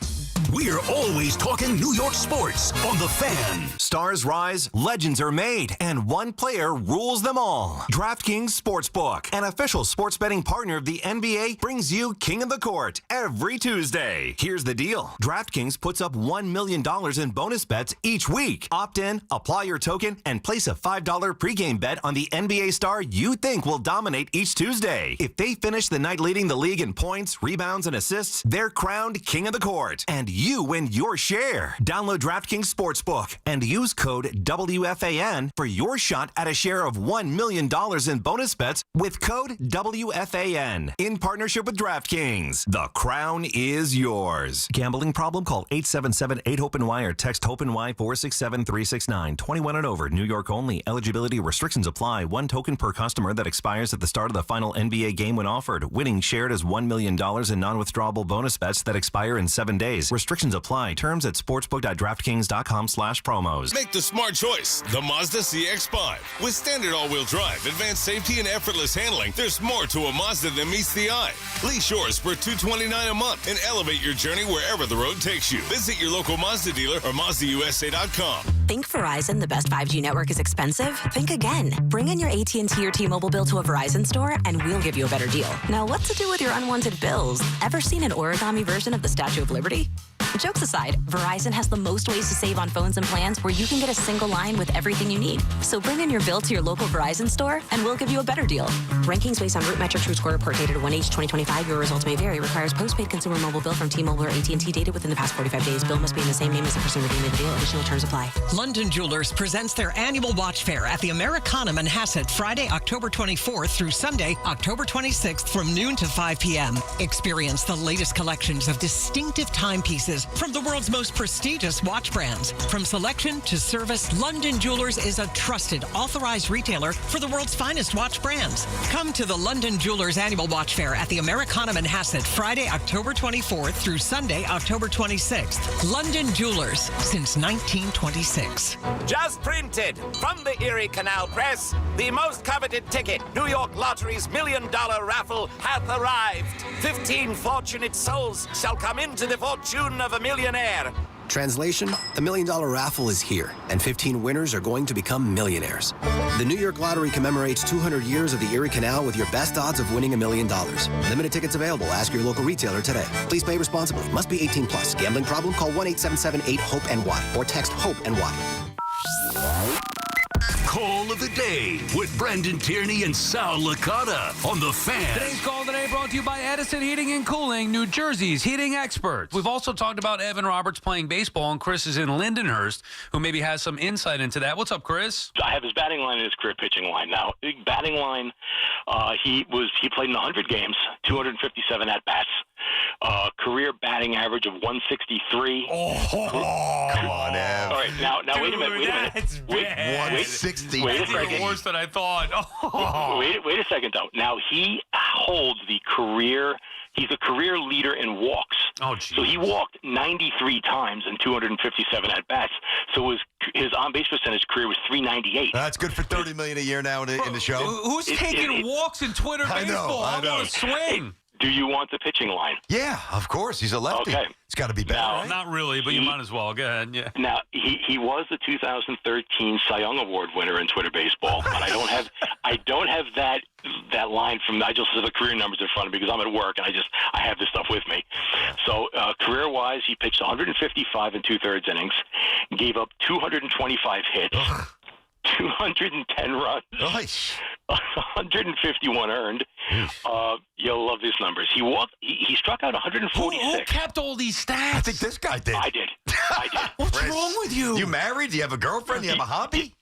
We're always talking New York sports on The Fan. Stars rise, legends are made, and one player rules them all. DraftKings Sportsbook, an official sports betting partner of the NBA, brings you King of the Court every Tuesday. Here's the deal. DraftKings puts up $1 million in bonus bets each week. Opt in, apply your token, and place a $5 pregame bet on the NBA star you think will dominate each Tuesday. If they finish the night leading the league in points, rebounds, and assists, they're crowned King of the Court, and you win your share. Download DraftKings Sportsbook and use code WFAN for your shot at a share of $1 million in bonus bets with code WFAN. In partnership with DraftKings, the crown is yours. Gambling problem? Call 877-8-HOPE-NY or text HOPE-NY 467-369. 21 and over. New York only. Eligibility restrictions apply. One token per customer that expires at the start of the final NBA game when offered. Winning shared as $1 million in non-withdrawable bonus bets that expire in 7 days. Restrictions apply. Terms at sportsbook.draftkings.com/promos. Make the smart choice. The Mazda CX-5. With standard all-wheel drive, advanced safety, and effortless handling, there's more to a Mazda than meets the eye. Lease yours for $229 a month and elevate your journey wherever the road takes you. Visit your local Mazda dealer or MazdaUSA.com. Think Verizon, the best 5G network, is expensive? Think again. Bring in your AT&T or T-Mobile bill to a Verizon store, and we'll give you a better deal. Now, what to do with your unwanted bills? Ever seen an origami version of the Statue of Liberty? Jokes aside, Verizon has the most ways to save on phones and plans where you can get a single line with everything you need. So bring in your bill to your local Verizon store, and we'll give you a better deal. Rankings based on root metric true score report dated 1H2025. Your results may vary. Requires postpaid consumer mobile bill from T-Mobile or AT&T dated within the past 45 days. Bill must be in the same name as the person redeeming the deal. Additional terms apply. London Jewelers presents their annual watch fair at the Americana Manhasset Friday, October 24th through Sunday, October 26th from noon to 5 p.m. Experience the latest collections of distinctive timepieces from the world's most prestigious watch brands. From selection to service, London Jewelers is a trusted, authorized retailer for the world's finest watch brands. Come to the London Jewelers Annual Watch Fair at the Americana Manhasset Friday, October 24th through Sunday, October 26th. London Jewelers since 1926. Just printed from the Erie Canal Press, the most coveted ticket, New York Lottery's $1 million raffle, hath arrived. 15 fortunate souls shall come into the fortune of a millionaire. Translation, the $1 million raffle is here, and 15 winners are going to become millionaires. The New York Lottery commemorates 200 years of the Erie Canal with your best odds of winning $1 million. Limited tickets available. Ask your local retailer today. Please play responsibly. Must be 18 plus. Gambling problem? Call 1-877-8-HOPE-NY or text HOPE-NY. Call of the day with Brendan Tierney and Sal Licata on The Fan. Today's call of the day brought to you by Edison Heating and Cooling, New Jersey's heating experts. We've also talked about Evan Roberts playing baseball, and Chris is in Lindenhurst, who maybe has some insight into that. What's up, Chris? I have his batting line and his career pitching line. Now, batting line, he played in 100 games, 257 at-bats. Career batting average of 163. Come on, Ev. All right, now wait a minute. That's Wait, bad. 160. Wait a That's even second. worse than I thought. Wait a second, though. Now, he holds the career. He's a career leader in walks. Oh, geez. So he walked 93 times in 257 at-bats. So his on-base percentage career was 398. That's good for $30 million a year now in the show. Who's taking walks in Twitter baseball? I know. want to swing. Do you want the pitching line? Yeah, of course. He's a lefty. Okay. It's got to be better, right? Not really, but you might as well. Go ahead. Yeah. Now, he was the 2013 Cy Young Award winner in Twitter baseball, but I don't have that line from. I just have the career numbers in front of me because I'm at work and I have this stuff with me. So career-wise, he pitched 155 and 2/3 innings, gave up 225 hits. 210 runs, nice. 151 earned. You'll love these numbers. He struck out 146. Who kept all these stats? I think this guy did. I did. What's Chris, wrong with you? You married? Do you have a girlfriend? Do you have a hobby?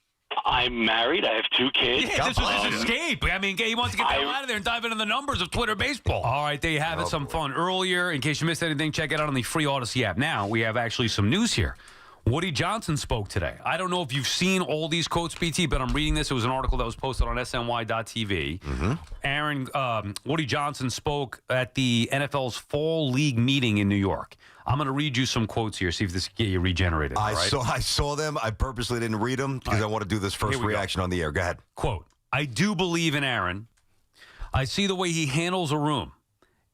I'm married. I have 2 kids. Yeah, this was his escape. I mean, he wants to get the hell out of there and dive into the numbers of Twitter baseball. All right, there you have it. Some fun earlier. In case you missed anything, check it out on the free Odyssey app. Now, we have actually some news here. Woody Johnson spoke today. I don't know if you've seen all these quotes, BT, but I'm reading this. It was an article that was posted on SNY.TV. Woody Johnson spoke at the NFL's Fall League meeting in New York. I'm going to read you some quotes here, see if this can get you regenerated. I saw them. I purposely didn't read them because I want to do this first reaction on the air. Go ahead. Quote, I do believe in Aaron. I see the way he handles a room.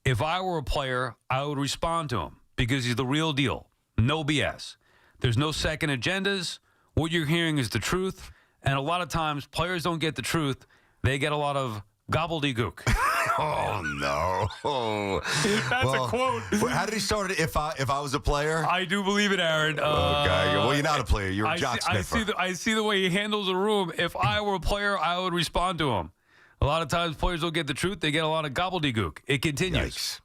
If I were a player, I would respond to him because he's the real deal. No BS. There's no second agendas. What you're hearing is the truth. And a lot of times, players don't get the truth. They get a lot of gobbledygook. Oh, no. That's a quote. How did he start it? If I was a player? I do believe it, Aaron. Okay. Well, you're not a player. You're a jock sniffer. I see the way he handles a room. If I were a player, I would respond to him. A lot of times, players don't get the truth. They get a lot of gobbledygook. It continues.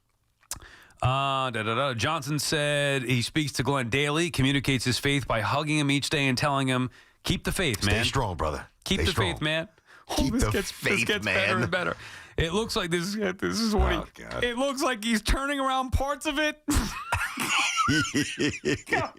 Johnson said he speaks to Glenn daily, communicates his faith by hugging him each day and telling him, keep the faith, man. Stay strong, brother. Keep the faith, man. Keep this the gets faith, better man. and better. It looks like this is what God. it looks like he's turning around parts of it. Come on.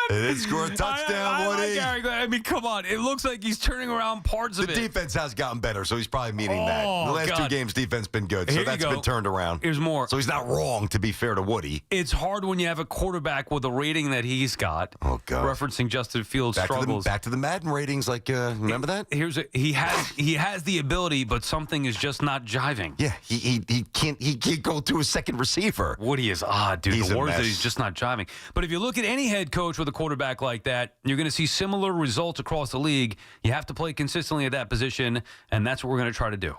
They didn't score a touchdown, Woody. I mean, come on. It looks like he's turning around parts of it. The defense has gotten better, so he's probably meaning that. The last God. 2 games, defense been good, so Here you that's go. been turned around. Here's more. So he's not wrong, to be fair to Woody. It's hard when you have a quarterback with the rating that he's got. Oh, God. Referencing Justin Fields' struggles. Back to the Madden ratings, remember that? He has the ability, but something is just not jiving. Yeah, he can't go to a second receiver. Woody is odd, dude. He's The a words that mess. he's just not jiving. But if you look at any head coach with a quarterback like that, you're going to see similar results across the league. You have to play consistently at that position, and that's what we're going to try to do.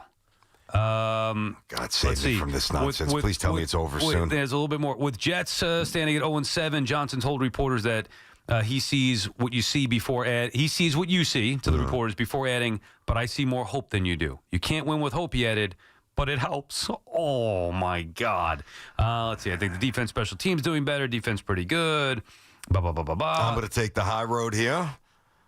God save me from this nonsense. Please tell me it's over soon. There's a little bit more. With Jets standing at 0-7, Johnson told reporters that he sees what you see before he sees what you see to the reporters before adding, but I see more hope than you do. You can't win with hope, he added, but it helps. Oh, my God. Let's see. I think the defense special team's doing better. Defense pretty good. I'm going to take the high road here.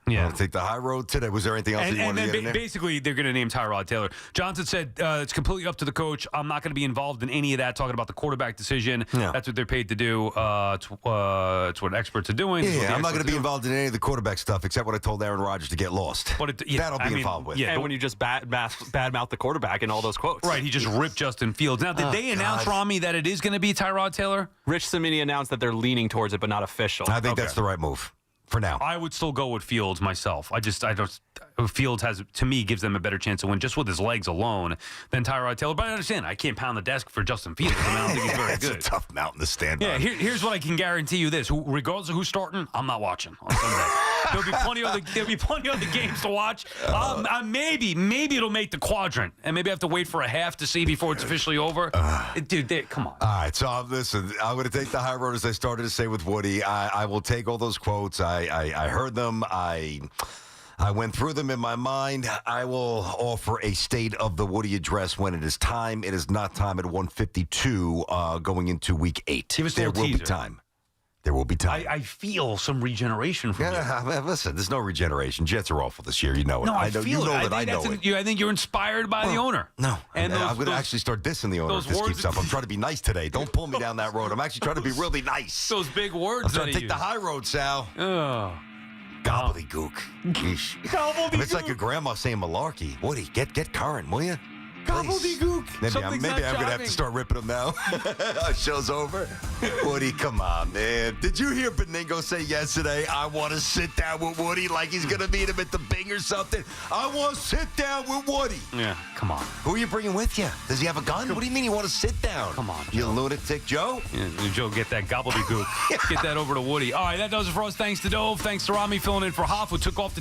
Yeah. I'm going to take the high road today. Was there anything else that you wanted to get in there? Basically, they're going to name Tyrod Taylor. Johnson said it's completely up to the coach. I'm not going to be involved in any of that, talking about the quarterback decision. Yeah. That's what they're paid to do. It's what experts are doing. Yeah, I'm not going to be involved in any of the quarterback stuff except what I told Aaron Rodgers to get lost. But That'll be involved with. Yeah, and when you just badmouth the quarterback in all those quotes. Right, he just ripped Justin Fields. Now, did they announce, Rami, that it is going to be Tyrod Taylor? Rich Cimini announced that they're leaning towards it, but not official. I think that's the right move. For now, I would still go with Fields myself. Fields to me gives them a better chance to win just with his legs alone than Tyrod Taylor. But I understand, I can't pound the desk for Justin Fields. I don't think he's very good. It's a tough mountain to stand on. on. Here's what I can guarantee you: regardless of who's starting, I'm not watching on Sunday. There'll be plenty of the games to watch. Maybe it'll make the quadrant, and maybe I have to wait for a half to see before it's officially over. Dude, come on. All right, so listen, I'm going to take the high road as I started to say with Woody. I will take all those quotes. I heard them. I went through them in my mind. I will offer a state of the Woody address when it is time. It is not time at 1:52 going into week 8. There will be time. There will be time. I feel some regeneration from you. Listen, there's no regeneration. Jets are awful this year. You know it. No, I know, feel you know it. that I know it. I think you're inspired by the owner. No. And I'm going to actually start dissing the owner if this keeps up. I'm trying to be nice today. Don't pull me down that road. I'm actually trying to be really nice. Those big words. I'm trying to take the high road, Sal. Oh. Gobbledygook. Gobbledygook. It's like your grandma saying malarkey. Woody, get current, will you? Gobbledygook. Maybe I'm going to have to start ripping them now. Show's over. Woody, come on, man. Did you hear Beningo say yesterday, I want to sit down with Woody like he's going to meet him at the Bing or something? I want to sit down with Woody. Yeah, come on. Who are you bringing with you? Does he have a gun? What do you mean you want to sit down? Come on, you lunatic, Joe. Yeah, Joe, get that gobbledygook. Get that over to Woody. All right, that does it for us. Thanks to Dove. Thanks to Rami filling in for Hoff, who took off the